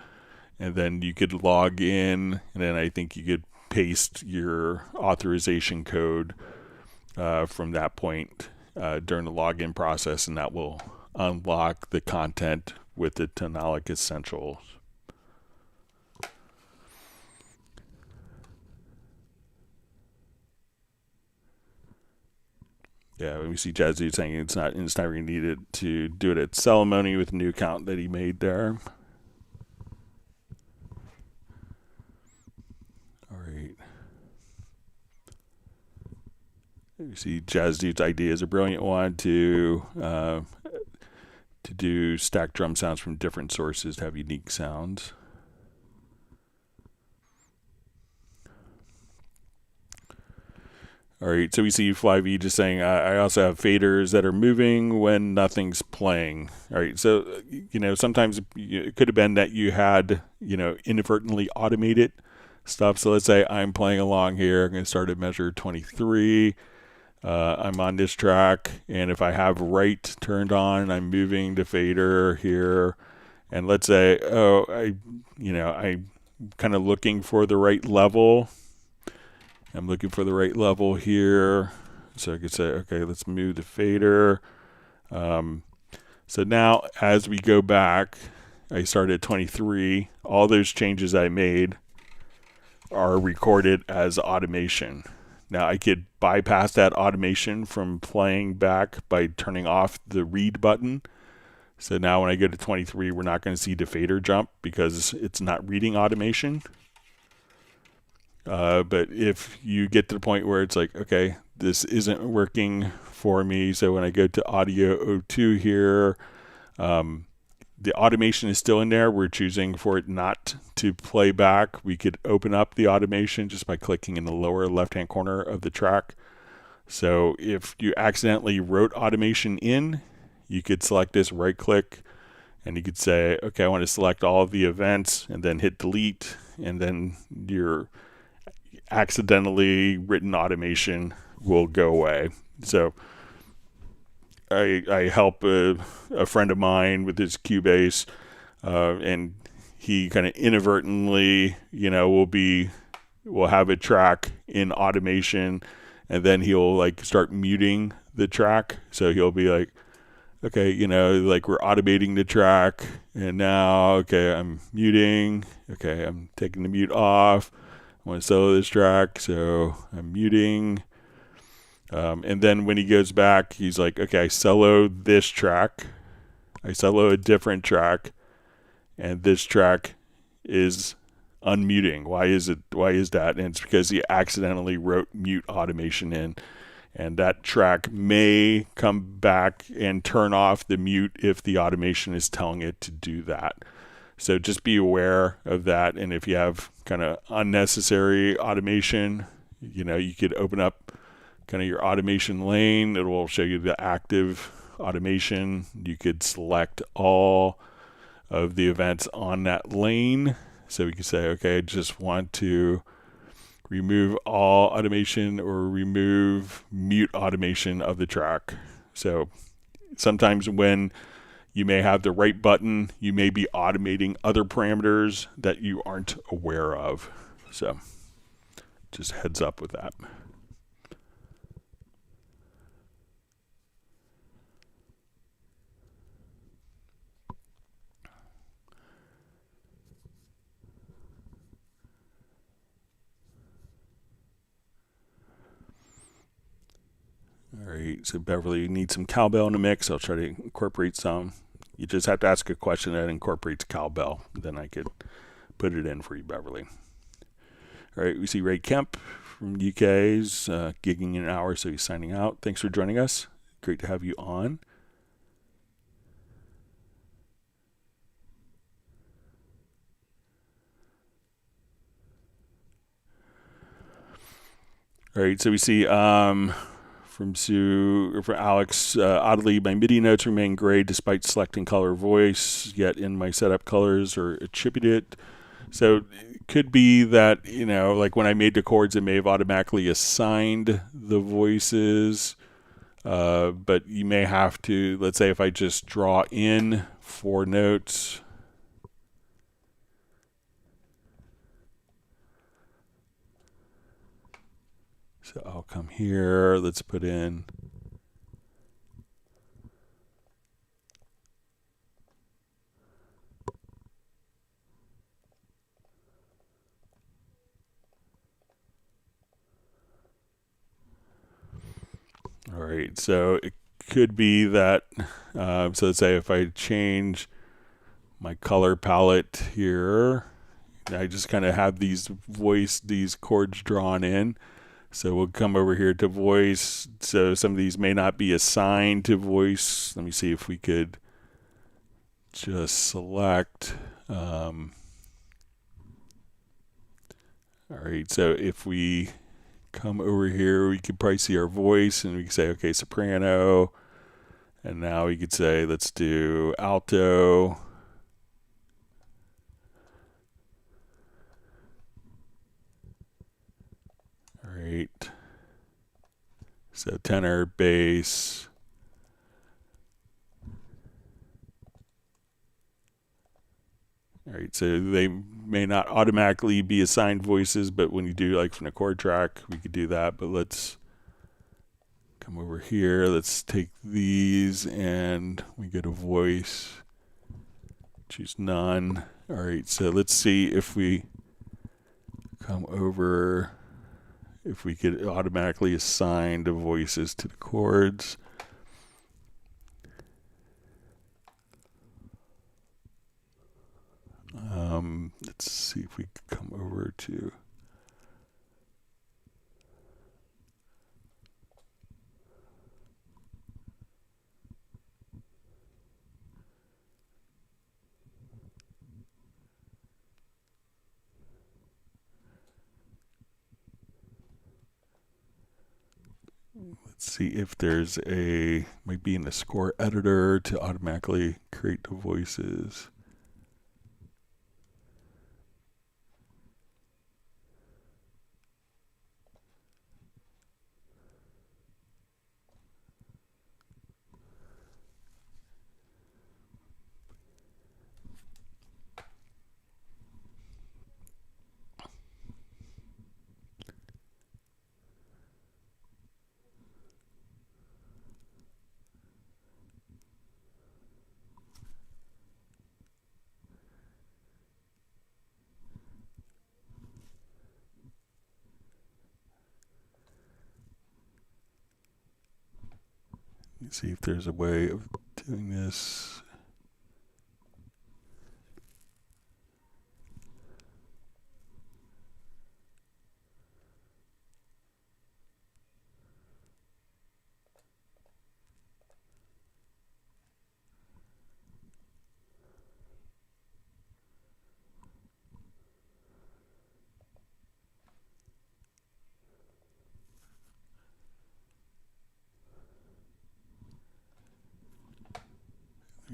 And then you could log in, and then I think you could paste your authorization code from that point during the login process, and that will unlock the content with the Tonalic Essentials. Yeah, we see Jazzy saying it's not really needed to do it at Ceremony with a new account that he made there. You see, Jazz Dude's idea is a brilliant one to do stacked drum sounds from different sources to have unique sounds. All right, so we see Fly V just saying, I also have faders that are moving when nothing's playing. All right, so, sometimes it could have been that you had, inadvertently automated stuff. So let's say I'm playing along here. I'm going to start at measure 23. I'm on this track, and if I have right turned on, I'm moving the fader here, and let's say, I'm kind of looking for the right level. I'm looking for the right level here, so I could say, okay, let's move the fader. So now, as we go back, I started at 23. All those changes I made are recorded as automation. Now I could bypass that automation from playing back by turning off the read button. So now when I go to 23, we're not going to see the fader jump because it's not reading automation. But if you get to the point where it's like, okay, this isn't working for me. So when I go to audio O2 here, the automation is still in there. We're choosing for it not to play back. We could open up the automation just by clicking in the lower left-hand corner of the track. So if you accidentally wrote automation in, you could select this, right-click, and you could say, okay, I want to select all of the events, and then hit delete, and then your accidentally written automation will go away. So I help a friend of mine with his Cubase, and he kind of inadvertently, will have a track in automation, and then he'll start muting the track. So he'll be like, okay, we're automating the track, and now, okay, I'm muting. Okay, I'm taking the mute off. I want to solo this track, so I'm muting. And then when he goes back, he's like, okay, I soloed this track. I solo a different track, and this track is unmuting. Why is that? And it's because he accidentally wrote mute automation in. And that track may come back and turn off the mute if the automation is telling it to do that. So just be aware of that. And if you have kind of unnecessary automation, you could open up kind of your automation lane. It will show you the active automation. You could select all of the events on that lane. So we can say, okay, I just want to remove all automation or remove mute automation of the track. So sometimes when you may have the right button, you may be automating other parameters that you aren't aware of. So just heads up with that. All right, so Beverly needs some cowbell in the mix. I'll try to incorporate some. You just have to ask a question that incorporates cowbell. Then I could put it in for you, Beverly. All right, we see Ray Kemp from UK's gigging in an hour, so he's signing out. Thanks for joining us. Great to have you on. All right, so we see from Alex, oddly, my MIDI notes remain gray despite selecting color voice, yet in my setup colors are attributed. So it could be that, like when I made the chords, it may have automatically assigned the voices, but you may have to, let's say if I just draw in 4 notes, so I'll come here, let's put in all right, so it could be that, so let's say if I change my color palette here, I just kind of have these chords drawn in. So we'll come over here to voice. So some of these may not be assigned to voice. Let me see if we could just select. All right, so if we come over here, we could probably see our voice and we can say, okay, soprano. And now we could say, let's do alto. All right. So tenor, bass. All right, so they may not automatically be assigned voices, but when you do like from the chord track, we could do that. But let's come over here. Let's take these and we go to voice. Choose none. All right, so let's see if we come over, if we could automatically assign the voices to the chords. Let's see if we can come over to let's see if there's might be in the score editor to automatically create the voices. Let's see if there's a way of doing this.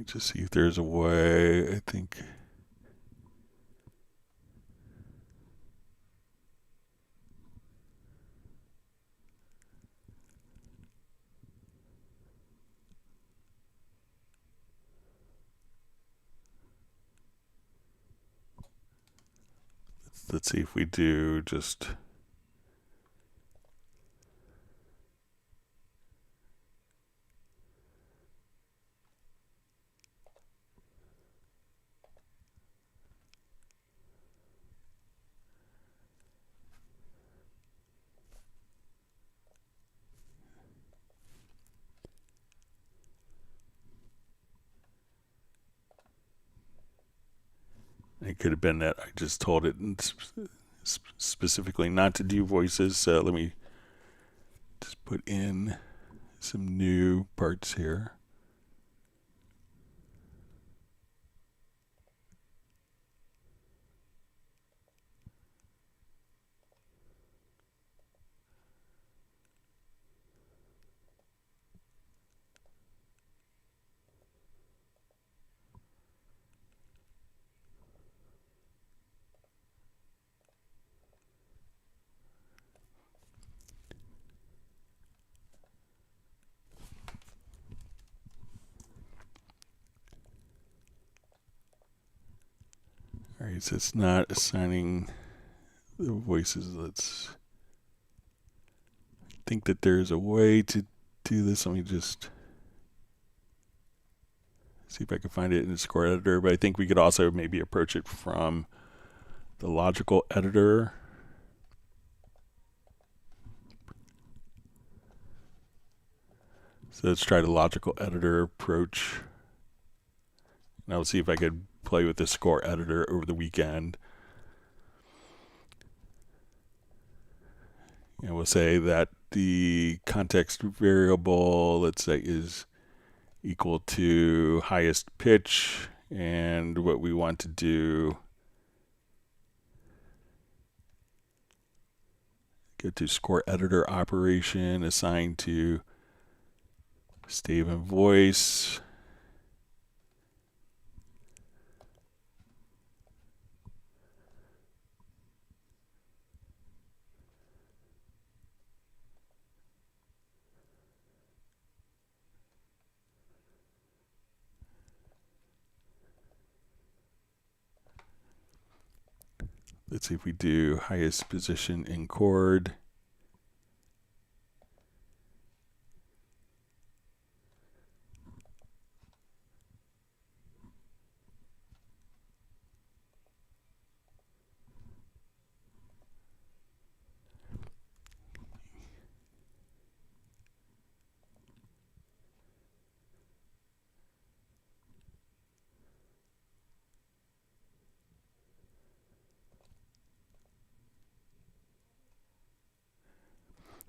me just see if there's a way. I think. Let's see if we do just. It could have been that I just told it specifically not to do voices. So let me just put in some new parts here. All right, so it's not assigning the voices. Let's think that there's a way to do this. Let me just see if I can find it in the score editor. But I think we could also maybe approach it from the logical editor. So let's try the logical editor approach. And I'll see if I could play with the score editor over the weekend. And we'll say that the context variable, let's say, is equal to highest pitch. And what we want to do, get to score editor operation assigned to stave and voice. Let's see if we do highest position in chord.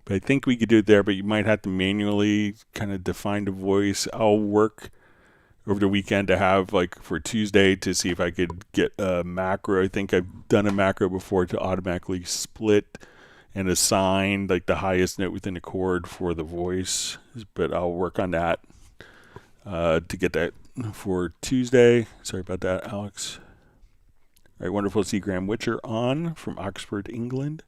But I think we could do it there, but you might have to manually kind of define the voice. I'll work over the weekend to have, like, for Tuesday to see if I could get a macro. I think I've done a macro before to automatically split and assign, like, the highest note within the chord for the voice. But I'll work on that to get that for Tuesday. Sorry about that, Alex. All right, wonderful to see Graham Witcher on from Oxford, England.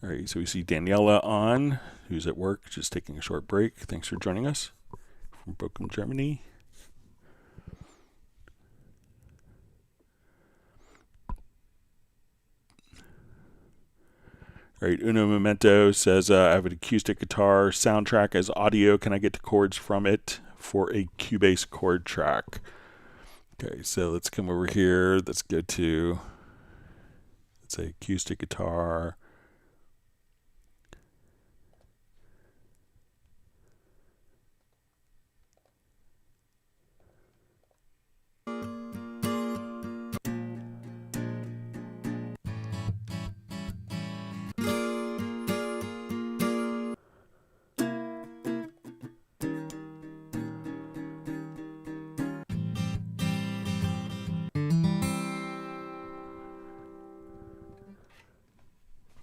All right, so we see Daniela on, who's at work, just taking a short break. Thanks for joining us from Bochum, Germany. All right, Uno Memento says, I have an acoustic guitar soundtrack as audio. Can I get the chords from it for a Cubase chord track? Okay, so let's come over here. Let's go to, let's say, acoustic guitar.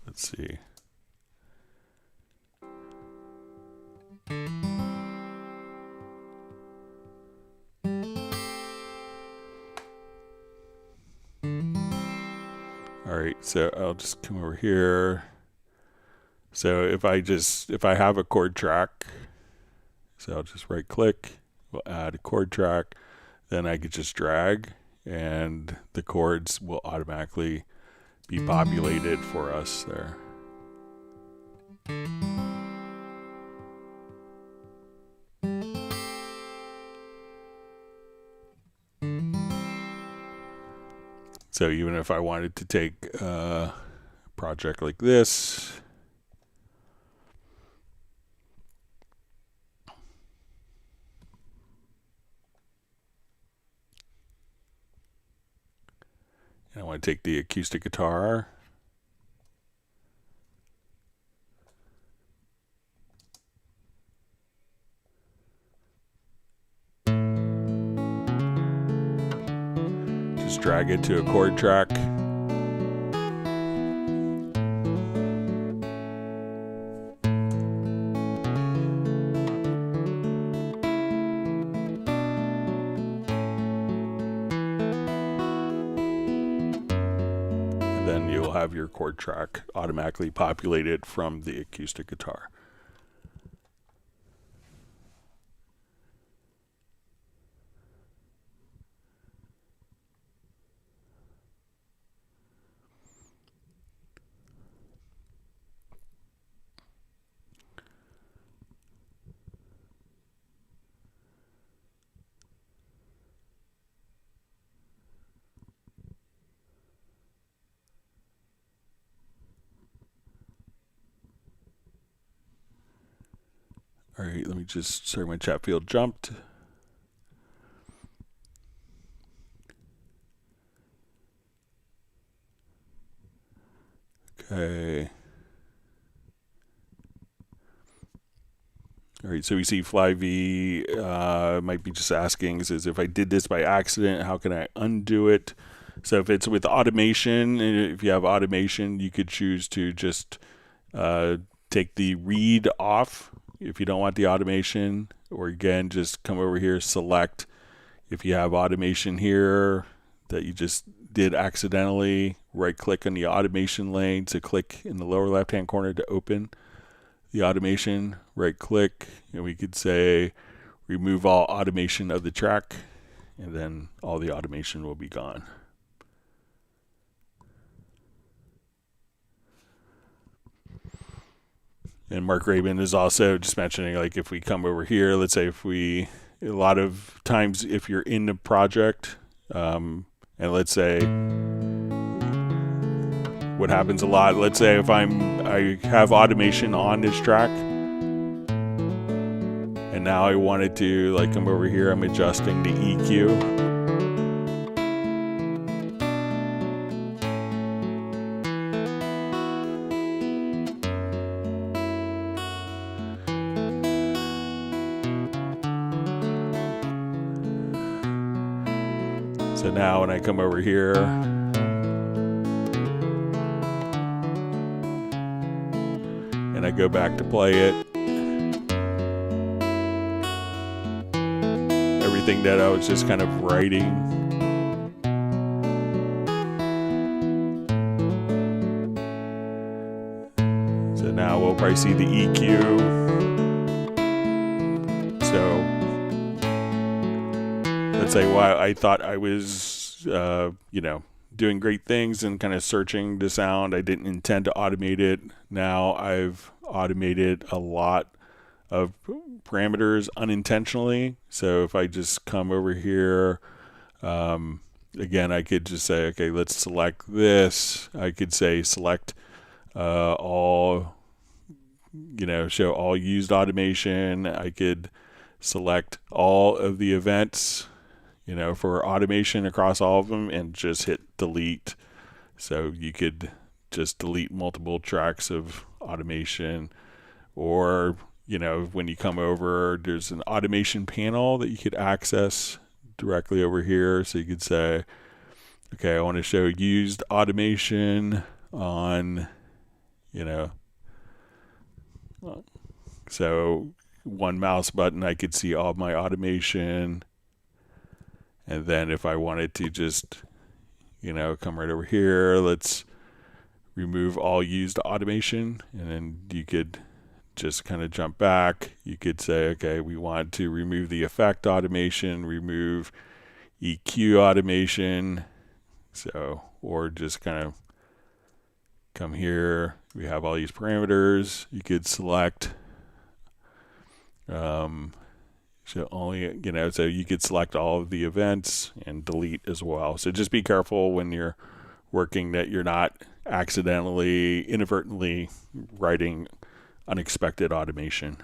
Let's see. All right, so I'll just come over here. So if I have a chord track, so I'll just right click, we'll add a chord track, then I could just drag and the chords will automatically be populated for us there. So even if I wanted to take a project like this, and I want to take the acoustic guitar, just drag it to a chord track. Then you'll have your chord track automatically populated from the acoustic guitar. All right, let me just, sorry, my chat field jumped. Okay. All right, so we see Fly V might be just asking, says if I did this by accident, how can I undo it? So if it's with automation, if you have automation, you could choose to just take the read off if you don't want the automation, or again, just come over here, select if you have automation here that you just did accidentally, right click on the automation lane to click in the lower left hand corner to open the automation, right click, and we could say remove all automation of the track, and then all the automation will be gone. And Mark Rabin is also just mentioning, like, if we come over here, let's say if we, a lot of times if you're in the project, and let's say what happens a lot, let's say if I have automation on this track, and now I wanted to, like, come over here, I'm adjusting the EQ. So now when I come over here, and I go back to play it, everything that I was just kind of writing, so now we'll probably see the EQ. So let's say why I thought I was, doing great things and kind of searching the sound. I didn't intend to automate it. Now I've automated a lot of parameters unintentionally. So if I just come over here, again, I could just say, okay, let's select this. I could say select all, show all used automation. I could select all of the events, for automation across all of them, and just hit delete. So you could just delete multiple tracks of automation, or, when you come over, there's an automation panel that you could access directly over here. So you could say, okay, I want to show used automation on, so one mouse button, I could see all my automation. And then if I wanted to just, come right over here, let's remove all used automation, and then you could just kind of jump back. You could say, okay, we want to remove the effect automation, remove EQ automation. So, or just kind of come here. We have all these parameters. You could select, so only, so you could select all of the events and delete as well. So just be careful when you're working that you're not accidentally, inadvertently writing unexpected automation.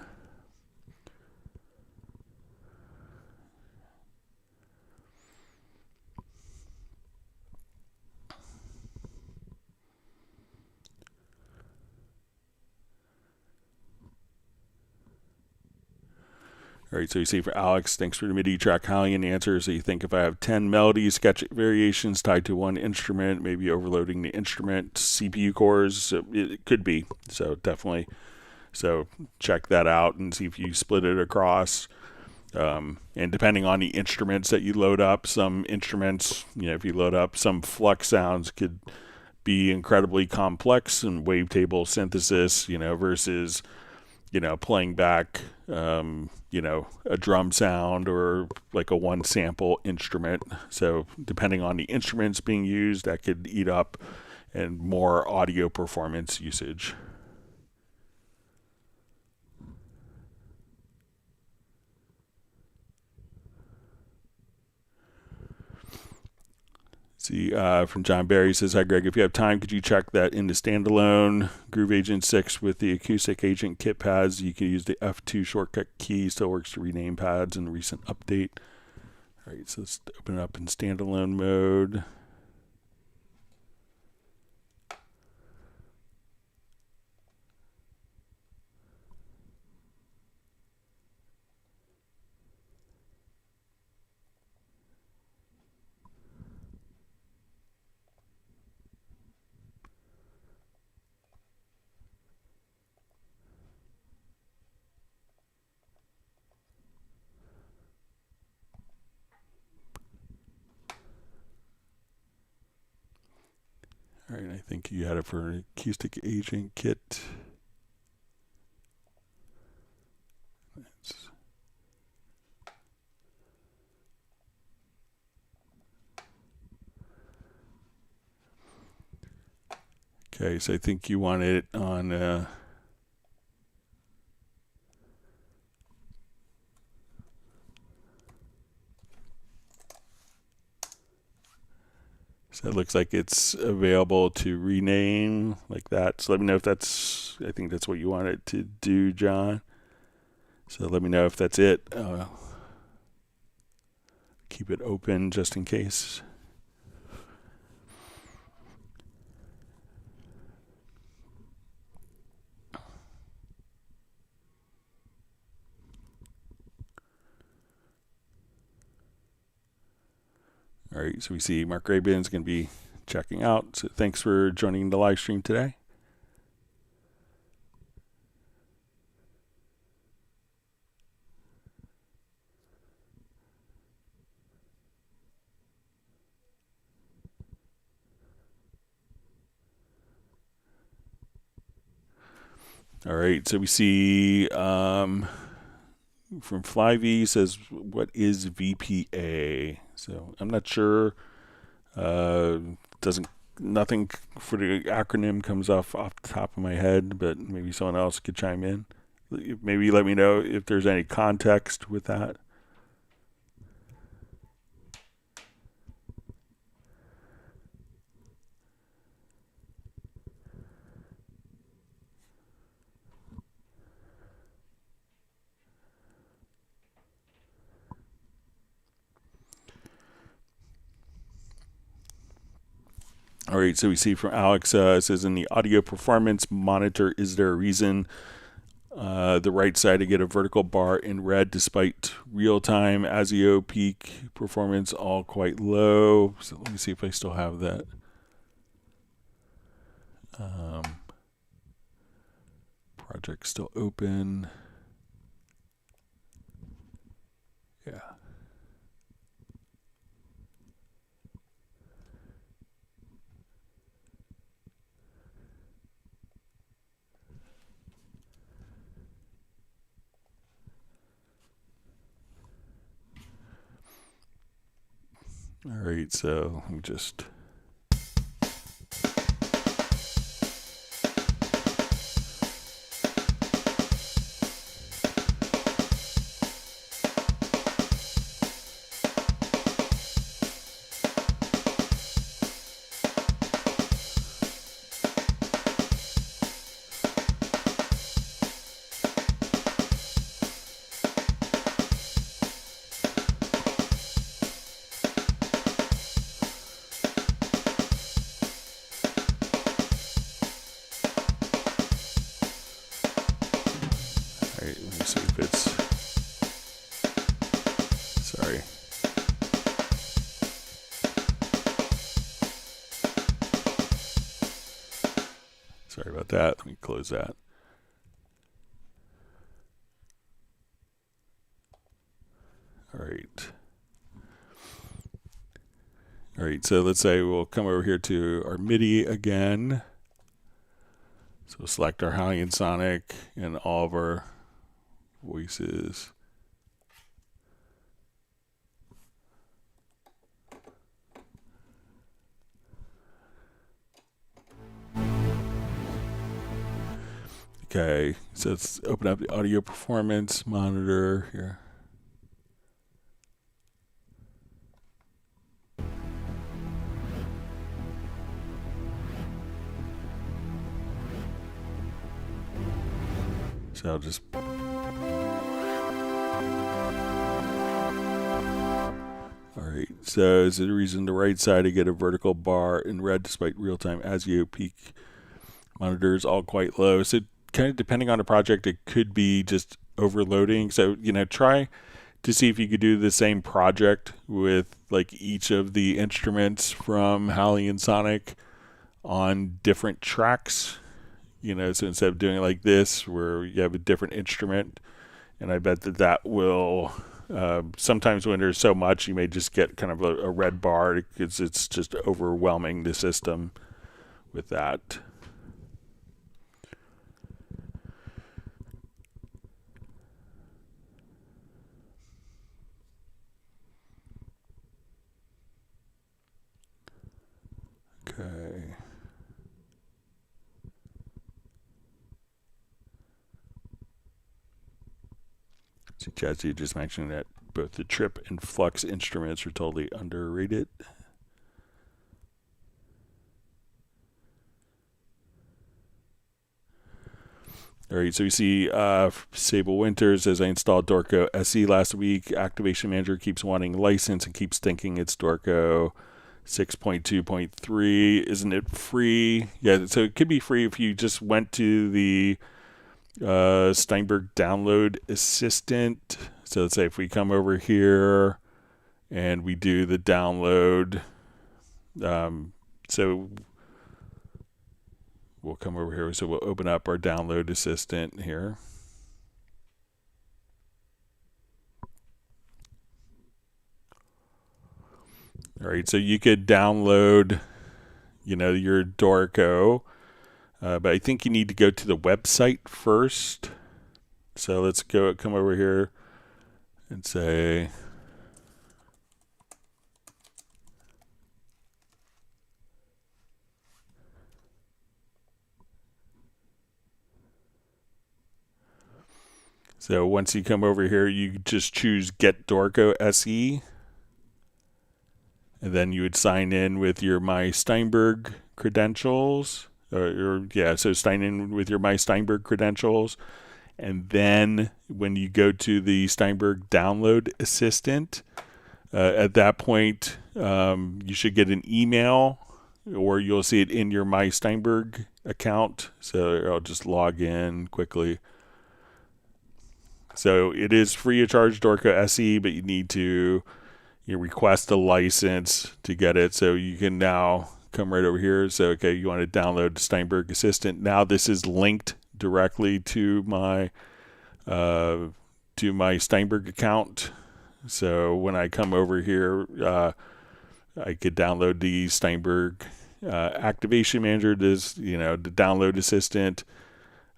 All right, so you see for Alex, thanks for the MIDI track howling answer. So you think if I have 10 melody sketch variations tied to one instrument, maybe overloading the instrument CPU cores, so it could be. So definitely, so check that out and see if you split it across. And depending on the instruments that you load up, some instruments, if you load up some flux sounds could be incredibly complex and wavetable synthesis, versus playing back, a drum sound or like a one sample instrument. So depending on the instruments being used, that could eat up and more audio performance usage. See, from John Barry says, hi Greg, if you have time, could you check that in the standalone Groove Agent 6 with the Acoustic Agent kit pads? You can use the F2 shortcut key, still works to rename pads in the recent update. All right, so let's open it up in standalone mode. All right, I think you had it for an Acoustic Agent kit. Okay, so I think you want it on so it looks like it's available to rename like that. So let me know if that's, I think that's what you want it to do, John. So let me know if that's it. Keep it open just in case. All right, so we see Mark Rabin is going to be checking out. So thanks for joining the live stream today. All right, so we see from Flyv says, what is VPA? So I'm not sure. Nothing for the acronym comes off the top of my head, but maybe someone else could chime in. Maybe let me know if there's any context with that. All right, so we see from Alex, it says in the audio performance monitor, is there a reason the right side to get a vertical bar in red despite real-time ASIO peak performance all quite low? So let me see if I still have that. Project still open. Yeah. All right, so let me just. All right, let me see if it's. Sorry. Sorry about that. Let me close that. All right. All right, so let's say we'll come over here to our MIDI again. So we'll select our Hallian Sonic and all of our voices. Okay, so let's open up the audio performance monitor here. So I'll just. Alright, so is the reason the right side to get a vertical bar in red despite real-time ASIO peak monitors all quite low. So kind of depending on the project, it could be just overloading. So, try to see if you could do the same project with like each of the instruments from Hallian Sonic on different tracks. So instead of doing it like this, where you have a different instrument, and I bet that will, sometimes when there's so much, you may just get kind of a red bar because it's just overwhelming the system with that. Okay. So Jazzy just mentioned that both the Trip and Flux instruments are totally underrated. All right, so we see Sable Winters says, I installed Dorco SE last week. Activation Manager keeps wanting license and keeps thinking it's Dorco 6.2.3. Isn't it free? Yeah, so it could be free if you just went to the Steinberg download assistant. So let's say if we come over here and we do the download, so we'll come over here. So we'll open up our download assistant here. All right, so you could download, your Dorco, but I think you need to go to the website first. So let's come over here and say, so once you come over here, you just choose Get Dorco SE. And then you would sign in with your My Steinberg credentials. So sign in with your My Steinberg credentials. And then when you go to the Steinberg download assistant, at that point, you should get an email, or you'll see it in your My Steinberg account. So I'll just log in quickly. So it is free of charge, Dorco SE, but you need to request a license to get it. So you can now come right over here. So, okay, you want to download the Steinberg Assistant. Now this is linked directly to my Steinberg account. So when I come over here, I could download the Steinberg Activation Manager, the download assistant.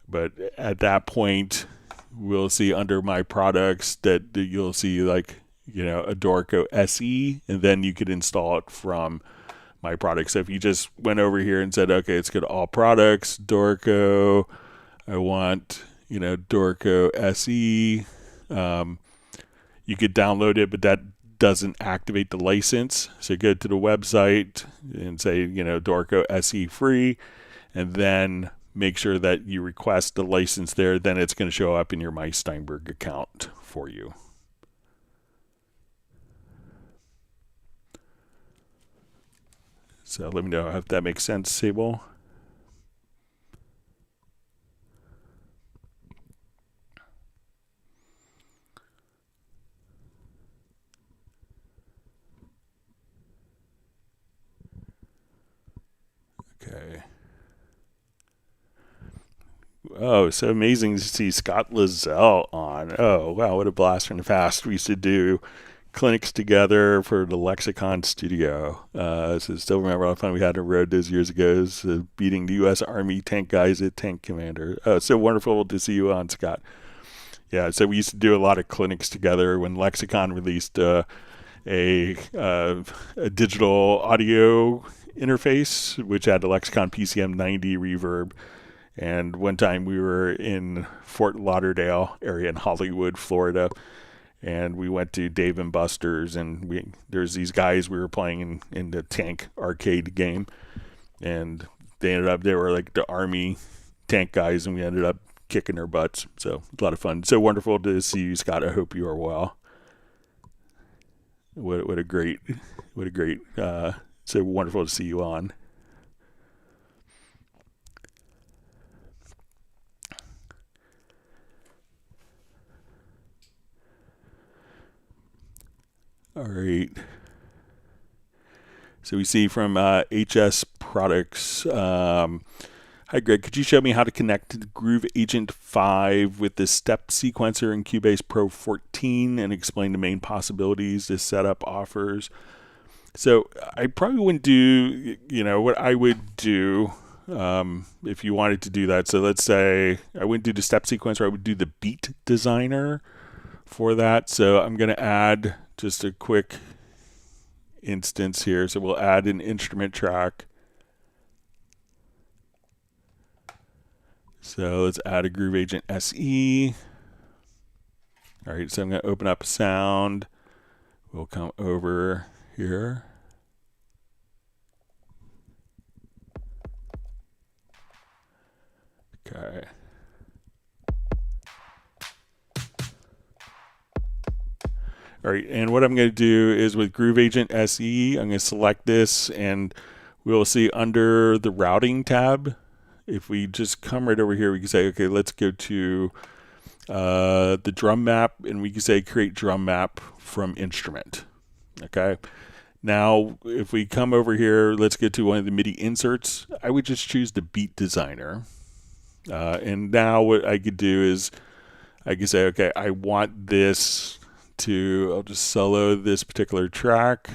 But at that point, we'll see under my products that you'll see like a Dorco SE, and then you could install it from my product. So if you just went over here and said, okay, let's go to all products, Dorco, I want, Dorco SE, you could download it, but that doesn't activate the license. So go to the website and say, Dorco SE free, and then make sure that you request the license there. Then it's going to show up in your My Steinberg account for you. So let me know if that makes sense, Sable. Okay. Oh, so amazing to see Scott Lizelle on. Oh, wow, what a blast from the past. We used to do clinics together for the Lexicon Studio. So still remember how fun we had on the road those years ago, beating the U.S. Army tank guys at Tank Commander. So wonderful to see you on, Scott. Yeah, so we used to do a lot of clinics together when Lexicon released a digital audio interface, which had the Lexicon PCM 90 reverb. And one time we were in Fort Lauderdale area in Hollywood, Florida, and we went to Dave and Buster's, and there's these guys we were playing in the tank arcade game, and they were like the Army tank guys, and we ended up kicking their butts. So a lot of fun. So wonderful to see you, Scott. I hope you are well. What a great, so wonderful to see you on. All right. So we see from HS Products. Hi, Greg. Could you show me how to connect the Groove Agent 5 with the step sequencer in Cubase Pro 14 and explain the main possibilities this setup offers? So I probably wouldn't do, what I would do if you wanted to do that. So let's say I wouldn't do the step sequencer. I would do the beat designer for that. So I'm going to add just a quick instance here. So we'll add an instrument track. So let's add a Groove Agent SE. All right, so I'm going to open up sound. We'll come over here. Okay. All right, and what I'm going to do is with Groove Agent SE, I'm going to select this, and we'll see under the routing tab, if we just come right over here, we can say, okay, let's go to the drum map, and we can say create drum map from instrument. Okay. Now, if we come over here, let's get to one of the MIDI inserts. I would just choose the beat designer. And now what I could do is I could say, okay, I want this I'll just solo this particular track.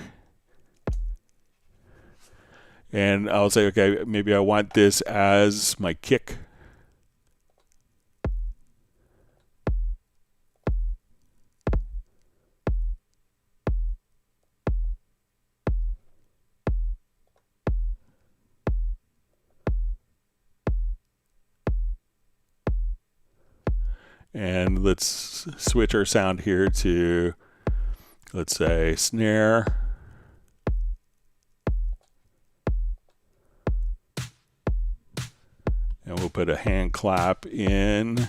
And I'll say, okay, maybe I want this as my kick. And let's switch our sound here to, let's say, snare. And we'll put a hand clap in.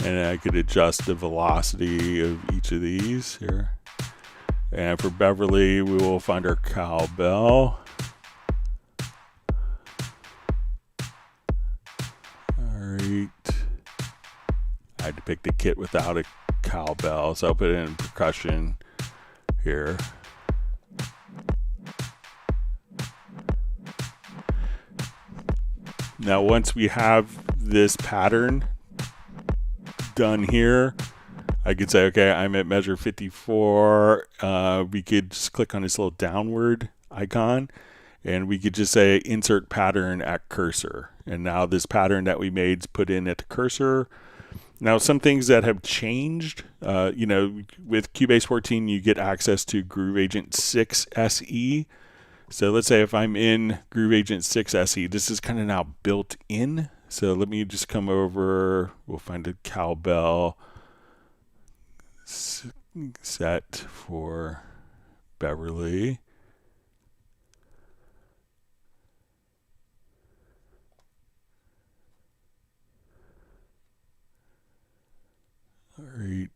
And I could adjust the velocity of each of these here. And for Beverly, we will find our cowbell. All right. I had to pick the kit without a cowbell, so I'll put it in percussion here. Now, once we have this pattern done here, I could say, okay, I'm at measure 54. We could just click on this little downward icon, and we could just say insert pattern at cursor. And now this pattern that we made is put in at the cursor. Now, some things that have changed, with Cubase 14, you get access to Groove Agent 6 SE. So let's say if I'm in Groove Agent 6 SE, this is kind of now built in. So let me just come over, we'll find a cowbell set for Beverly. All right.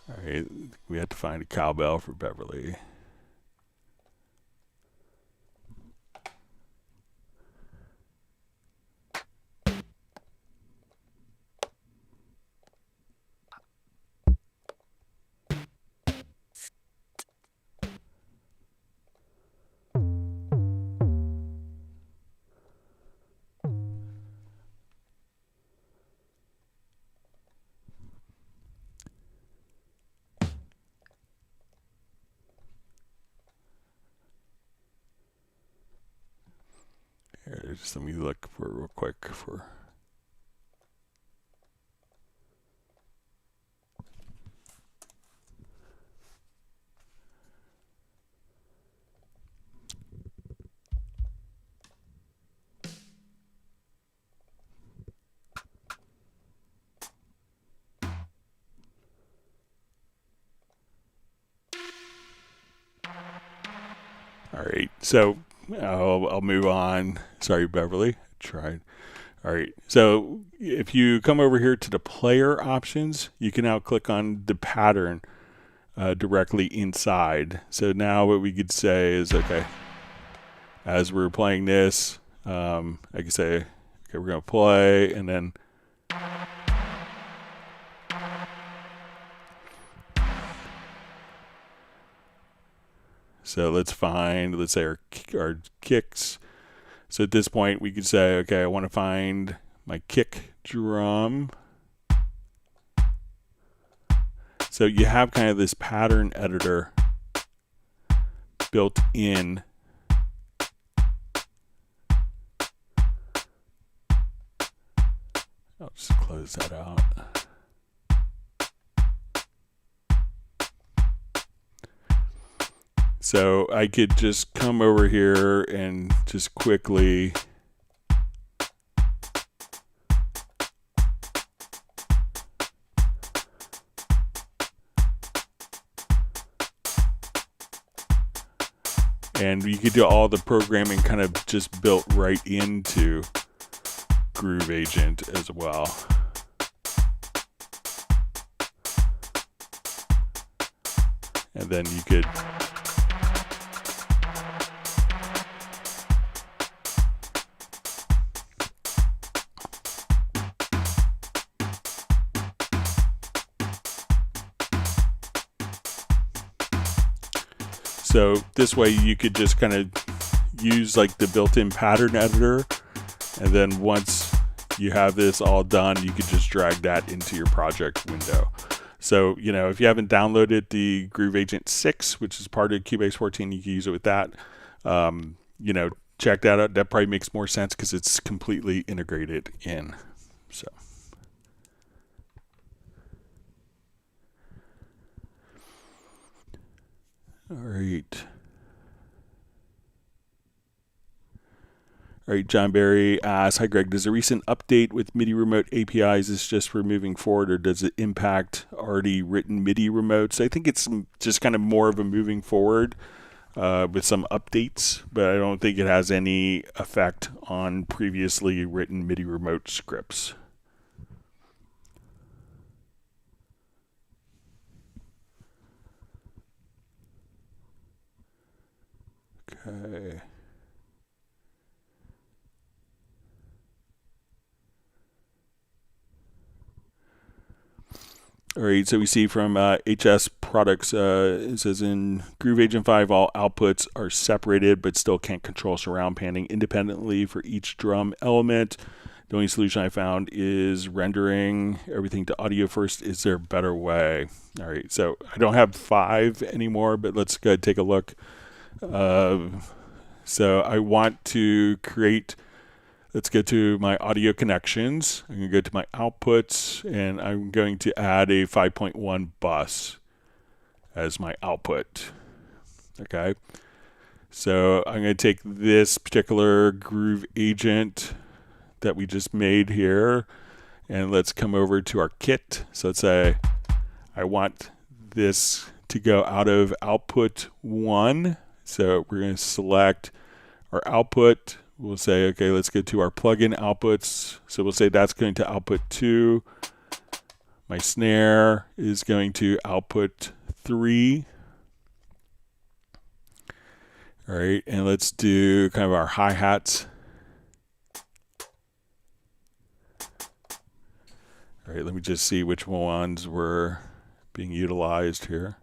All right, we have to find a cowbell for Beverly. Here, just let me look for real quick for. All right, so I'll move on. Sorry, Beverly. Tried. All right, so if you come over here to the player options, you can now click on the pattern directly inside. So now what we could say is, okay, as we're playing this, I can say, okay, we're going to play, and then so let's say our kicks. So at this point, we could say, okay, I want to find my kick drum. So you have kind of this pattern editor built in. I'll just close that out. So I could just come over here and just quickly and you could do all the programming kind of just built right into Groove Agent as well. And then you could so this way you could just kind of use like the built-in pattern editor, and then once you have this all done, you could just drag that into your project window. So, if you haven't downloaded the Groove Agent 6, which is part of Cubase 14, you can use it with that. Check that out. That probably makes more sense because it's completely integrated in. So. All right. All right, John Barry asks, hi Greg, does a recent update with MIDI remote APIs is just for moving forward, or does it impact already written MIDI remotes? I think it's just kind of more of a moving forward with some updates, but I don't think it has any effect on previously written MIDI remote scripts. Okay. All right, so we see from HS Products, it says in Groove Agent 5, all outputs are separated but still can't control surround panning independently for each drum element. The only solution I found is rendering everything to audio first. Is there a better way? All right, so I don't have 5 anymore, but let's go ahead and take a look. So I want to create, let's go to my audio connections. I'm going to go to my outputs, and I'm going to add a 5.1 bus as my output. Okay, so I'm going to take this particular Groove Agent that we just made here, and let's come over to our kit. So let's say I want this to go out of output 1. So we're going to select our output. We'll say, okay, let's go to our plugin outputs. So we'll say that's going to output 2. My snare is going to output 3. All right, and let's do kind of our hi-hats. All right, let me just see which ones were being utilized here.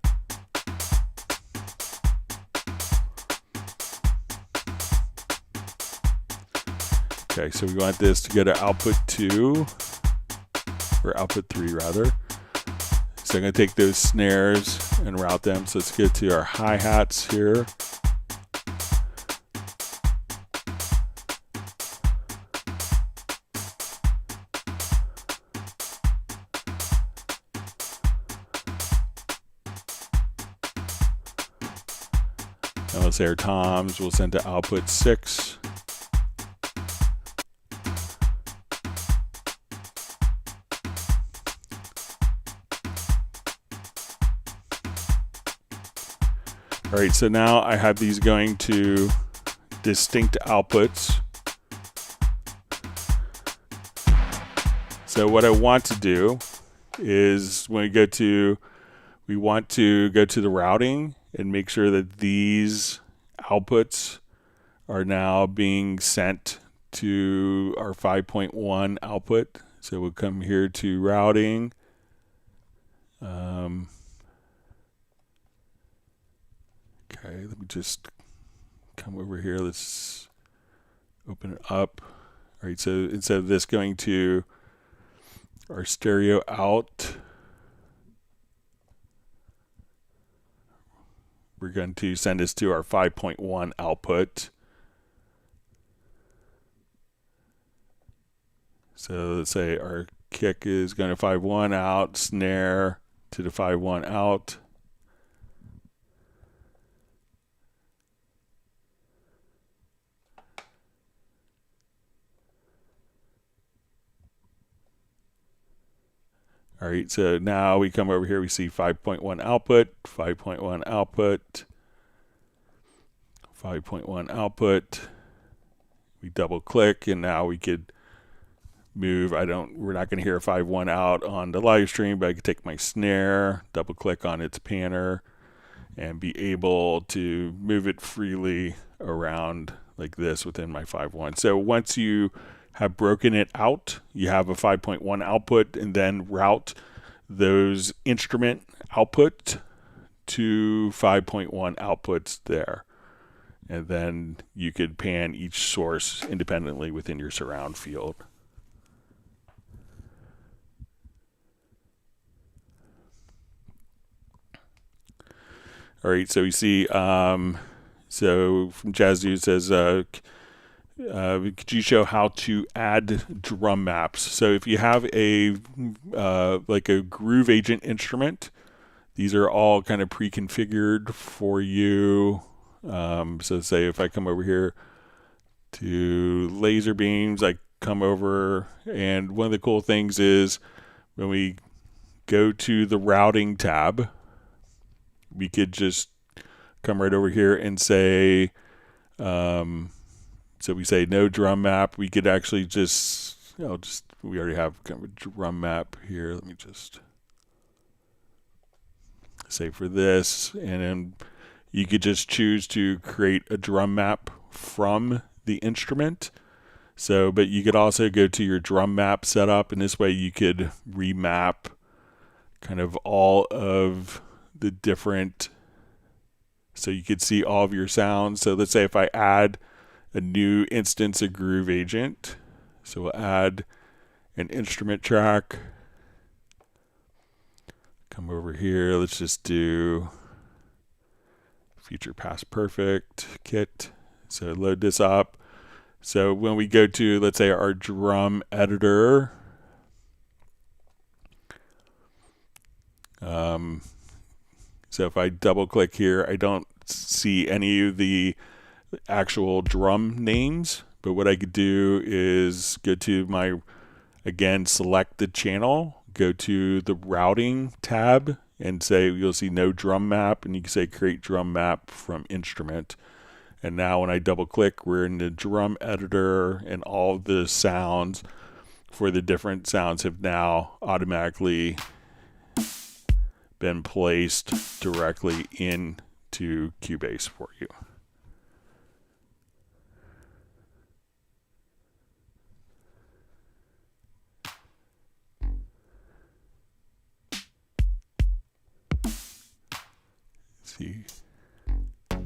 Okay, so we want this to go to output 2, or output 3 rather. So I'm going to take those snares and route them. So let's get to our hi-hats here. And let's say our toms we'll send to output 6. All right, so now I have these going to distinct outputs. So what I want to do is when we want to go to the routing and make sure that these outputs are now being sent to our 5.1 output. So we'll come here to routing. Okay, let me just come over here. Let's open it up. All right, so instead of this going to our stereo out, we're going to send this to our 5.1 output. So let's say our kick is going to 5.1 out, snare to the 5.1 out. All right, so now we come over here, we see 5.1 output, 5.1 output, 5.1 output. We double click, and now we could move. We're not going to hear a 5.1 out on the live stream, but I could take my snare, double click on its panner, and be able to move it freely around like this within my 5.1. So once you have broken it out, you have a 5.1 output, and then route those instrument output to 5.1 outputs there. And then you could pan each source independently within your surround field. All right, so we see, so from Jazz Dude says, could you show how to add drum maps? So if you have a like a Groove Agent instrument, these are all kind of pre-configured for you. So say if I come over here to laser beams, I come over, and one of the cool things is when we go to the routing tab, we could just come right over here and say, so we say no drum map. We could actually just, we already have kind of a drum map here. Let me just say for this, and then you could just choose to create a drum map from the instrument. So, but you could also go to your drum map setup, and this way you could remap kind of all of the different, so you could see all of your sounds. So let's say if I add a new instance of Groove Agent, so we'll add an instrument track. Come over here, let's just do Future Past Perfect kit. So load this up. So when we go to, let's say, our drum editor, so if I double click here, I don't see any of the actual drum names, but what I could do is go to my, again, select the channel, go to the routing tab and say, you'll see no drum map, and you can say create drum map from instrument. And now when I double click, we're in the drum editor, and all the sounds for the different sounds have now automatically been placed directly into Cubase for you. See, I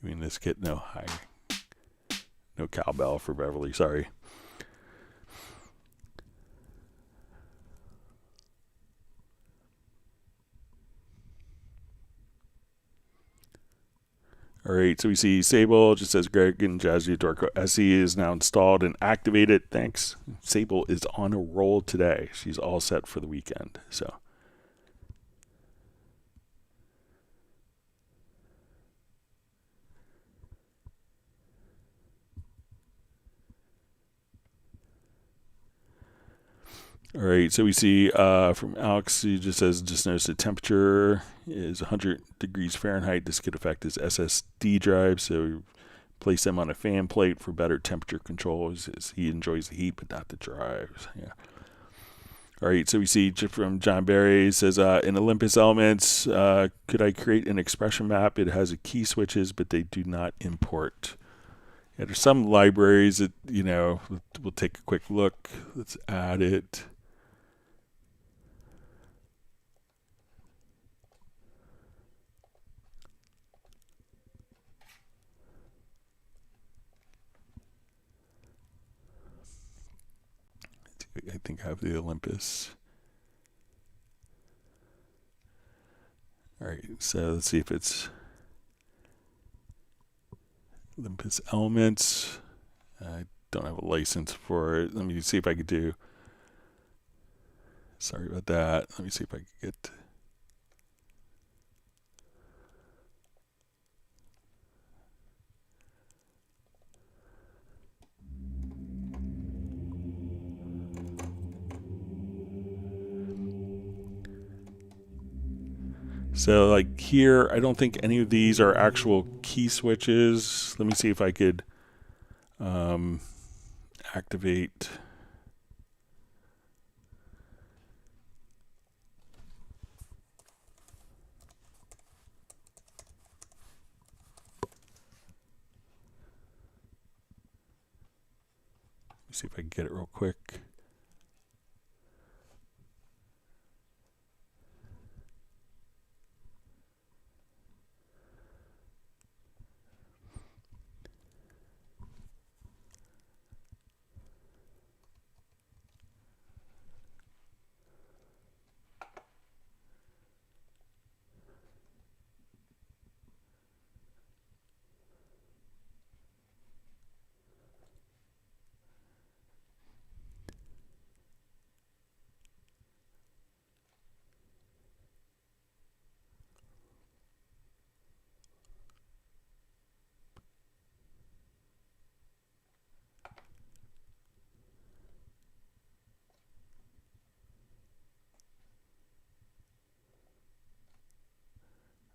mean, this kit, no cowbell for Beverly, sorry. All right, so we see Sable just says Greg and Jazzy Dorco SE is now installed and activated. Thanks. Sable is on a roll today. She's all set for the weekend. So. All right, so we see from Alex, he just says, just notice the temperature is 100 degrees Fahrenheit. This could affect his SSD drive, so we place them on a fan plate for better temperature control. He enjoys the heat, but not the drives. Yeah. All right, so we see from John Barry, he says, in Olympus Elements, could I create an expression map? It has a key switches, but they do not import. Yeah, there's some libraries that, we'll take a quick look. Let's add it. I think I have the Olympus. All right, so let's see if it's Olympus Elements. I don't have a license for it. Let me see if I could do. Sorry about that. Let me see if I can get. So like here, I don't think any of these are actual key switches. Let me see if I could activate. Let me see if I can get it real quick.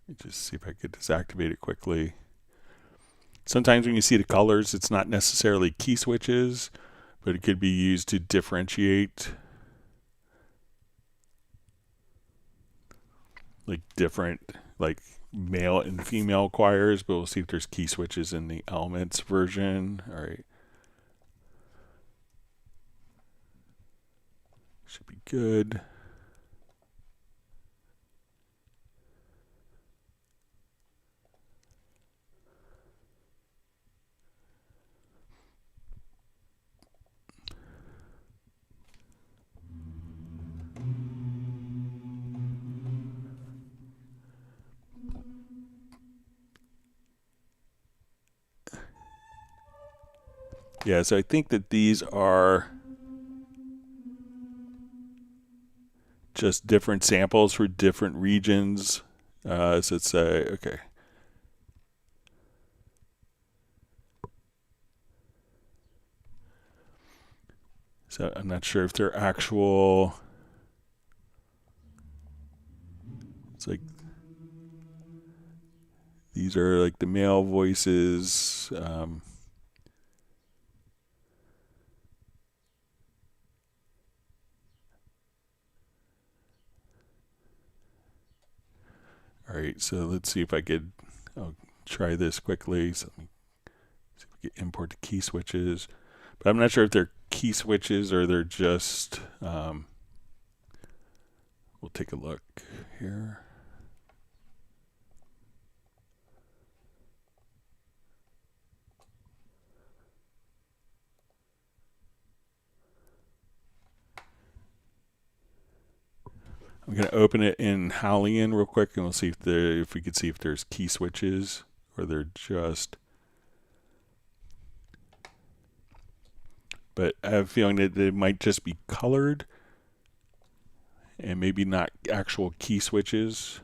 Let me just see if I could disactivate it quickly. Sometimes when you see the colors, it's not necessarily key switches, but it could be used to differentiate like different like male and female choirs, but we'll see if there's key switches in the Elements version. All right. Should be good. Yeah, so I think that these are just different samples for different regions. So let's say, okay. So I'm not sure if they're actual. It's like these are like the male voices. All right, so let's see if I could. I'll try this quickly. So let me see if we can import the key switches. But I'm not sure if they're key switches or they're just. We'll take a look here. I'm going to open it in Howlian real quick, and we'll see if we could see if there's key switches or they're just. But I have a feeling that it might just be colored and maybe not actual key switches.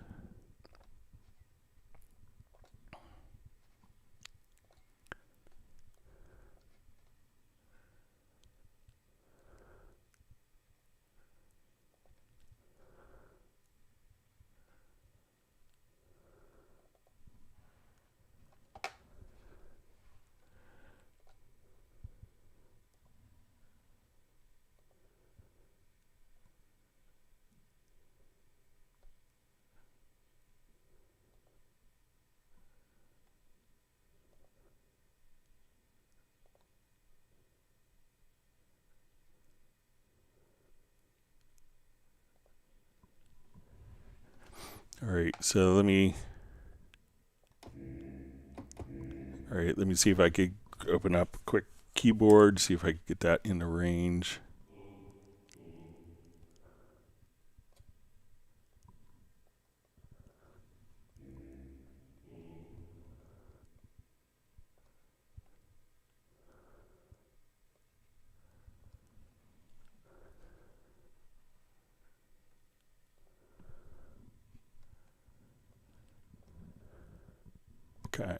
All right, so let me see if I could open up a quick keyboard, see if I could get that in the range. Okay.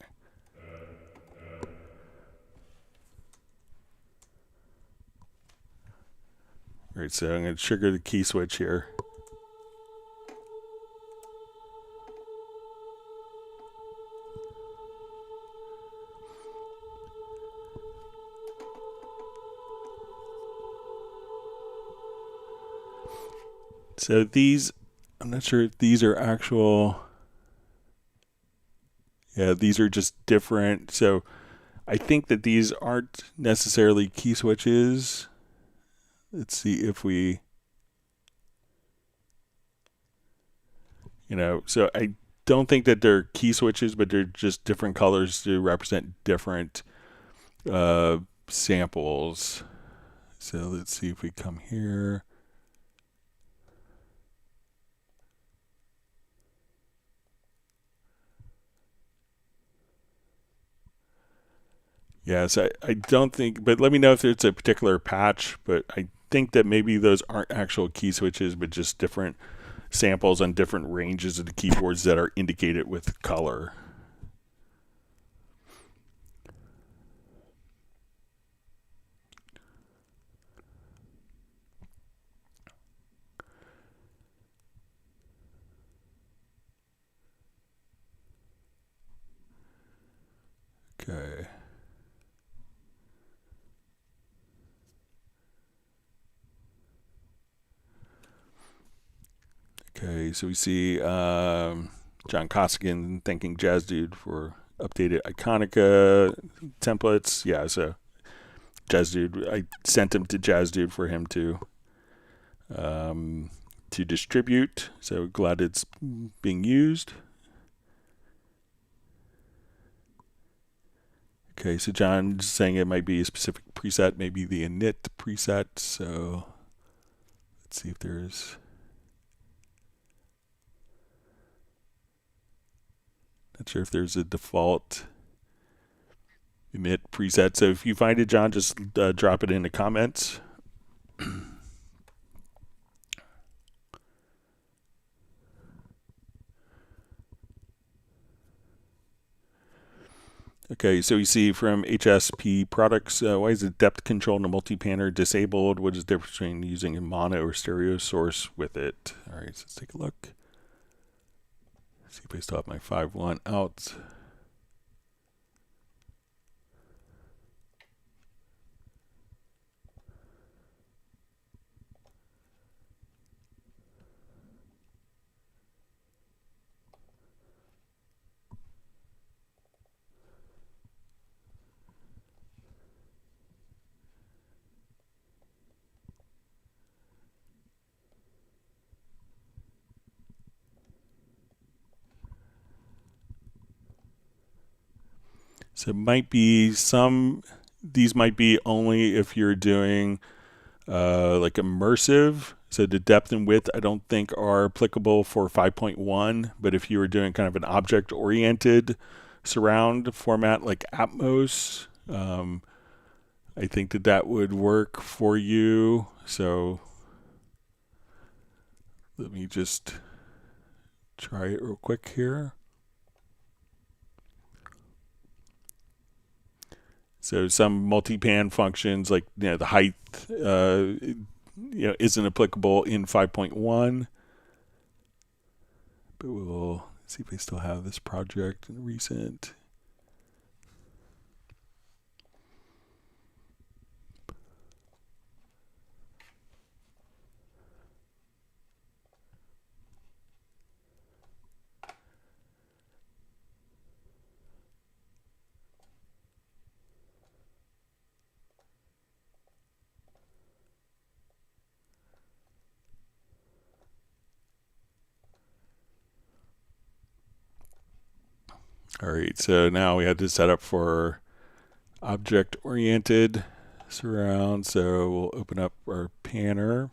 All right, so I'm going to trigger the key switch here. So these, I'm not sure if these are actual. Yeah, these are just different. So I think that these aren't necessarily key switches. Let's see if we, so I don't think that they're key switches, but they're just different colors to represent different samples. So let's see if we come here. Yes, I don't think, but let me know if it's a particular patch, but I think that maybe those aren't actual key switches, but just different samples on different ranges of the keyboards that are indicated with color. Okay. Okay, so we see John Costigan thanking Jazz Dude for updated Iconica templates. Yeah, so Jazz Dude, I sent them to Jazz Dude for him to to distribute. So glad it's being used. Okay, so John's saying it might be a specific preset, maybe the init preset. So let's see if there's... Not sure if there's a default init preset. So if you find it, John, just drop it in the comments. Okay, so you see from HSP products, why is the depth control in the multi-panner disabled? What is the difference between using a mono or stereo source with it? All right, so let's take a look. See if I still have my 5.1 out. So it might be these might be only if you're doing like immersive. So the depth and width I don't think are applicable for 5.1, but if you were doing kind of an object-oriented surround format like Atmos, I think that would work for you. So let me just try it real quick here. So some multi-pan functions like the height isn't applicable in 5.1. But we'll see if I still have this project in recent. All right, so now we had to set up for object-oriented surround. So we'll open up our panner.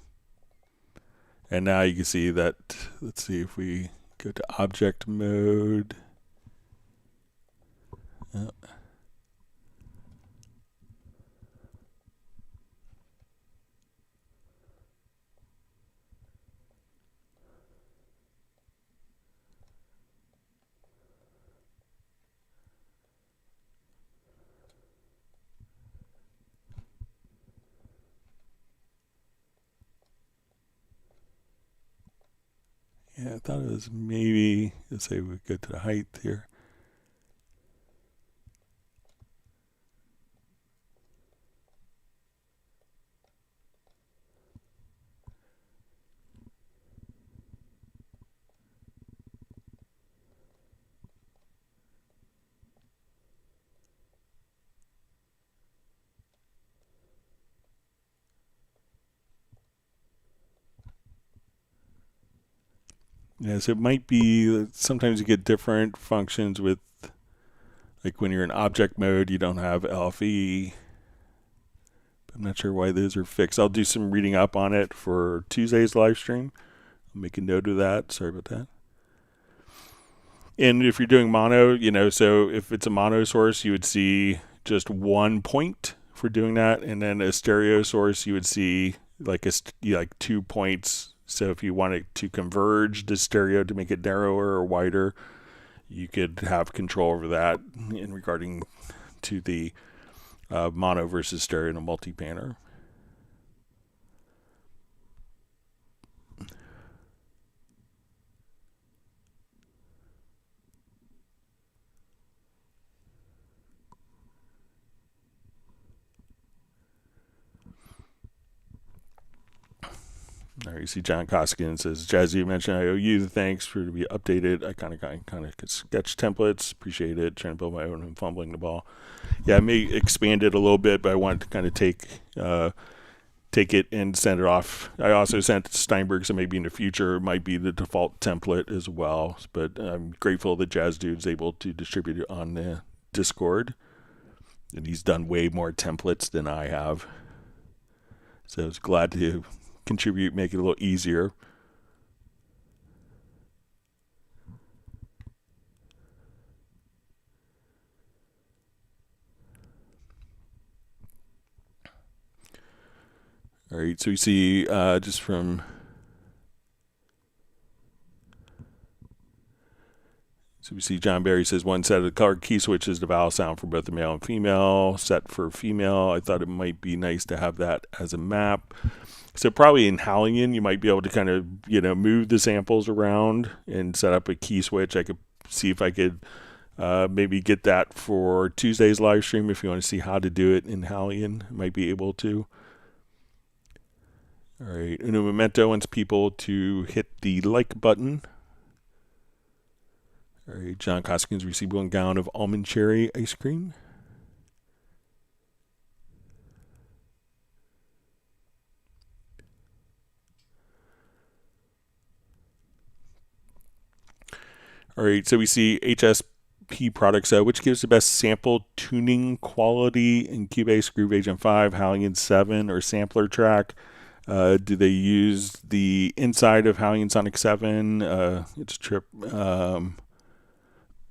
And now you can see that, let's see if we go to object mode. Yeah, I thought it was maybe, let's say we go to the height here. Yeah, so it might be, sometimes you get different functions with, like when you're in object mode, you don't have LFE. I'm not sure why those are fixed. I'll do some reading up on it for Tuesday's live stream. I'll make a note of that. Sorry about that. And if you're doing mono, so if it's a mono source, you would see just one point for doing that. And then a stereo source, you would see like 2 points. So if you wanted to converge the stereo to make it narrower or wider, you could have control over that in regarding to the mono versus stereo in a multi-panner. All right, you see John Koskinen says, Jazzy, you mentioned I owe you the thanks for to be updated. I kind of sketch templates. Appreciate it. Trying to build my own and fumbling the ball. Yeah, I may expand it a little bit, but I wanted to kind of take take it and send it off. I also sent it to Steinberg, so maybe in the future it might be the default template as well. But I'm grateful that Jazz Dude's able to distribute it on the Discord. And he's done way more templates than I have. So I was glad to contribute, make it a little easier. All right, so we see just from... So we see John Barry says one set of the color key switches, the vowel sound for both the male and female, set for female. I thought it might be nice to have that as a map. So probably in Hallian, you might be able to kind of, move the samples around and set up a key switch. I could see if I could maybe get that for Tuesday's live stream. If you want to see how to do it in Hallian, might be able to. All right, Uno Memento wants people to hit the like button. All right, John Koskins received 1 gallon of almond cherry ice cream. All right, so we see HSP products, which gives the best sample tuning quality in Cubase, Groove Agent 5, Hallian 7, or Sampler Track. Do they use the inside of Hallian Sonic 7? It's Trip.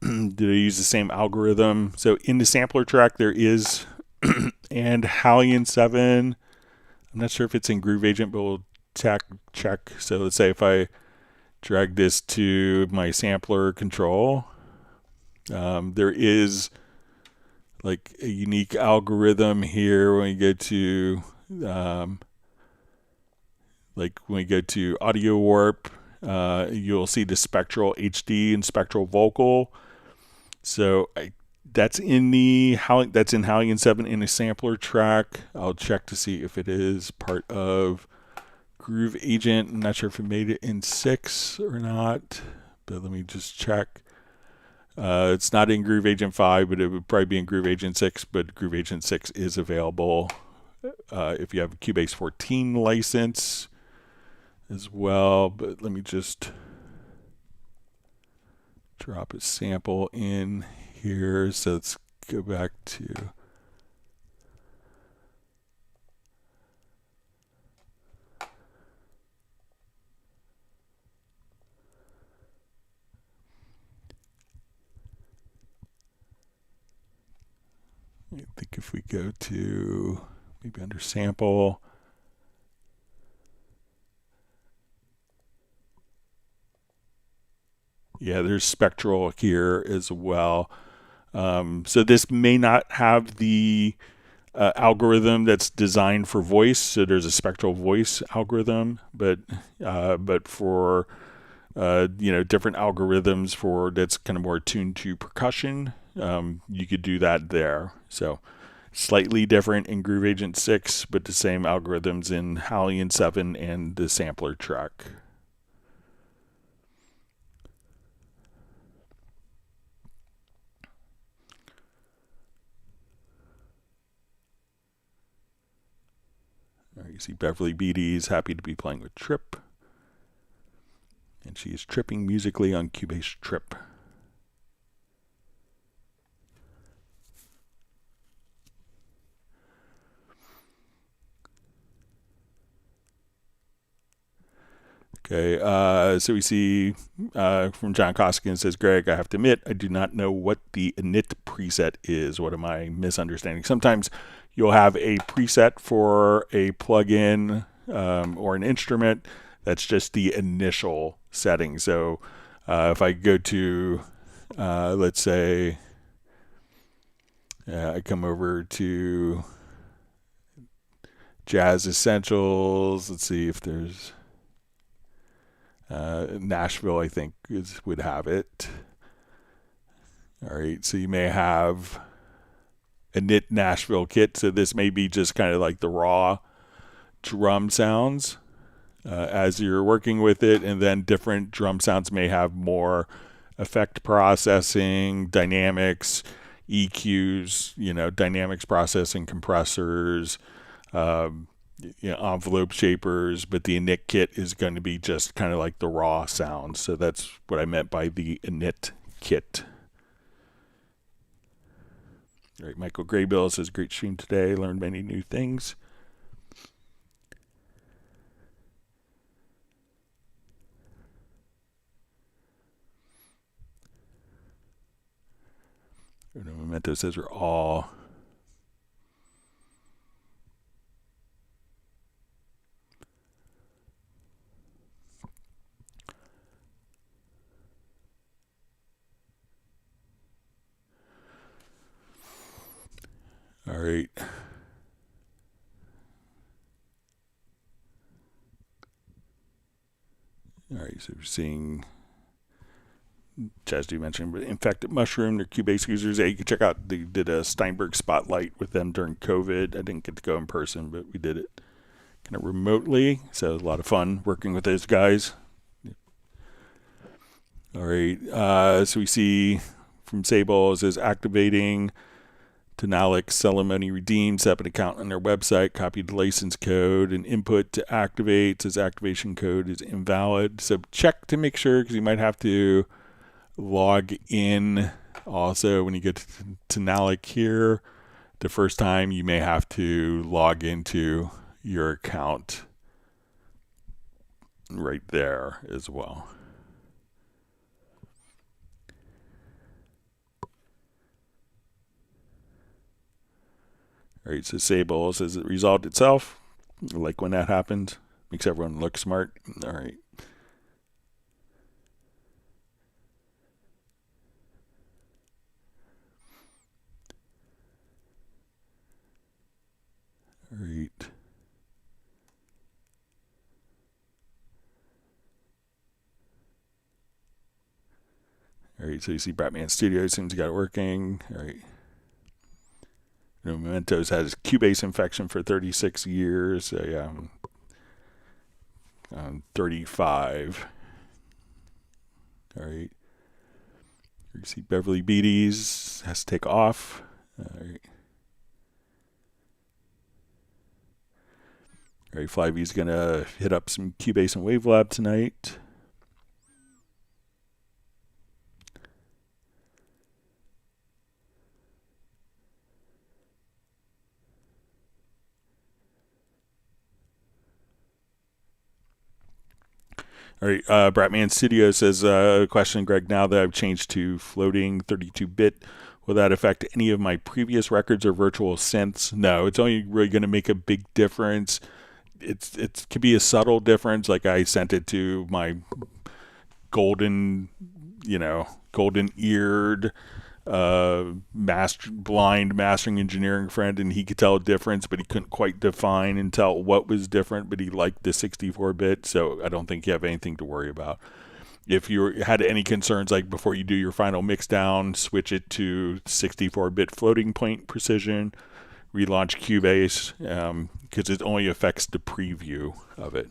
Do they use the same algorithm? So in the Sampler Track there is, and Hallian 7, I'm not sure if it's in Groove Agent, but we'll check. So let's say if I drag this to my sampler control, there is like a unique algorithm here when you go to like when we go to audio warp, you'll see the spectral HD and spectral vocal. So that's in Hallian 7 in a sampler track. I'll check to see if it is part of Groove Agent. I'm not sure if it made it in 6 or not, but let me just check. It's not in Groove Agent 5, but it would probably be in Groove Agent 6, but Groove Agent 6 is available if you have a Cubase 14 license as well. But let me just drop a sample in here. So let's go back to... I think if we go to maybe under sample, yeah, there's spectral here as well. So this may not have the algorithm that's designed for voice. So there's a spectral voice algorithm, but for different algorithms for that's kind of more tuned to percussion, you could do that there. So slightly different in Groove Agent 6, but the same algorithms in Hallian 7 and the sampler track. All right, you see Beverly Beatty's happy to be playing with Trip. And she is tripping musically on Cubase Trip. Okay, so we see from John Koskinen says, Greg, I have to admit, I do not know what the init preset is. What am I misunderstanding? Sometimes you'll have a preset for a plugin or an instrument that's just the initial setting. So if I go to, let's say, I come over to Jazz Essentials. Let's see if there's... Nashville, I think, would have it. All right, so you may have a knit Nashville kit. So this may be just kind of like the raw drum sounds as you're working with it, and then different drum sounds may have more effect processing, dynamics, EQs, dynamics processing, compressors, envelope shapers, but the init kit is going to be just kind of like the raw sounds. So that's what I meant by the init kit. All right, Michael Graybill says, great stream today, learned many new things. Memento says we're all all right. All right, so we're seeing Chaz, you mentioned Infected Mushroom, they're Cubase users. Yeah, you can check out, they did a Steinberg spotlight with them during COVID. I didn't get to go in person, but we did it kind of remotely. So it was a lot of fun working with those guys. All right, so we see from Sable, it says activating Tonalic Ceremony redeemed, set up an account on their website, copied the license code, and input to activate. Says activation code is invalid. So check to make sure, because you might have to log in. Also, when you get to Tonalic here, the first time you may have to log into your account right there as well. All right, so Sable says it resolved itself. I like when that happens. Makes everyone look smart. All right. All right. All right, so you see Batman Studios seems to got it working. All right. Mementos has Cubase infection for 36 years. So yeah, I'm 35. All right. You see Beverly Beatties has to take off. All right. All right, Flyvy's going to hit up some Cubase and Wavelab tonight. All right, Bratman Studio says, question, Greg, now that I've changed to floating 32-bit, will that affect any of my previous records or virtual synths? No, it's only really going to make a big difference. It could be a subtle difference, like I sent it to my golden eared blind mastering engineering friend, and he could tell a difference, but he couldn't quite define and tell what was different, but he liked the 64-bit, so I don't think you have anything to worry about. If you had any concerns, like before you do your final mix down, switch it to 64-bit floating point precision, relaunch Cubase, because it only affects the preview of it.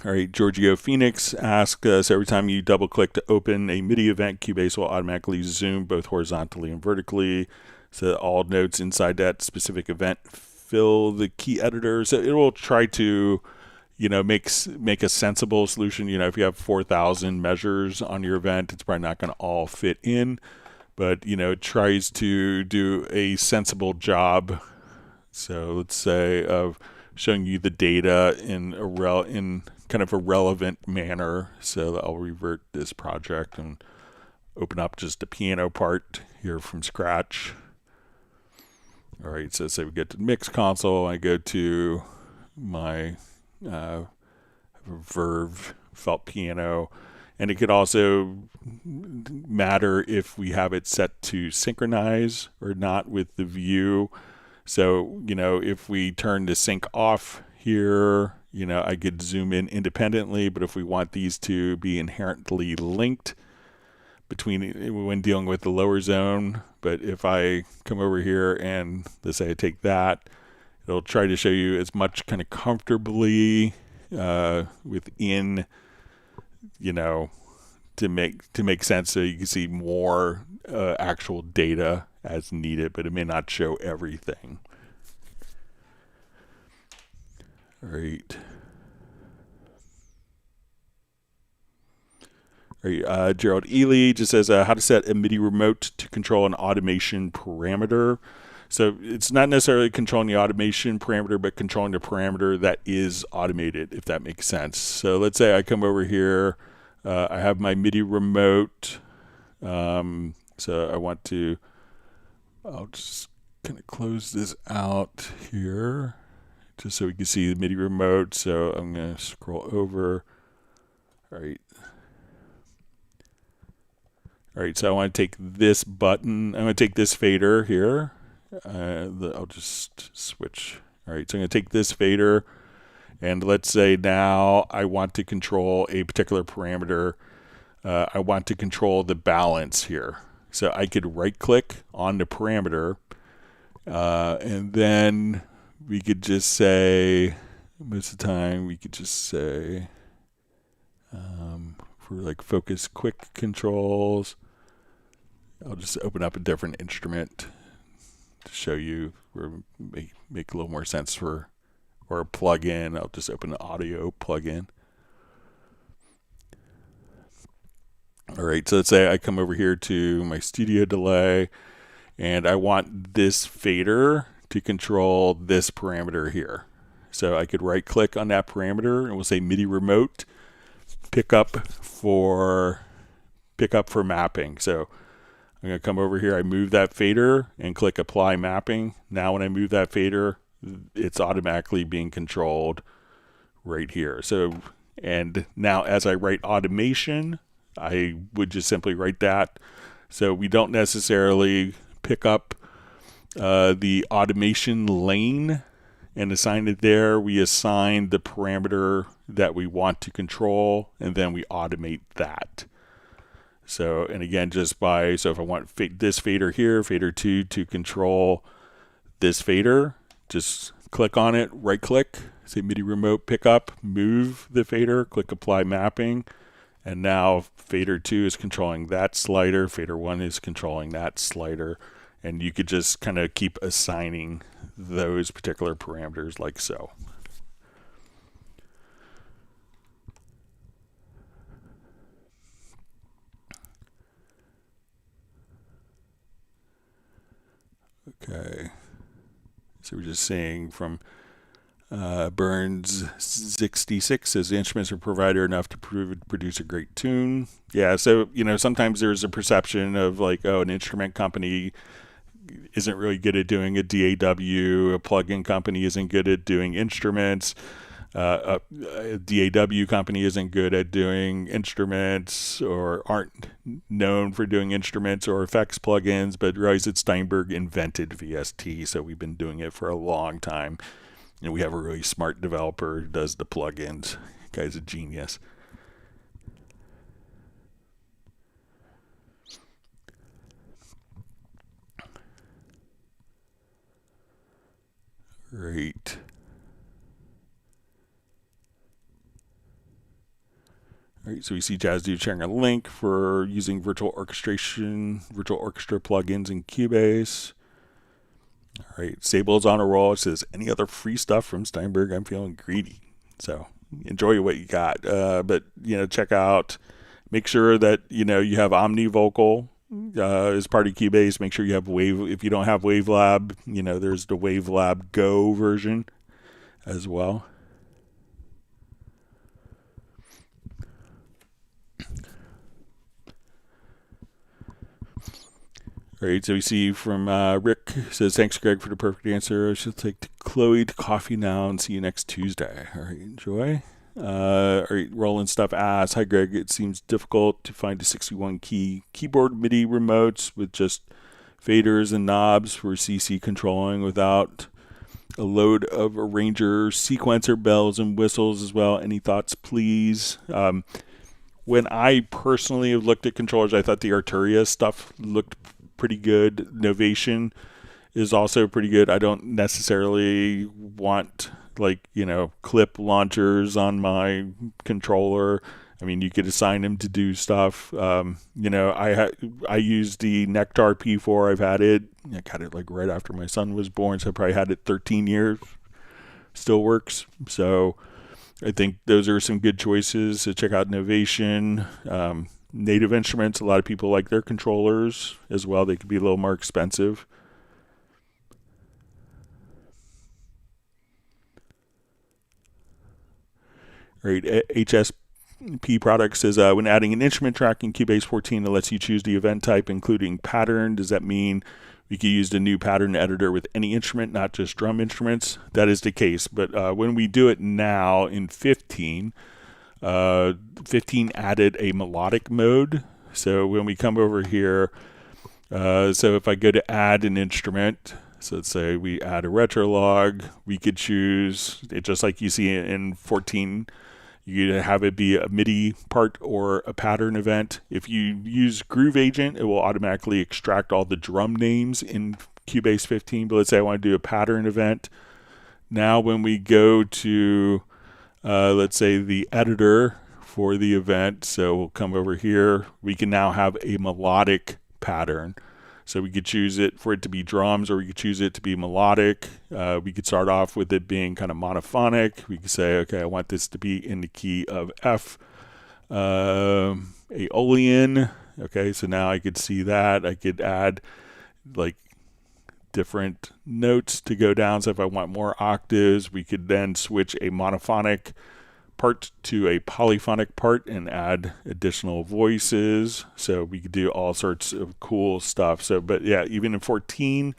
All right, Giorgio Phoenix asks us, every time you double click to open a MIDI event, Cubase will automatically zoom both horizontally and vertically, so that all notes inside that specific event fill the key editor. So it will try to, make a sensible solution. If you have 4,000 measures on your event, it's probably not going to all fit in, but it tries to do a sensible job. So let's say of showing you the data in kind of a relevant manner. So I'll revert this project and open up just the piano part here from scratch. All right, so say we get to the mix console, I go to my Verve felt piano, and it could also matter if we have it set to synchronize or not with the view. So, if we turn the sync off here, I could zoom in independently, but if we want these to be inherently linked when dealing with the lower zone, but if I come over here and let's say I take that, it'll try to show you as much kind of comfortably within, to make sense, so you can see more actual data as needed, but it may not show everything. All right. Gerald Ely just says how to set a MIDI remote to control an automation parameter. So it's not necessarily controlling the automation parameter, but controlling the parameter that is automated, if that makes sense. So let's say I come over here. I have my MIDI remote. So I want to, I'll just kind of close this out here just so we can see the MIDI remote. So I'm going to scroll over. All right. All right, so I want to take this button. I'm going to take this fader here. I'll just switch. All right, so I'm going to take this fader, and let's say now I want to control a particular parameter. I want to control the balance here. So I could right-click on the parameter, and then we could just say, most of the time, we could just say, for like focus quick controls, I'll just open up a different instrument to show you where make a little more sense for, or a plugin. I'll just open the audio plugin. All right, so let's say I come over here to my studio delay, and I want this fader to control this parameter here. So I could right click on that parameter, and we'll say MIDI remote pick up for mapping. So I'm going to come over here, I move that fader and click apply mapping. Now when I move that fader, it's automatically being controlled right here. So, and now as I write automation, I would just simply write that. So we don't necessarily pick up the automation lane and assign it there. We assign the parameter that we want to control, and then we automate that. So, and again, so if I want this fader here, fader 2 to control this fader, just click on it, right click, say MIDI remote pickup, move the fader, click apply mapping, and now fader 2 is controlling that slider, fader 1 is controlling that slider, and you could just kind of keep assigning those particular parameters like so. Okay, so we're just saying from Burns 66 says the instruments are provided enough to produce a great tune. Yeah, so sometimes there's a perception of like, oh, an instrument company isn't really good at doing a DAW, a plugin company isn't good at doing instruments, a DAW company isn't good at doing instruments or aren't known for doing instruments or effects plugins, but realize that Steinberg invented VST, so we've been doing it for a long time. And we have a really smart developer who does the plugins. The guy's a genius. Great. All right, so we see Jazz Dude sharing a link for using virtual orchestra plugins in Cubase. All right, Sable's on a roll. It says, any other free stuff from Steinberg? I'm feeling greedy. So enjoy what you got. But, check out, make sure that, you have OmniVocal as part of Cubase. Make sure you have if you don't have WaveLab, there's the WaveLab Go version as well. All right, so we see from Rick says, thanks, Greg, for the perfect answer. I should take Chloe to coffee now and see you next Tuesday. All right, enjoy. All right, Roland Stuff asks, hi, Greg. It seems difficult to find a 61-key keyboard MIDI remotes with just faders and knobs for CC controlling without a load of arranger, sequencer, bells, and whistles as well. Any thoughts, please? When I personally have looked at controllers, I thought the Arturia stuff looked pretty good. Novation is also pretty good. I don't necessarily want like, clip launchers on my controller. I mean, you could assign them to do stuff. I used the Nectar P4. I've had it. I got it like right after my son was born, so I probably had it 13 years. Still works. So I think those are some good choices. So check out Novation. Native Instruments, a lot of people like their controllers as well. They could be a little more expensive. Right, HSP Products says, when adding an instrument track in Cubase 14, it lets you choose the event type, including pattern. Does that mean we could use the new pattern editor with any instrument, not just drum instruments? That is the case. But when we do it now in 15, 15 added a melodic mode. So when we come over here, so if I go to add an instrument, so let's say we add a retrolog, we could choose it just like you see in 14. You could have it be a MIDI part or a pattern event. If you use Groove Agent, it will automatically extract all the drum names in Cubase 15. But let's say I want to do a pattern event. Now when we go to, let's say, the editor for the event, so we'll come over here, we can now have a melodic pattern. So we could choose it for it to be drums, or we could choose it to be melodic. We could start off with it being kind of monophonic. We could say, okay, I want this to be in the key of F, Aeolian. Okay, so now I could see that. I could add like different notes to go down. So if I want more octaves, we could then switch a monophonic part to a polyphonic part and add additional voices. So we could do all sorts of cool stuff. So, but yeah, even in 14,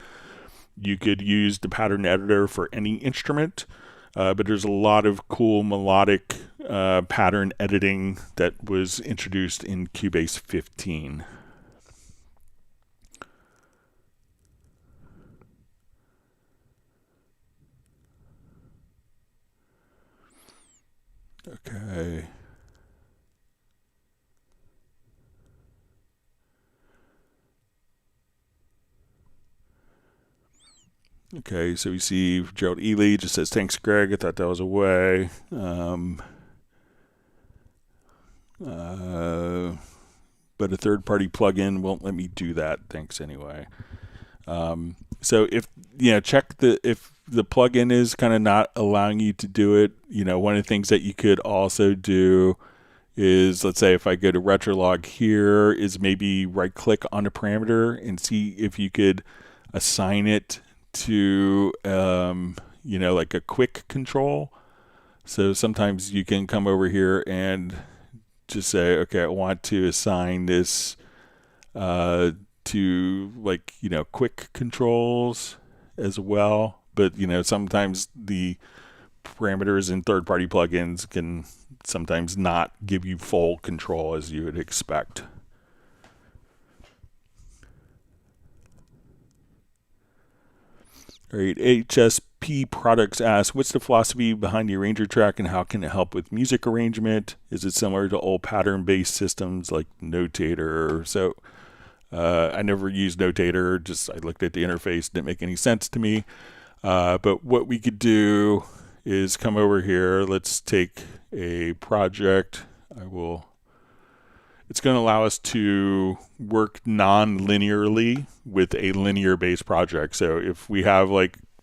you could use the pattern editor for any instrument. But there's a lot of cool melodic pattern editing that was introduced in Cubase 15. Okay. Okay, so we see Gerald Ely just says, thanks, Greg. I thought that was a way. But a third-party plugin won't let me do that. Thanks anyway. So if check if the plugin is kind of not allowing you to do it. One of the things that you could also do is, let's say if I go to Retrolog here, is maybe right-click on a parameter and see if you could assign it to like a quick control. So sometimes you can come over here and just say, okay, I want to assign this to quick controls as well. But sometimes the parameters in third-party plugins can sometimes not give you full control as you would expect. All right, HSP Products asks, what's the philosophy behind the arranger track and how can it help with music arrangement? Is it similar to old pattern-based systems like Notator? So I never used Notator, I looked at the interface, didn't make any sense to me. But what we could do is come over here. Let's take a project. It's going to allow us to work non-linearly with a linear-based project. So if we have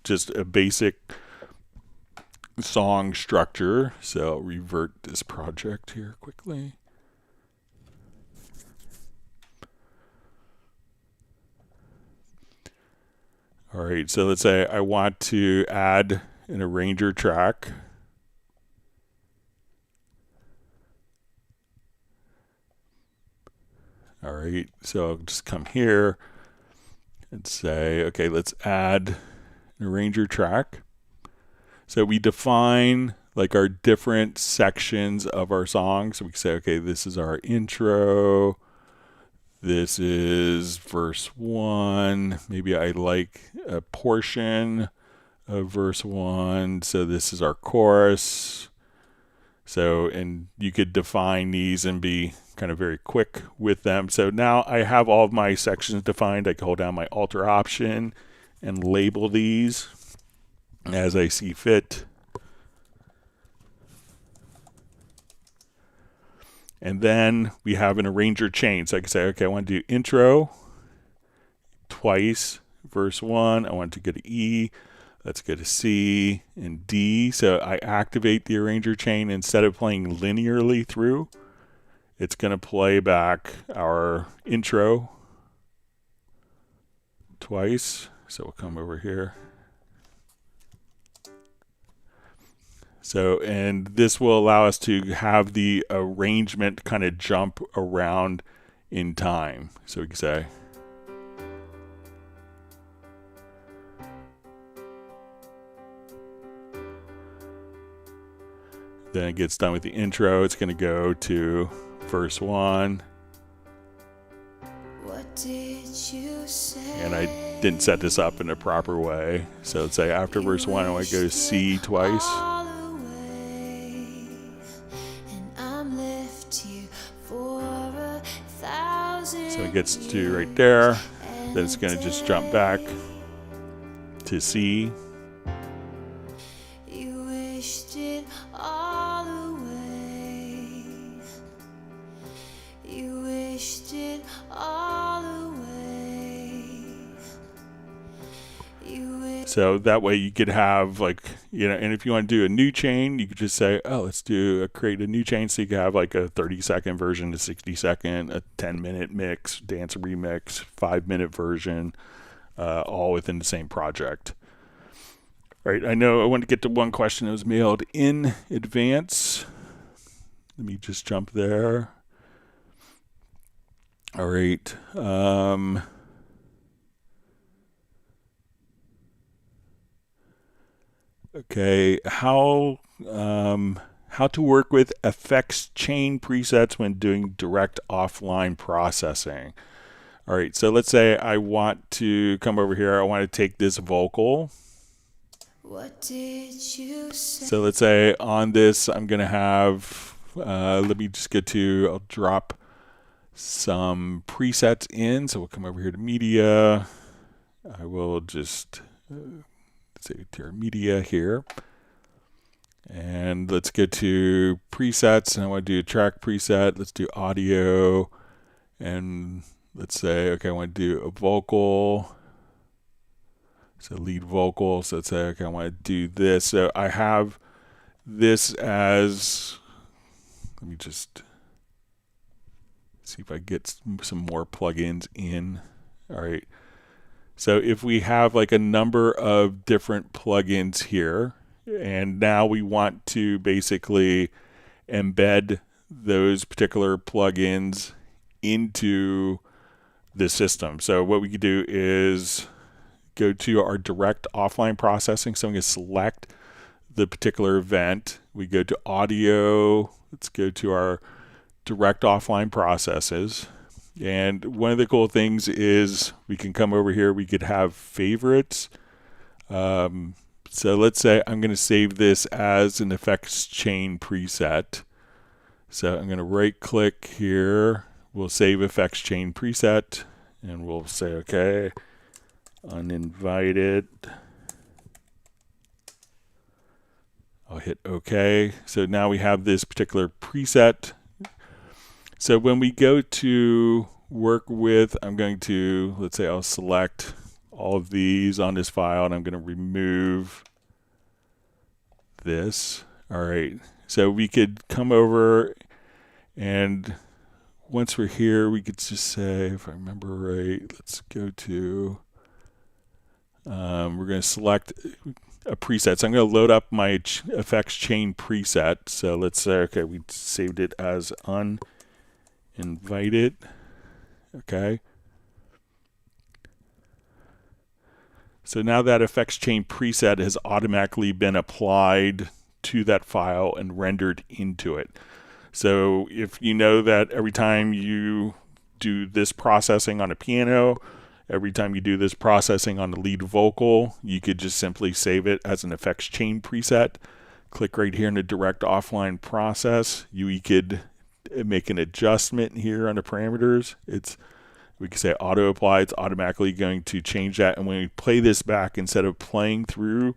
just a basic song structure, so I'll revert this project here quickly. All right, so let's say I want to add an arranger track. All right, so I'll just come here and say, okay, let's add an arranger track. So we define our different sections of our song. So we can say, okay, this is our intro. This is verse 1. Maybe I like a portion of verse 1. So this is our chorus. So, and you could define these and be kind of very quick with them. So now I have all of my sections defined. I can hold down my Alter option and label these as I see fit. And then we have an arranger chain. So I can say, okay, I want to do intro twice, verse 1. I want to go to E. Let's go to C and D. So I activate the arranger chain. Instead of playing linearly through, it's going to play back our intro twice. So we'll come over here. So, and this will allow us to have the arrangement kind of jump around in time. So we can say, then it gets done with the intro. It's going to go to verse 1. What did you say? And I didn't set this up in a proper way. So let's say after verse 1, I want to go to C twice. So it gets to right there. Then it's going to just jump back to C. You wished it all away. You wished it all away. So that way you could have like, and if you want to do a new chain, you could just say, oh, let's create a new chain. So you could have like a 30-second version, a 60-second, a 10-minute mix, dance remix, 5-minute version, all within the same project. All right, I know I want to get to one question that was mailed in advance. Let me just jump there. All right. Okay, how to work with effects chain presets when doing direct offline processing. All right, so let's say I want to come over here. I want to take this vocal. What did you say? So let's say on this, I'm going to have, let me just I'll drop some presets in. So we'll come over here to media. I will just say to our media here. And let's go to presets. And I want to do a track preset. Let's do audio. And let's say, okay, I want to do a vocal. So lead vocal. So let's say, okay, I want to do this. So I have this as, let me just see if I get some more plugins in. All right. So if we have like a number of different plugins here, and now we want to basically embed those particular plugins into the system. So what we could do is go to our direct offline processing. So I'm going to select the particular event. We go to audio. Let's go to our direct offline processes. And one of the cool things is we can come over here. We could have favorites. So let's say I'm going to save this as an effects chain preset. So I'm going to right click here. We'll save effects chain preset. And we'll say, okay, uninvited. I'll hit OK. So now we have this particular preset. So when we go to work with, I'm going to, let's say I'll select all of these on this file, and I'm going to remove this. All right. So we could come over, and once we're here, we could just say, if I remember right, let's go to, we're going to select a preset. So I'm going to load up my effects chain preset. So let's say, okay, we saved it as uninvited. Okay. So now that effects chain preset has automatically been applied to that file and rendered into it. So if you know that every time you do this processing on a piano, every time you do this processing on the lead vocal, you could just simply save it as an effects chain preset. Click right here in the direct offline process. You could make an adjustment here on the parameters. We can say auto apply. It's automatically going to change that. And when we play this back, instead of playing through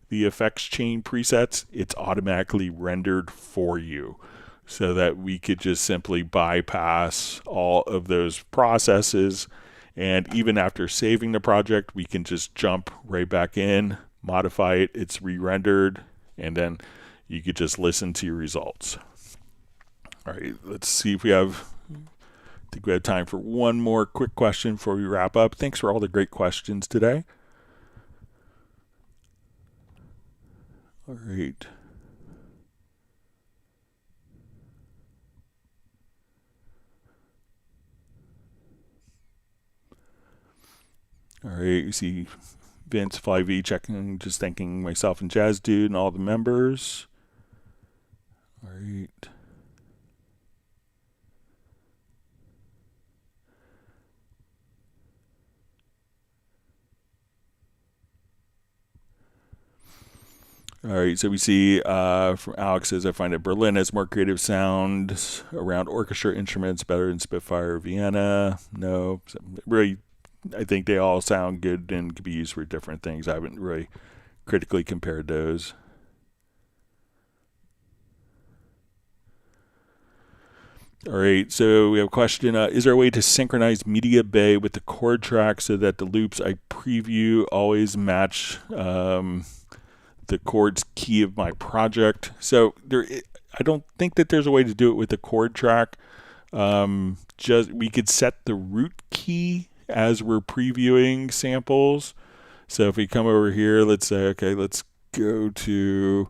the effects chain presets, it's automatically rendered for you. so that we could just simply bypass all of those processes. And even after saving the project, we can just jump right back in, modify it, it's re-rendered, and then you could just listen to your results. All right, let's see if we have, I think we have time for one more quick question before we wrap up. Thanks for all the great questions today. All right. All right, you see Vince 5E checking, just thanking myself and Jazz Dude and all the members. All right. All right, so we see from Alex says, I find that Berlin has more creative sounds around orchestra instruments better than Spitfire or Vienna. No, really, I think they all sound good and can be used for different things. I haven't really critically compared those. All right, so we have a question. Is there a way to synchronize Media Bay with the chord track so that the loops I preview always match the chords key of my project? So I don't think that there's a way to do it with the chord track. Just we could set the root key as we're previewing samples. So if we come over here, let's say, okay, let's go to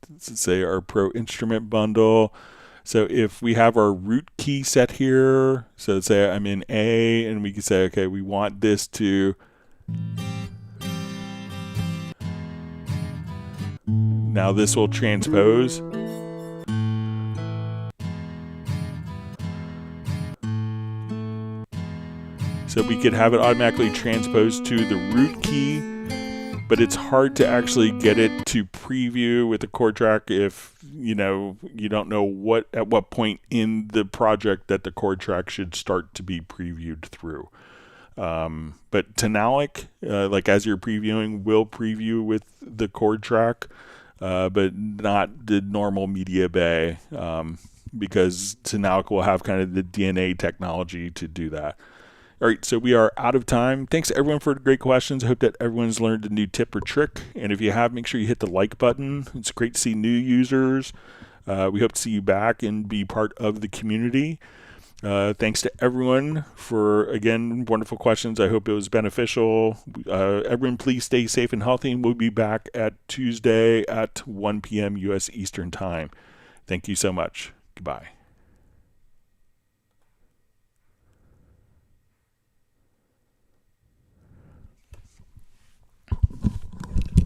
let's say our Pro Instrument bundle. So if we have our root key set here, so let's say I'm in A, and we can say, okay, we want this to now this will transpose. So we could have it automatically transpose to the root key, but it's hard to actually get it to preview with the chord track if you don't know at what point in the project that the chord track should start to be previewed through. But Tonalic, like as you're previewing, will preview with the chord track, but not the normal Media Bay, because Tonalic will have kind of the DNA technology to do that. All right, so we are out of time. Thanks everyone for the great questions. I hope that everyone's learned a new tip or trick. And if you have, make sure you hit the like button. It's great to see new users. We hope to see you back and be part of the community. Thanks to everyone for, again, wonderful questions. I hope it was beneficial. Everyone, please stay safe and healthy, and we'll be back at Tuesday at 1 p.m. U.S. Eastern Time. Thank you so much. Goodbye.